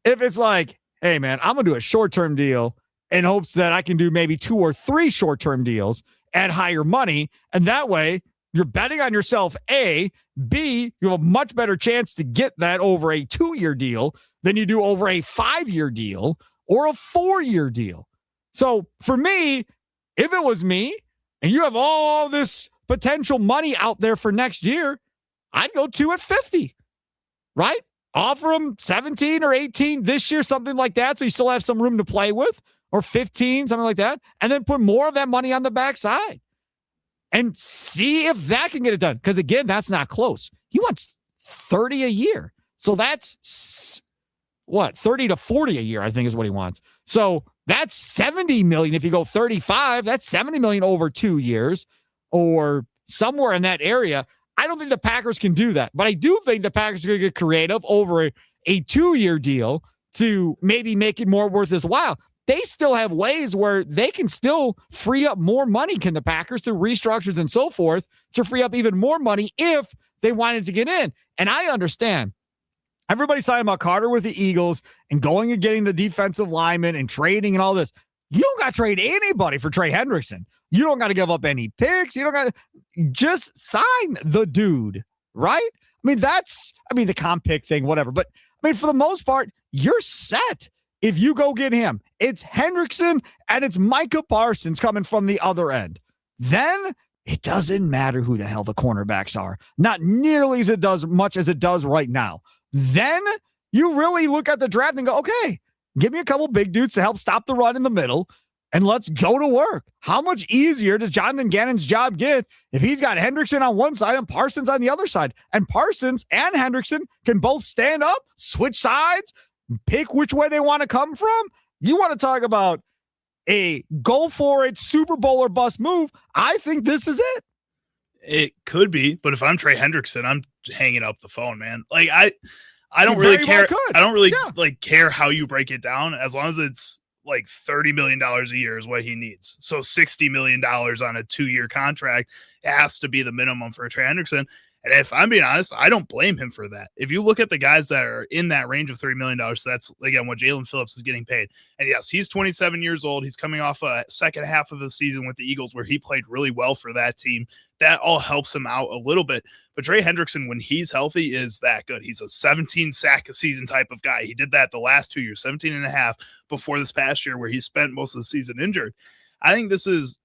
if it's like, hey, man, I'm going to do a short-term deal in hopes that I can do maybe 2 or 3 short-term deals at higher money, and that way you're betting on yourself, A. B, you have a much better chance to get that over a 2-year deal than you do over a 5-year deal or a 4-year deal. So for me, if it was me and you have all this potential money out there for next year, I'd go 2 at 50, right? Offer him 17 or 18 this year, something like that, so you still have some room to play with, or 15, something like that, and then put more of that money on the backside and see if that can get it done. Because, again, that's not close. He wants 30 a year. So that's, 30 to 40 a year, I think is what he wants. So that's 70 million. If you go 35, that's 70 million over 2 years or somewhere in that area. I don't think the Packers can do that, but I do think the Packers are going to get creative over a 2-year deal to maybe make it more worth his while. They still have ways where they can still free up more money, can the Packers, through restructures and so forth, to free up even more money if they wanted to get in. And I understand. Everybody's talking about Carter with the Eagles and going and getting the defensive lineman and trading and all this. You don't got to trade anybody for Trey Hendrickson. You don't got to give up any picks. You don't got to just sign the dude, right? I mean, the comp pick thing, whatever. But I mean, for the most part, you're set if you go get him. It's Hendrickson and it's Micah Parsons coming from the other end. Then it doesn't matter who the hell the cornerbacks are. Not nearly as much as it does right now. Then you really look at the draft and go, okay, give me a couple big dudes to help stop the run in the middle, and let's go to work. How much easier does Jonathan Gannon's job get if he's got Hendrickson on one side and Parsons on the other side? And Parsons and Hendrickson can both stand up, switch sides, pick which way they want to come from. You want to talk about a go for it Super Bowl or bust move? I think this is it. It could be, but if I'm Trey Hendrickson, I'm hanging up the phone, man. Like I don't really care. I don't really care how you break it down, as long as it's like $30 million a year is what he needs. So $60 million on a 2-year contract has to be the minimum for Trey Hendrickson. And if I'm being honest, I don't blame him for that. If you look at the guys that are in that range of $30 million, so that's, again, what Jalen Phillips is getting paid. And yes, he's 27 years old. He's coming off a second half of the season with the Eagles where he played really well for that team. That all helps him out a little bit. But Trey Hendrickson, when he's healthy, is that good. He's a 17 sack a season type of guy. He did that the last 2 years, 17 and a half before this past year where he spent most of the season injured. I think this is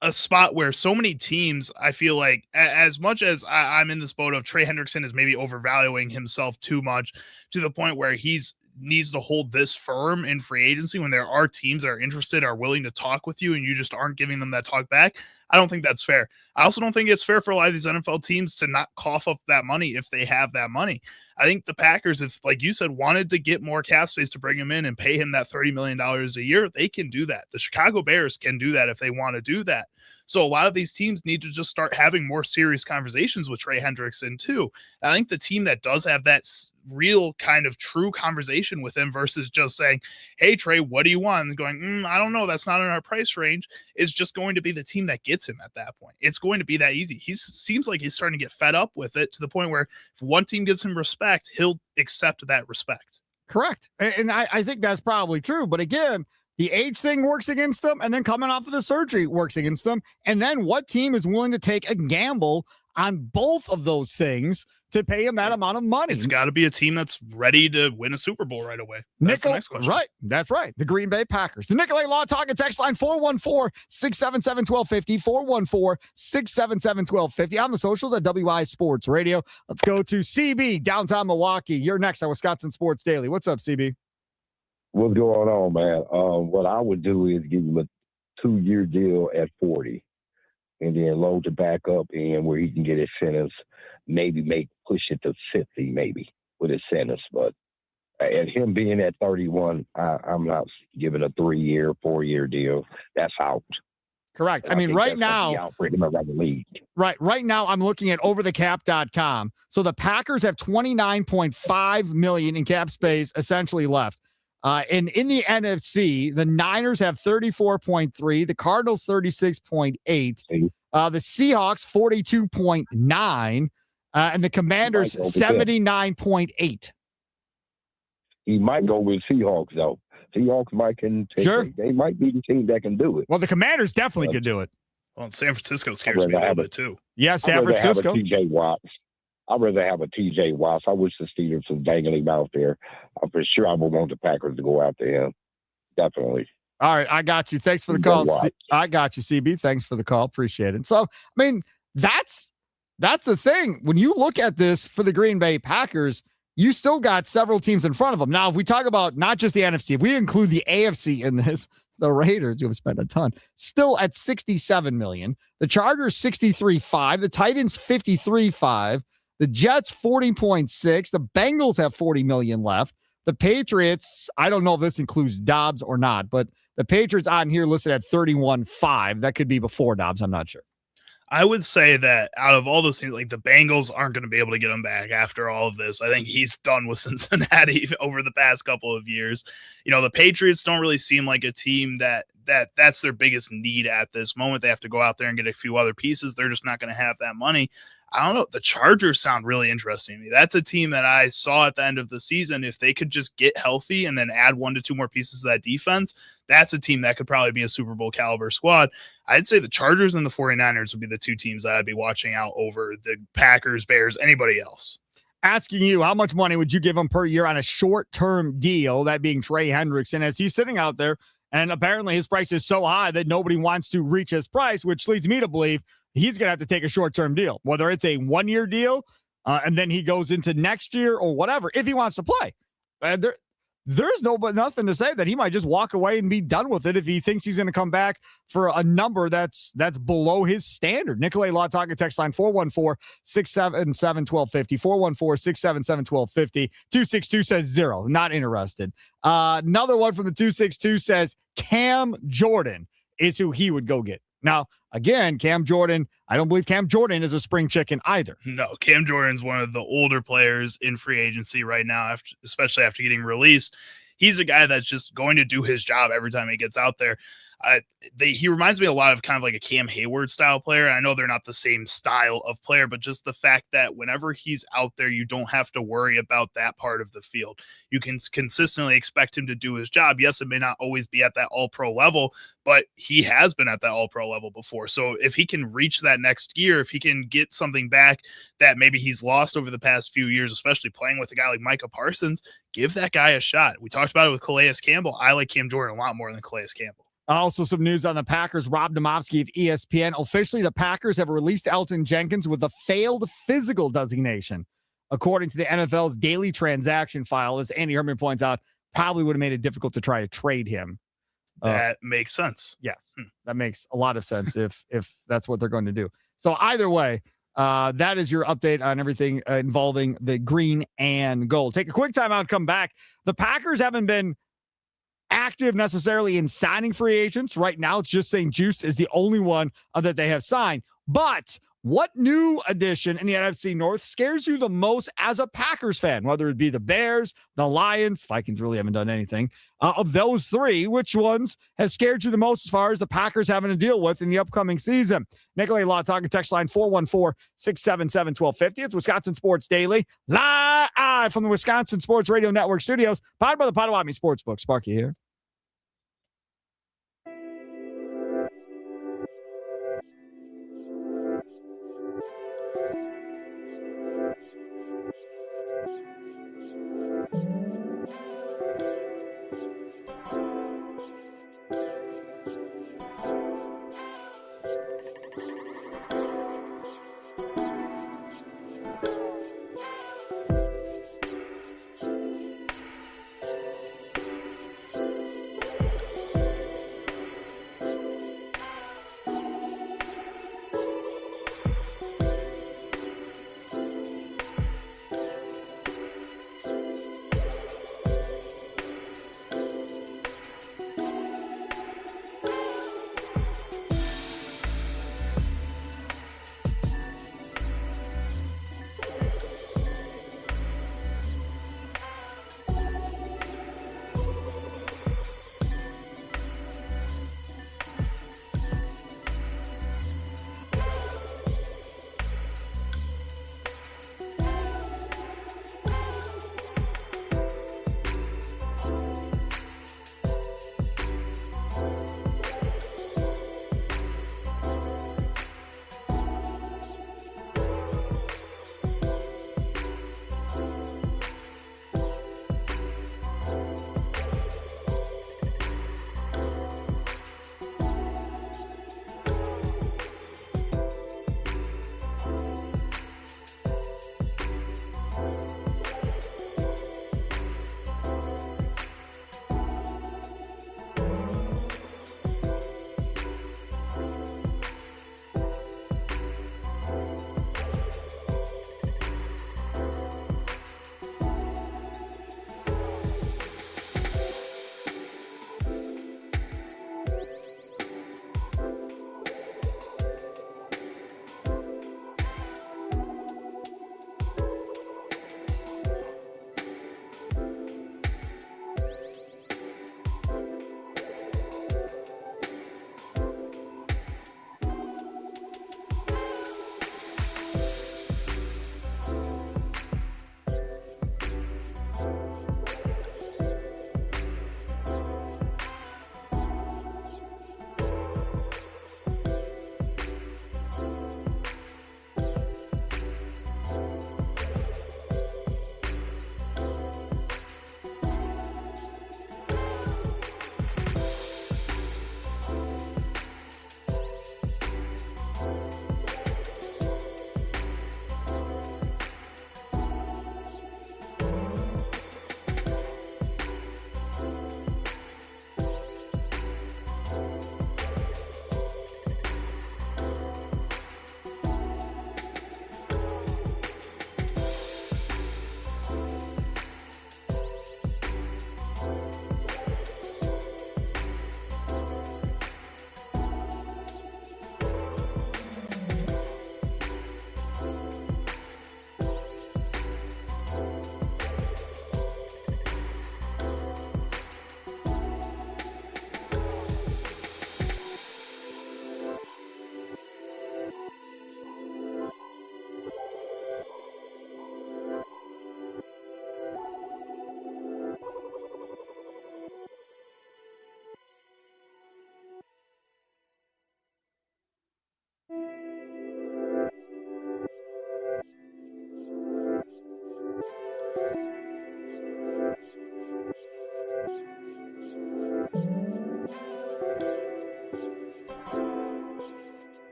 a spot where so many teams, I feel like, as much as I'm in this boat of Trey Hendrickson is maybe overvaluing himself too much to the point where he's needs to hold this firm in free agency when there are teams that are interested, are willing to talk with you, and you just aren't giving them that talk back. I don't think that's fair. I also don't think it's fair for a lot of these NFL teams to not cough up that money if they have that money. I think the Packers, if, like you said, wanted to get more cap space to bring him in and pay him that $30 million a year, they can do that. The Chicago Bears can do that if they want to do that. So a lot of these teams need to just start having more serious conversations with Trey Hendrickson too. I think the team that does have that real kind of true conversation with him versus just saying, hey, Trey, what do you want? And going, I don't know, that's not in our price range, is just going to be the team that gets him at that point. It's going to be that easy. He seems like he's starting to get fed up with it to the point where if one team gives him respect, he'll accept that respect. Correct. And I think that's probably true. But again, the age thing works against them, and then coming off of the surgery works against them. And then what team is willing to take a gamble on both of those things to pay him that amount of money? It's got to be a team that's ready to win a Super Bowl right away. That's the next question. Right. That's right. The Green Bay Packers. The Nicolay Law Talk and Text line 414-677-1250, 414-677-1250. On the socials at WI Sports Radio. Let's go to CB, downtown Milwaukee. You're next on Wisconsin Sports Daily. What's up, CB? What's going on, man? What I would do is give him a 2-year deal at 40 and then load the back up in where he can get his sentence, maybe push it to 50 maybe with his sentence. But at him being at 31, I'm not giving a 3-year, 4-year deal. That's out. Correct. I mean, right now, right now, I'm looking at overthecap.com. So the Packers have $29.5 million in cap space essentially left. And in the NFC, the Niners have 34.3, the Cardinals 36.8, the Seahawks 42.9, and the Commanders 79.8. He might go with Seahawks though. Seahawks might can take they might be the team that can do it. Well, the Commanders definitely could do it. Well, San Francisco scares me a little bit too. Yeah, San Francisco. TJ Watts. I'd rather have a TJ Watts. I wish the Steelers was banging him out there. I'm for sure I would want the Packers to go after him. Definitely. All right, I got you. Thanks for the call. I got you, CB. Thanks for the call. Appreciate it. So, I mean, that's the thing. When you look at this for the Green Bay Packers, you still got several teams in front of them. Now, if we talk about not just the NFC, if we include the AFC in this, the Raiders, who have spent a ton, still at $67 million. The Chargers, $63.5. The Titans, $53.5. The Jets, 40.6. The Bengals have 40 million left. The Patriots, I don't know if this includes Dobbs or not, but the Patriots on here listed at 31.5. That could be before Dobbs. I'm not sure. I would say that out of all those things, like the Bengals aren't going to be able to get him back after all of this. I think he's done with Cincinnati over the past couple of years. You know, the Patriots don't really seem like a team that's their biggest need at this moment. They have to go out there and get a few other pieces. They're just not going to have that money. I don't know. The Chargers sound really interesting to me. That's a team that I saw at the end of the season. If they could just get healthy and then add 1 to 2 more pieces to that defense, that's a team that could probably be a Super Bowl caliber squad. I'd say the Chargers and the 49ers would be the 2 teams that I'd be watching out over the Packers, Bears, anybody else. Asking you, how much money would you give him per year on a short-term deal, that being Trey Hendrickson, as he's sitting out there, and apparently his price is so high that nobody wants to reach his price, which leads me to believe he's going to have to take a short-term deal, whether it's a 1-year deal and then he goes into next year or whatever, if he wants to play. There's nothing to say that he might just walk away and be done with it if he thinks he's going to come back for a number that's below his standard. Nicolay Law Talk and Text line 414-677-1250, 414-677-1250. 262 says 0, not interested. Another one from the 262 says Cam Jordan is who he would go get. Now, again, Cam Jordan, I don't believe Cam Jordan is a spring chicken either. No, Cam Jordan's one of the older players in free agency right now, especially after getting released. He's a guy that's just going to do his job every time he gets out there. He reminds me a lot of kind of like a Cam Hayward style player. I know they're not the same style of player, but just the fact that whenever he's out there, you don't have to worry about that part of the field. You can consistently expect him to do his job. Yes, it may not always be at that all-pro level, but he has been at that all-pro level before. So if he can reach that next year, if he can get something back that maybe he's lost over the past few years, especially playing with a guy like Micah Parsons, give that guy a shot. We talked about it with Calais Campbell. I like Cam Jordan a lot more than Calais Campbell. Also, some news on the Packers. Rob Nowakowski of ESPN. Officially, the Packers have released Elgton Jenkins with a failed physical designation, according to the NFL's daily transaction file. As Andy Herman points out, probably would have made it difficult to try to trade him. That makes sense. Yes, that makes a lot of sense if that's what they're going to do. So either way, that is your update on everything involving the green and gold. Take a quick time out and come back. The Packers haven't been active necessarily in signing free agents. Right now, it's just saying Juice is the only one that they have signed. But what new addition in the NFC North scares you the most as a Packers fan? Whether it be the Bears, the Lions, Vikings really haven't done anything. Of those three, which ones has scared you the most as far as the Packers having to deal with in the upcoming season? Nikolai Law talking text line 414-677-1250. It's Wisconsin Sports Daily, live from the Wisconsin Sports Radio Network studios, powered by the Potawatomi Sportsbook. Sparky here.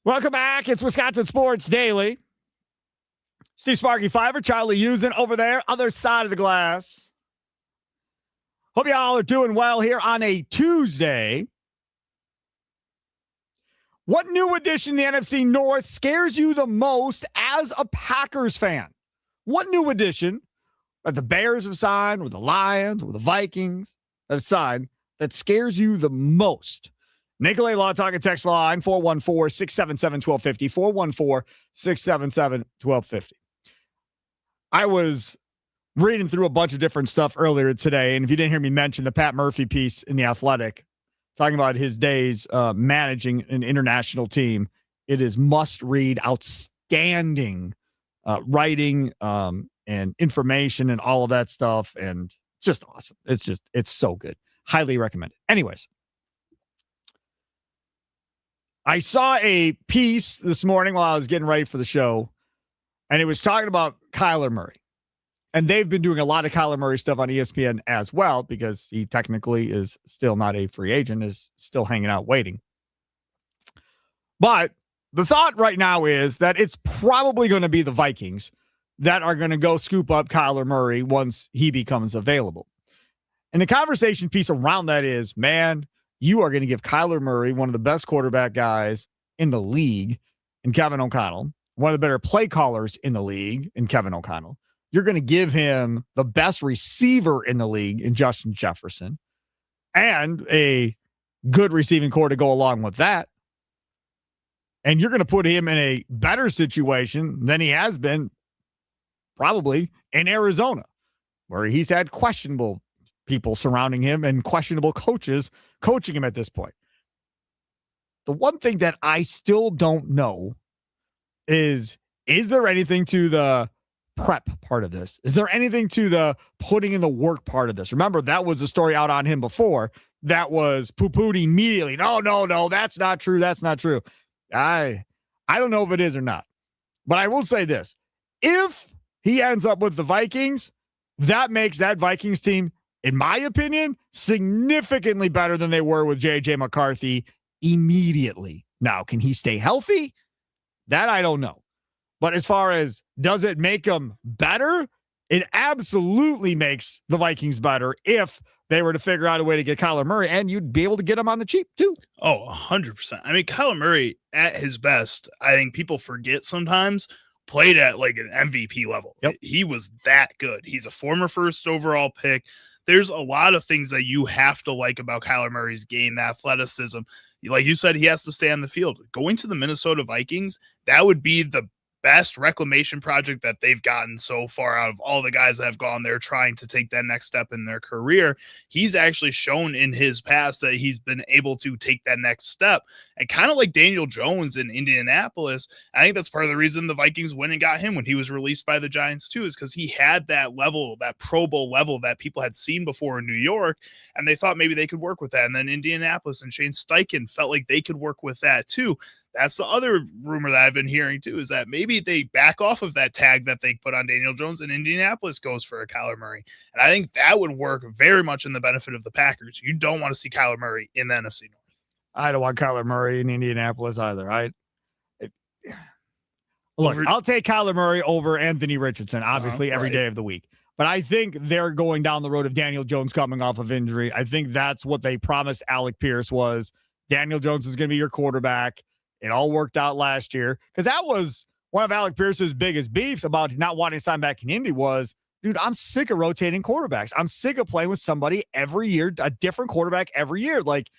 Welcome back. It's Wisconsin Sports Daily. Steve Sparky Fiver, Charlie Usen over there, other side of the glass. Hope y'all are doing well here on a Tuesday. What new addition to the NFC North scares you the most as a Packers fan? What new addition that the Bears have signed, or the Lions, or the Vikings have signed that scares you the most? Nicolay Law Talking text line 414-677-1250, 414-677-1250. I was reading through a bunch of different stuff earlier today, and if you didn't hear me mention the Pat Murphy piece in The Athletic, talking about his days managing an international team, it is must-read, outstanding writing and information and all of that stuff, and just awesome. It's so good. Highly recommend it. Anyways, I saw a piece this morning while I was getting ready for the show, and it was talking about Kyler Murray. And they've been doing a lot of Kyler Murray stuff on ESPN as well, because he technically is still not a free agent, is still hanging out waiting. But the thought right now is that it's probably going to be the Vikings that are going to go scoop up Kyler Murray once he becomes available. And the conversation piece around that is, man, you are going to give Kyler Murray, one of the best quarterback guys in the league, in Kevin O'Connell, one of the better play callers in the league, in Kevin O'Connell. You're going to give him the best receiver in the league in Justin Jefferson, and a good receiving core to go along with that. And you're going to put him in a better situation than he has been probably in Arizona, where he's had questionable people surrounding him and questionable coaches coaching him at this point. The one thing that I still don't know is there anything to the prep part of this? Is there anything to the putting in the work part of this? Remember, that was the story out on him before. That was poo-pooed immediately. No, that's not true. That's not true. I don't know if it is or not. But I will say this. If he ends up with the Vikings, that makes that Vikings team, in my opinion, significantly better than they were with J.J. McCarthy immediately. Now, can he stay healthy? That I don't know. But as far as does it make them better, it absolutely makes the Vikings better if they were to figure out a way to get Kyler Murray, and you'd be able to get him on the cheap too. Oh, 100%. I mean, Kyler Murray at his best, I think people forget sometimes, played at like an MVP level. Yep. He was that good. He's a former first overall pick. There's a lot of things that you have to like about Kyler Murray's game, the athleticism. Like you said, he has to stay on the field. Going to the Minnesota Vikings, that would be the best reclamation project that they've gotten so far out of all the guys that have gone there trying to take that next step in their career. He's actually shown in his past that he's been able to take that next step. And kind of like Daniel Jones in Indianapolis, I think that's part of the reason the Vikings went and got him when he was released by the Giants too, is because he had that level, that Pro Bowl level that people had seen before in New York, and they thought maybe they could work with that. And then Indianapolis and Shane Steichen felt like they could work with that too. That's the other rumor that I've been hearing too, is that maybe they back off of that tag that they put on Daniel Jones and Indianapolis goes for a Kyler Murray. And I think that would work very much in the benefit of the Packers. You don't want to see Kyler Murray in the NFC North. I don't want Kyler Murray in Indianapolis either. Look, I'll take Kyler Murray over Anthony Richardson, obviously, every day of the week. But I think they're going down the road of Daniel Jones coming off of injury. I think that's what they promised Alec Pierce was. Daniel Jones is going to be your quarterback. It all worked out last year, because that was one of Alec Pierce's biggest beefs about not wanting to sign back in Indy was, dude, I'm sick of rotating quarterbacks. I'm sick of playing with somebody every year, a different quarterback every year. Like,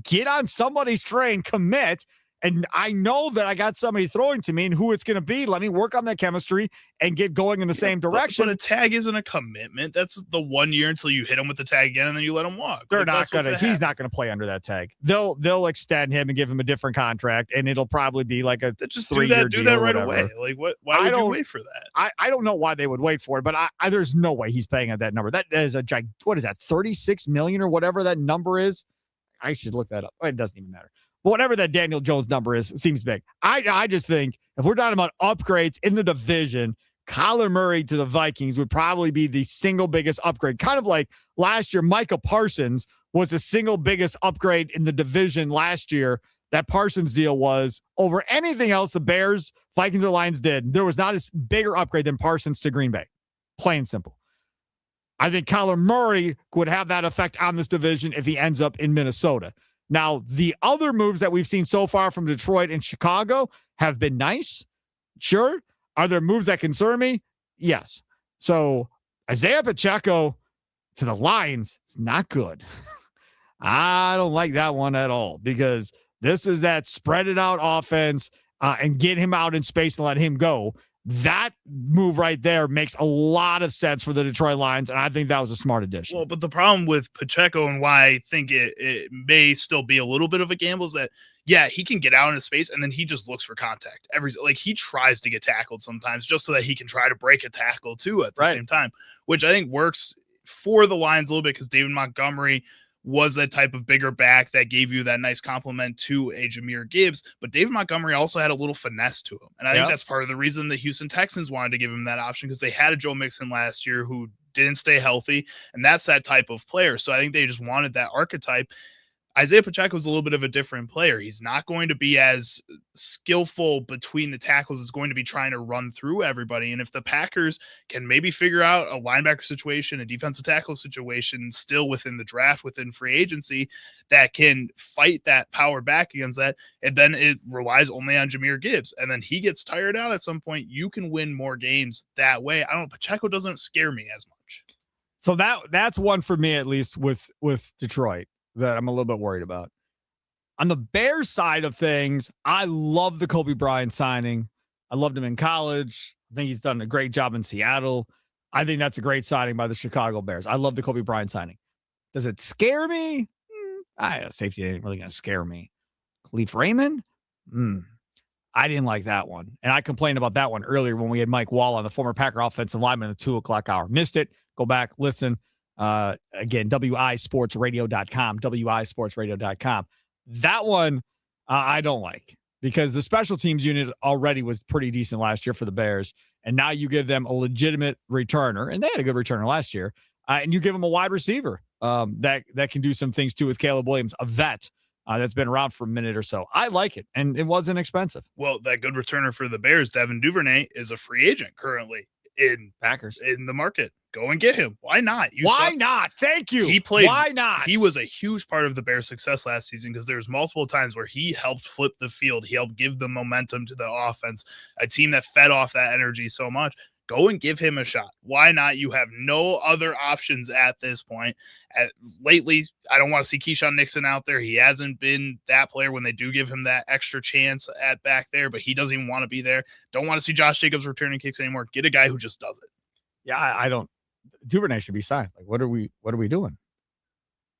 get on somebody's train, commit. And I know that I got somebody throwing to me and who it's going to be. Let me work on that chemistry and get going in the same direction. But a tag isn't a commitment. That's the 1 year until you hit him with the tag again, and then you let him walk. They're not going to. He's not going to play under that tag. They'll extend him and give him a different contract, and it'll probably be like a just 3-year do deal that right or whatever. away. Like what? Why would you wait for that? I don't know why they would wait for it, but there's no way he's paying at that number. That is what is that? $36 million or whatever that number is. I should look that up. It doesn't even matter. But whatever that Daniel Jones number is, it seems big. I just think if we're talking about upgrades in the division, Kyler Murray to the Vikings would probably be the single biggest upgrade. Kind of like last year, Micah Parsons was the single biggest upgrade in the division last year that Parsons deal was over anything else the Bears, Vikings, or Lions did. There was not a bigger upgrade than Parsons to Green Bay. Plain and simple. I think Kyler Murray would have that effect on this division if he ends up in Minnesota. Now, the other moves that we've seen so far from Detroit and Chicago have been nice. Sure. Are there moves that concern me? Yes. So Isaiah Pacheco to the Lions is not good. I don't like that one at all because this is that spread it out offense and get him out in space and let him go. That move right there makes a lot of sense for the Detroit Lions, and I think that was a smart addition. Well, but the problem with Pacheco and why I think it may still be a little bit of a gamble is that, yeah, he can get out into space, and then he just looks for contact. He tries to get tackled sometimes just so that he can try to break a tackle, too, at the same time, which I think works for the Lions a little bit because David Montgomery was that type of bigger back that gave you that nice compliment to a Jahmyr Gibbs. But David Montgomery also had a little finesse to him. And I think that's part of the reason the Houston Texans wanted to give him that option because they had a Joe Mixon last year who didn't stay healthy. And that's that type of player. So I think they just wanted that archetype. Isaiah Pacheco is a little bit of a different player. He's not going to be as skillful between the tackles. It's going to be trying to run through everybody. And if the Packers can maybe figure out a linebacker situation, a defensive tackle situation still within the draft, within free agency that can fight that power back against that, and then it relies only on Jahmyr Gibbs. And then he gets tired out at some point. You can win more games that way. I don't know. Pacheco doesn't scare me as much. So that's one for me, at least with Detroit, that I'm a little bit worried about. On the Bears side of things, I love the Kobe Bryant signing. I loved him in college. I think he's done a great job in Seattle. I think that's a great signing by the Chicago Bears. I love the Kobe Bryant signing. Does it scare me? Safety ain't really going to scare me. Khalif Raymond? I didn't like that one. And I complained about that one earlier when we had Mike Wahle on, the former Packer offensive lineman, at the 2:00 hour. Missed it. Go back, listen. Again, wisportsradio.com, wisportsradio.com. That one I don't like because the special teams unit already was pretty decent last year for the Bears. And now you give them a legitimate returner, and they had a good returner last year. And you give them a wide receiver that can do some things too with Caleb Williams, a vet that's been around for a minute or so. I like it, and it wasn't expensive. Well, that good returner for the Bears, Devin Duvernay, is a free agent currently in Packers in the market. Go and get him. Why not? Why not? Thank you. He played. Why not? He was a huge part of the Bears' success last season because there's multiple times where he helped flip the field. He helped give the momentum to the offense, a team that fed off that energy so much. Go and give him a shot. Why not? You have no other options at this point. Lately, I don't want to see Keyshawn Nixon out there. He hasn't been that player when they do give him that extra chance at back there, but he doesn't even want to be there. Don't want to see Josh Jacobs returning kicks anymore. Get a guy who just does it. Yeah, I don't. Duvernay should be signed. Like, what are we doing?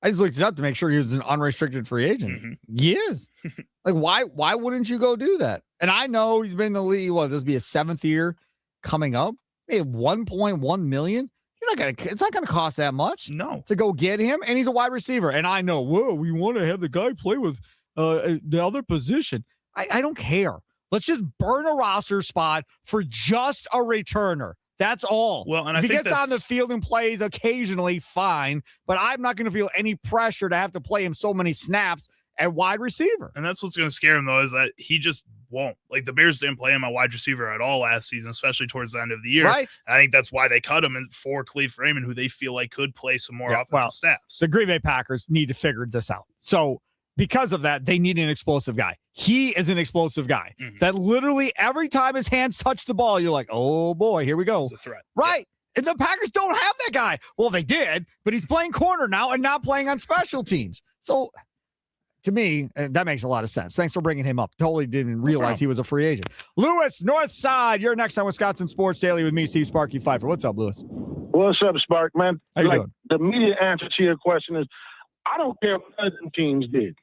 I just looked it up to make sure he was an unrestricted free agent. Mm-hmm. He is. Like, why wouldn't you go do that? And I know he's been in the league. This will be his 7th year coming up. Hey, $1.1 million. It's not gonna cost that much. No, to go get him, and he's a wide receiver. And I know, we want to have the guy play with the other position. I don't care. Let's just burn a roster spot for just a returner. That's all. Well, and if I he think gets on the field and plays occasionally, fine. But I'm not going to feel any pressure to have to play him so many snaps at wide receiver. And that's what's going to scare him, though, is that he just won't. Like, the Bears didn't play him at wide receiver at all last season, especially towards the end of the year. Right. And I think that's why they cut him for Khalif Raymond, who they feel like could play some more offensive snaps. The Green Bay Packers need to figure this out. So because of that, they need an explosive guy. He is an explosive guy that literally every time his hands touch the ball, you're like, oh boy, here we go. It's a threat. Right. Yeah. And the Packers don't have that guy. Well, they did, but he's playing corner now and not playing on special teams. So to me, that makes a lot of sense. Thanks for bringing him up. Totally didn't realize he was a free agent. Lewis, North Side, you're next on Wisconsin Sports Daily with me, Steve Sparky Pfeiffer. What's up, Lewis? What's up, Spark, man? How you doing? The immediate answer to your question is, I don't care what other teams did.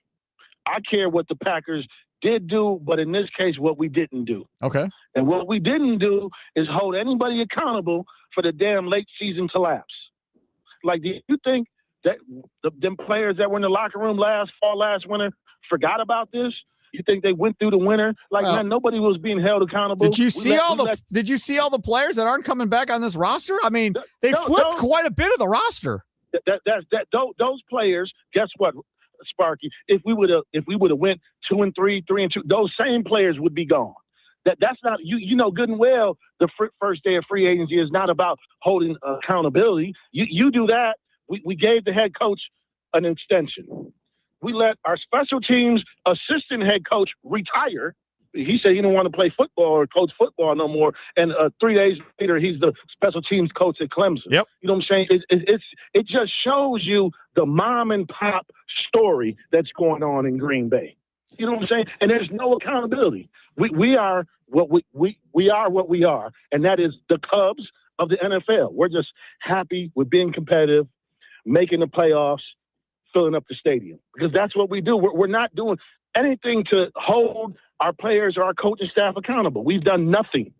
I care what the Packers did do, but in this case, what we didn't do. Okay. And what we didn't do is hold anybody accountable for the damn late season collapse. Like, do you think that them players that were in the locker room last winter forgot about this? You think they went through the winter? Like, man, nobody was being held accountable. Did you see all the players that aren't coming back on this roster? I mean, they flipped quite a bit of the roster. Those players, guess what? Sparky, if we would have went 2-3, 3-2, those same players would be gone. That's not you know good and well. The first day of free agency is not about holding accountability. You do that. We gave the head coach an extension. We let our special teams assistant head coach retire. He said he didn't want to play football or coach football no more. And 3 days later, he's the special teams coach at Clemson. Yep. You know what I'm saying? It just shows you the mom and pop story that's going on in Green Bay. You know what I'm saying? And there's no accountability. We are what we are what we are, and that is the Cubs of the NFL. We're just happy with being competitive, making the playoffs, filling up the stadium, because that's what we do. We're not doing anything to hold our players or our coaching staff accountable. We've done nothing.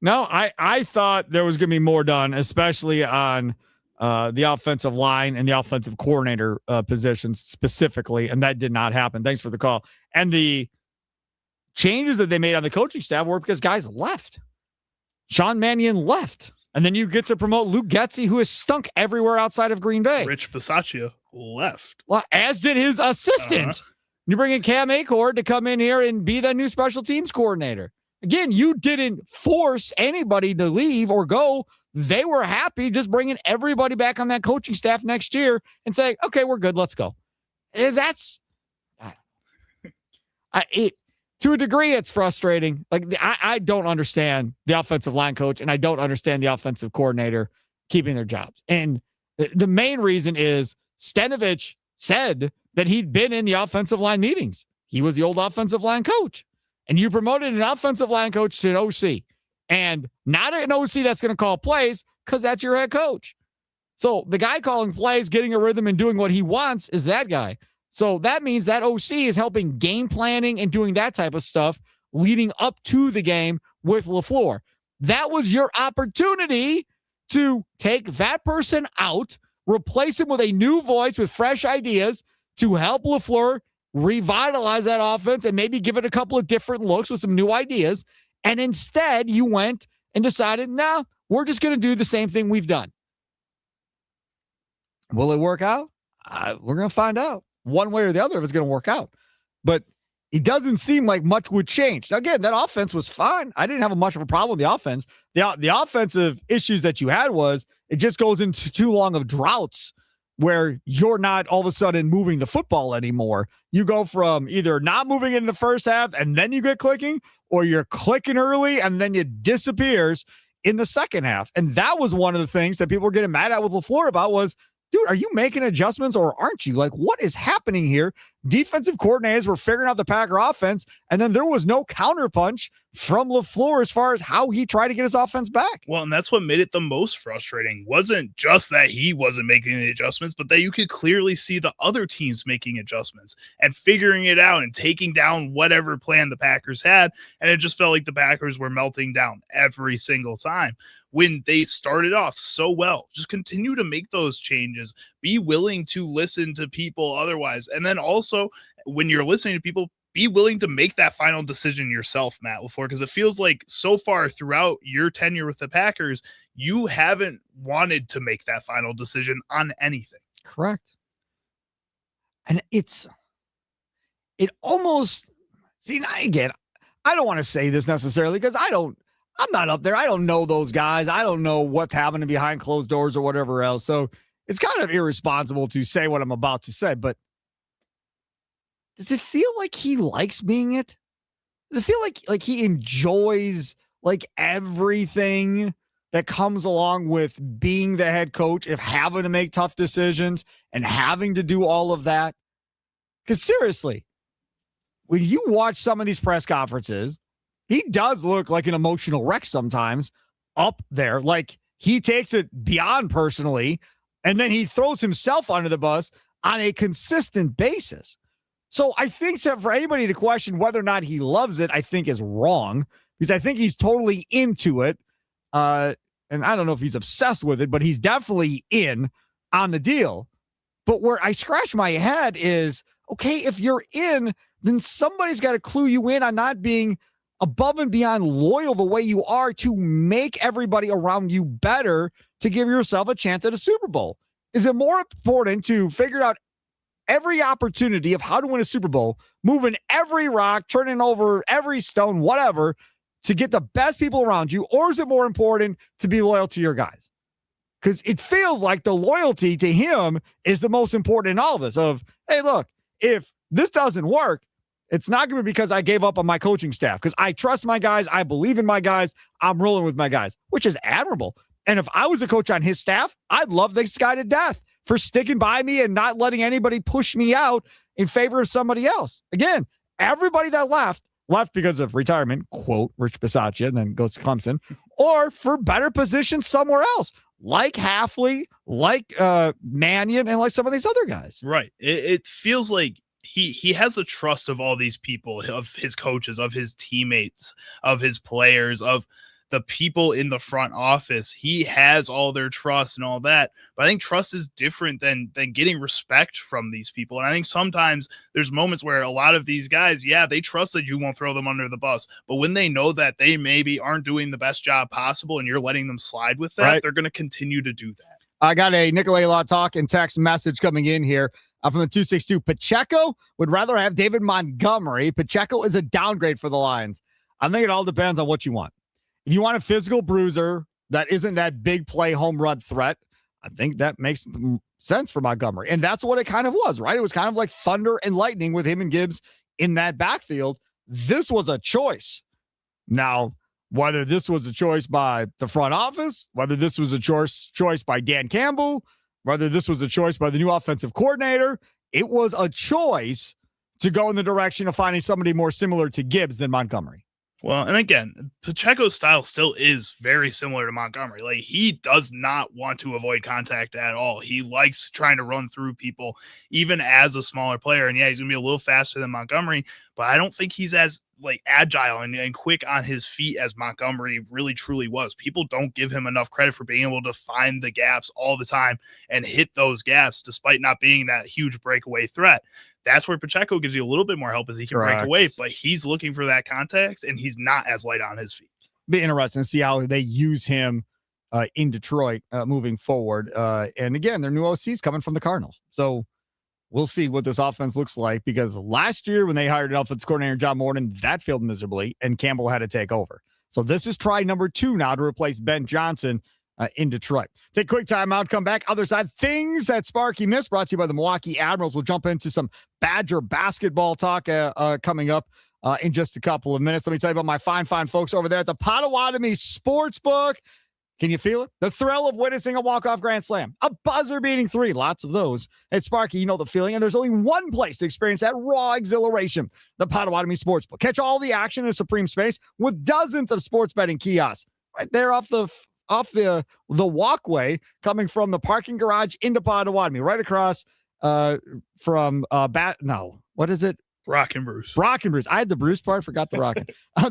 No, I thought there was going to be more done, especially on the offensive line and the offensive coordinator positions specifically, and that did not happen. Thanks for the call. And the changes that they made on the coaching staff were because guys left. Sean Mannion left. And then you get to promote Luke Getsy, who has stunk everywhere outside of Green Bay. Rich Bisaccia left. Well, as did his assistant. You bring in Cam Acord to come in here and be the new special teams coordinator. Again, you didn't force anybody to leave or go. They were happy just bringing everybody back on that coaching staff next year and saying, okay, we're good. Let's go. And that's to a degree, it's frustrating. Like I don't understand the offensive line coach, and I don't understand the offensive coordinator keeping their jobs. And the main reason is Stenovich said that he'd been in the offensive line meetings. He was the old offensive line coach. And you promoted an offensive line coach to an OC. And not an OC that's going to call plays, because that's your head coach. So the guy calling plays, getting a rhythm, and doing what he wants is that guy. So that means that OC is helping game planning and doing that type of stuff leading up to the game with LaFleur. That was your opportunity to take that person out, replace him with a new voice with fresh ideas to help LaFleur revitalize that offense and maybe give it a couple of different looks with some new ideas. And instead, you went and decided, no, we're just going to do the same thing we've done. Will it work out? We're going to find out. One way or the other if it's going to work out. But it doesn't seem like much would change. Now, again, that offense was fine. I didn't have much of a problem with the offense. The offensive issues that you had was it just goes into too long of droughts where you're not all of a sudden moving the football anymore. You go from either not moving in the first half and then you get clicking, or you're clicking early and then it disappears in the second half. And that was one of the things that people were getting mad at with LaFleur about was, dude, are you making adjustments or aren't you? Like, what is happening here? Defensive coordinators were figuring out the Packer offense, and then there was no counterpunch from LaFleur as far as how he tried to get his offense back. Well, and that's what made it the most frustrating. Wasn't just that he wasn't making the adjustments, but that you could clearly see the other teams making adjustments and figuring it out and taking down whatever plan the Packers had. And it just felt like the Packers were melting down every single time. When they started off so well, just continue to make those changes, be willing to listen to people otherwise. And then also when you're listening to people, be willing to make that final decision yourself, Matt LaFleur, because it feels like so far throughout your tenure with the Packers, you haven't wanted to make that final decision on anything. Correct. And it almost, see, again, I don't want to say this necessarily because I'm not up there. I don't know those guys. I don't know what's happening behind closed doors or whatever else. So it's kind of irresponsible to say what I'm about to say, but does it feel like he likes being it? Does it feel like he enjoys like everything that comes along with being the head coach, of having to make tough decisions and having to do all of that? Because seriously, when you watch some of these press conferences, he does look like an emotional wreck sometimes up there. Like he takes it beyond personally, and then he throws himself under the bus on a consistent basis. So I think that for anybody to question whether or not he loves it, I think is wrong, because I think he's totally into it. And I don't know if he's obsessed with it, but he's definitely in on the deal. But where I scratch my head is, okay, if you're in, then somebody's got to clue you in on not being above and beyond loyal the way you are to make everybody around you better to give yourself a chance at a Super Bowl. Is it more important to figure out every opportunity of how to win a Super Bowl, moving every rock, turning over every stone, whatever, to get the best people around you? Or is it more important to be loyal to your guys? Because it feels like the loyalty to him is the most important in all of this of, hey, look, if this doesn't work, it's not going to be because I gave up on my coaching staff, because I trust my guys. I believe in my guys. I'm rolling with my guys, which is admirable. And if I was a coach on his staff, I'd love this guy to death for sticking by me and not letting anybody push me out in favor of somebody else. Again, everybody that left because of retirement, quote, Rich Bisaccia, and then goes to Clemson, or for better positions somewhere else, like Halfley, like Mannion, and like some of these other guys. Right. It feels like he has the trust of all these people, of his coaches, of his teammates, of his players, of the people in the front office. He has all their trust and all that. But I think trust is different than getting respect from these people. And I think sometimes there's moments where a lot of these guys, yeah, they trust that you won't throw them under the bus. But when they know that they maybe aren't doing the best job possible and you're letting them slide with that, right, they're going to continue to do that. I got a Nicolay Law talk and text message coming in here from the 262. Pacheco would rather have David Montgomery. Pacheco is a downgrade for the Lions. I think it all depends on what you want. If you want a physical bruiser that isn't that big play home run threat, I think that makes sense for Montgomery. And that's what it kind of was, right? It was kind of like thunder and lightning with him and Gibbs in that backfield. This was a choice. Now, whether this was a choice by the front office, whether this was a choice by Dan Campbell, whether this was a choice by the new offensive coordinator, it was a choice to go in the direction of finding somebody more similar to Gibbs than Montgomery. Well, and again, Pacheco's style still is very similar to Montgomery. Like, he does not want to avoid contact at all. He likes trying to run through people, even as a smaller player. And yeah, he's going to be a little faster than Montgomery, but I don't think he's as agile and quick on his feet as Montgomery really truly was. People don't give him enough credit for being able to find the gaps all the time and hit those gaps despite not being that huge breakaway threat. That's where Pacheco gives you a little bit more help as he can break away, but he's looking for that contact and he's not as light on his feet. Be interesting to see how they use him in Detroit moving forward. And again, their new OC's coming from the Cardinals. So we'll see what this offense looks like, because last year when they hired offensive coordinator John Morton, that failed miserably and Campbell had to take over. So this is try number 2 now to replace Ben Johnson in Detroit. Take a quick timeout, come back. Other side, things that Sparky missed, brought to you by the Milwaukee Admirals. We'll jump into some Badger basketball talk coming up in just a couple of minutes. Let me tell you about my fine folks over there at the Potawatomi Sportsbook. Can you feel it? The thrill of witnessing a walk-off grand slam, a buzzer-beating 3, lots of those. At Sparky, you know the feeling, and there's only one place to experience that raw exhilaration, the Potawatomi Sportsbook. Catch all the action in a supreme space with dozens of sports betting kiosks right there off the walkway coming from the parking garage into Potawatomi, right across from what is it? Rock and Brews. Rock and Brews. I had the Brews part, forgot the Rock.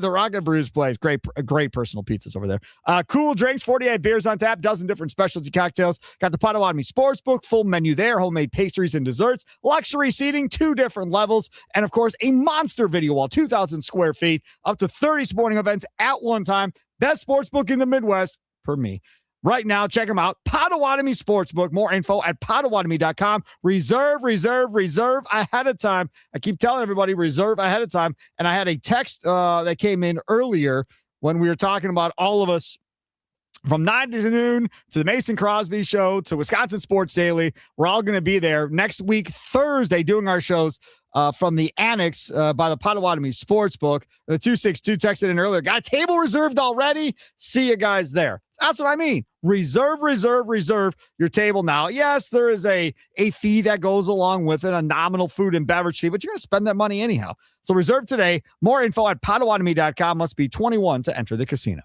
The Rock and Brews place. Great personal pizzas over there. Cool drinks, 48 beers on tap, dozen different specialty cocktails. Got the Potawatomi Sportsbook, full menu there, homemade pastries and desserts, luxury seating, 2 different levels, and of course, a monster video wall, 2,000 square feet, up to 30 sporting events at one time. Best sportsbook in the Midwest, per me. Right now, check them out. Potawatomi Sportsbook. More info at Potawatomi.com. Reserve ahead of time. I keep telling everybody, reserve ahead of time. And I had a text that came in earlier when we were talking about all of us from 9 to noon to the Mason Crosby Show to Wisconsin Sports Daily. We're all going to be there next week, Thursday, doing our shows from the Annex by the Potawatomi Sportsbook. The 262 texted in earlier. Got a table reserved already. See you guys there. That's what I mean. Reserve your table now. Yes, there is a fee that goes along with it, a nominal food and beverage fee, but you're going to spend that money anyhow. So reserve today. More info at Potawatomi.com. Must be 21 to enter the casino.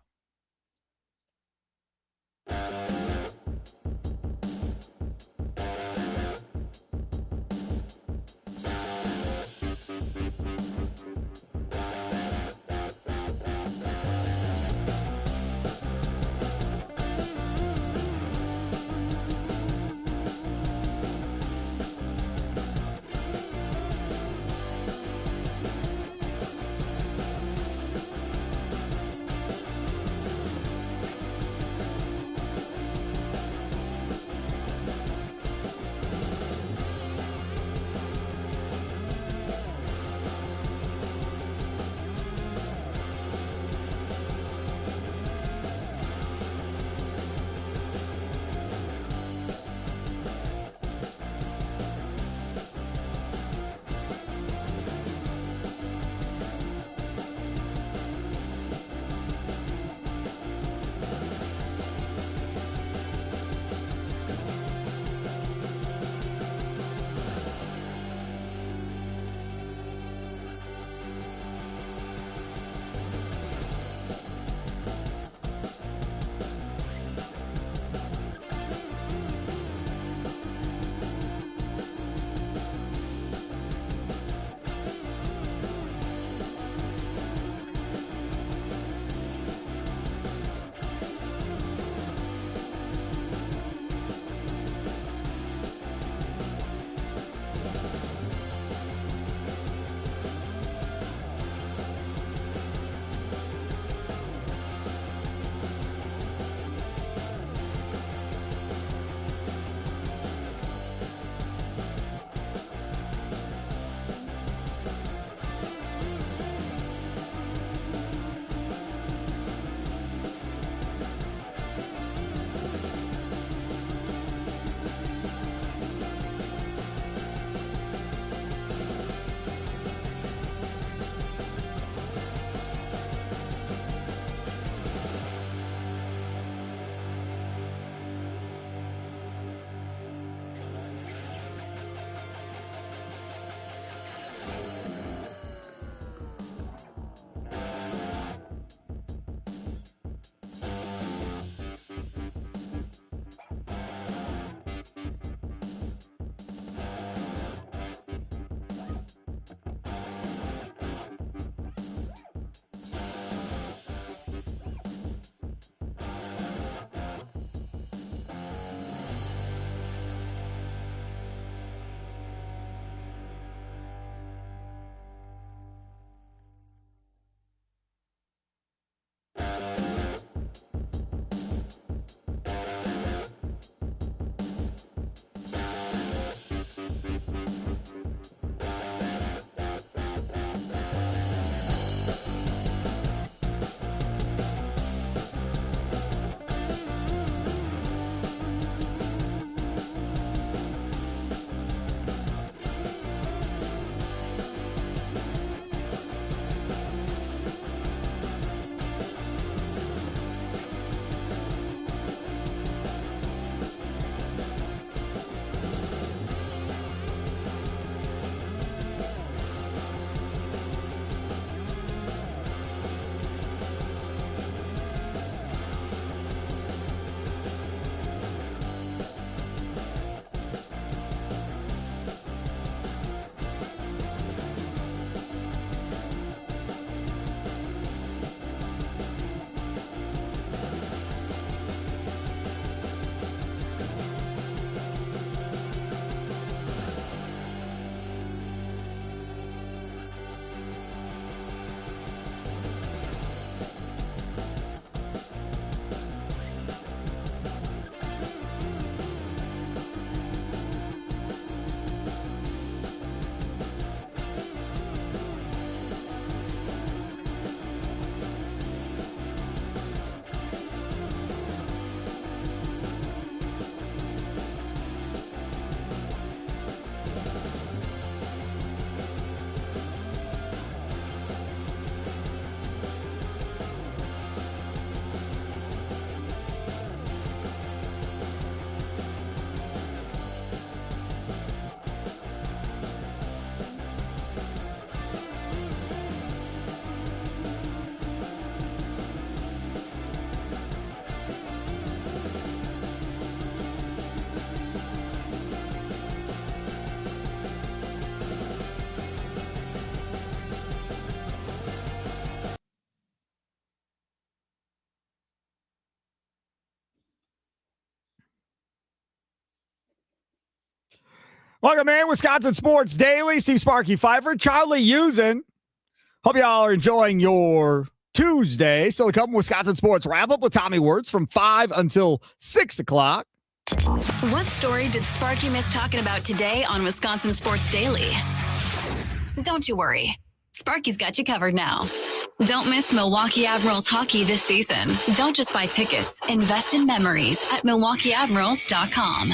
Welcome in, Wisconsin Sports Daily. Steve Sparky Pfeiffer, Charlie Usen. Hope y'all are enjoying your Tuesday. Still a couple Wisconsin Sports Wrap-Up with Tommy Wirtz from 5 until 6 o'clock. What story did Sparky miss talking about today on Wisconsin Sports Daily? Don't you worry. Sparky's got you covered now. Don't miss Milwaukee Admirals hockey this season. Don't just buy tickets. Invest in memories at MilwaukeeAdmirals.com.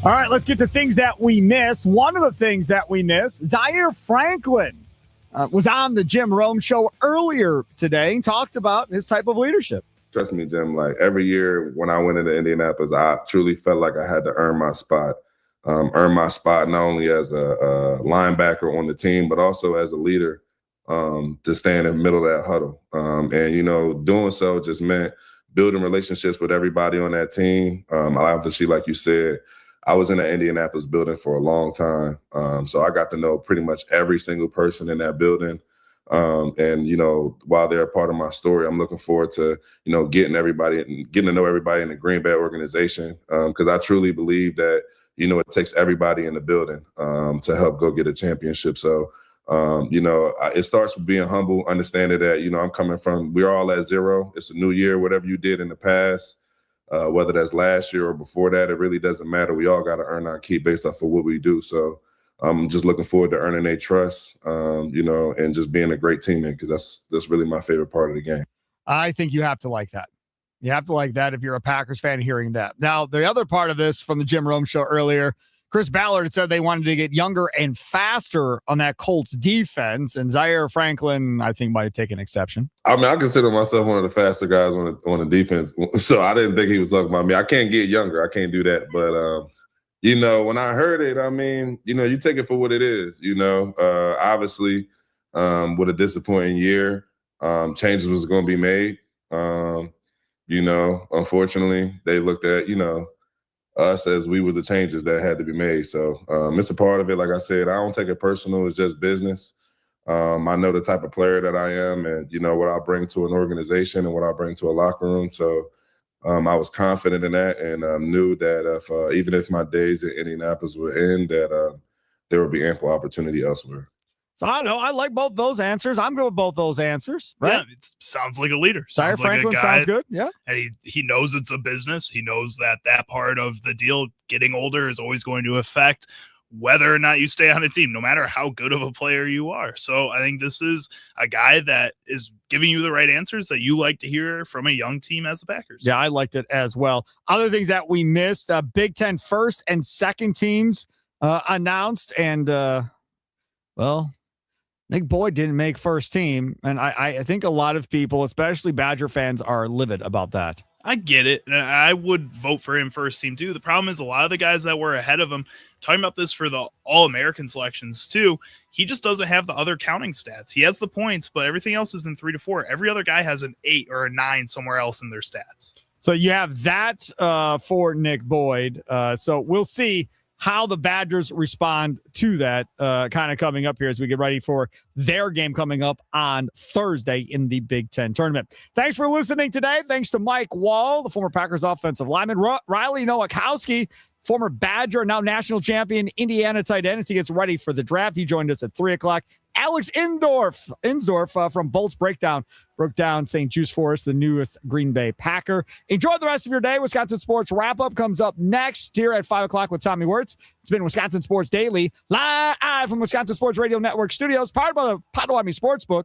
All right, let's get to things that we missed. One of the things that we missed, Zaire Franklin was on the Jim Rome show earlier today and talked about his type of leadership. Trust me, Jim, like every year when I went into Indianapolis, I truly felt like I had to earn my spot. Earn my spot not only as a linebacker on the team, but also as a leader to stand in the middle of that huddle. And, you know, doing so just meant building relationships with everybody on that team. Obviously, like you said, I was in the Indianapolis building for a long time. So I got to know pretty much every single person in that building. And, you know, while they're a part of my story, I'm looking forward to, you know, getting to know everybody in the Green Bay organization. Because I truly believe that, you know, it takes everybody in the building to help go get a championship. So, you know, it starts with being humble, understanding that, you know, we're all at zero. It's a new year, whatever you did in the past. Whether that's last year or before that, it really doesn't matter. We all got to earn our keep based off of what we do. So I'm just looking forward to earning their trust, you know, and just being a great teammate because that's really my favorite part of the game. I think you have to like that. You have to like that if you're a Packers fan hearing that. Now, the other part of this from the Jim Rome show earlier, Chris Ballard said they wanted to get younger and faster on that Colts defense, and Zaire Franklin, I think, might have taken exception. I mean, I consider myself one of the faster guys on the defense, so I didn't think he was talking about me. I can't get younger. I can't do that. But, you know, when I heard it, I mean, you know, you take it for what it is, you know. Obviously, with a disappointing year, changes was going to be made. You know, unfortunately, they looked at, you know, us as we were the changes that had to be made. So it's a part of it. Like I said, I don't take it personal. It's just business. I know the type of player that I am and, you know, what I bring to an organization and what I bring to a locker room. So I was confident in that and knew that even if my days in Indianapolis would end, that there would be ample opportunity elsewhere. So I don't know. I like both those answers. I'm good with both those answers. Right? Yeah, it sounds like a leader. Zaire Franklin sounds good. Yeah. And he knows it's a business. He knows that part of the deal, getting older, is always going to affect whether or not you stay on a team, no matter how good of a player you are. So I think this is a guy that is giving you the right answers that you like to hear from a young team as the Packers. Yeah, I liked it as well. Other things that we missed, Big Ten first and second teams announced. And, well, Nick Boyd didn't make first team, and I think a lot of people, especially Badger fans, are livid about that. I get it. And I would vote for him first team too. The problem is a lot of the guys that were ahead of him, talking about this for the All-American selections too, he just doesn't have the other counting stats. He has the points, but everything else is in 3 to 4. Every other guy has an 8 or a 9 somewhere else in their stats. So you have that for Nick Boyd. So we'll see how the Badgers respond to that kind of coming up here as we get ready for their game coming up on Thursday in the Big Ten tournament. Thanks for listening today. Thanks to Mike Wahle, the former Packers offensive lineman, Riley Nowakowski, former Badger and now national champion Indiana tight end as he gets ready for the draft. He joined us at 3 o'clock. Alex Insdorf from Bolts Breakdown broke down St. Juice for us, the newest Green Bay Packer. Enjoy the rest of your day. Wisconsin Sports Wrap-Up comes up next here at 5 o'clock with Tommy Wirtz. It's been Wisconsin Sports Daily, live from Wisconsin Sports Radio Network studios, powered by the Potawatomi Sportsbook.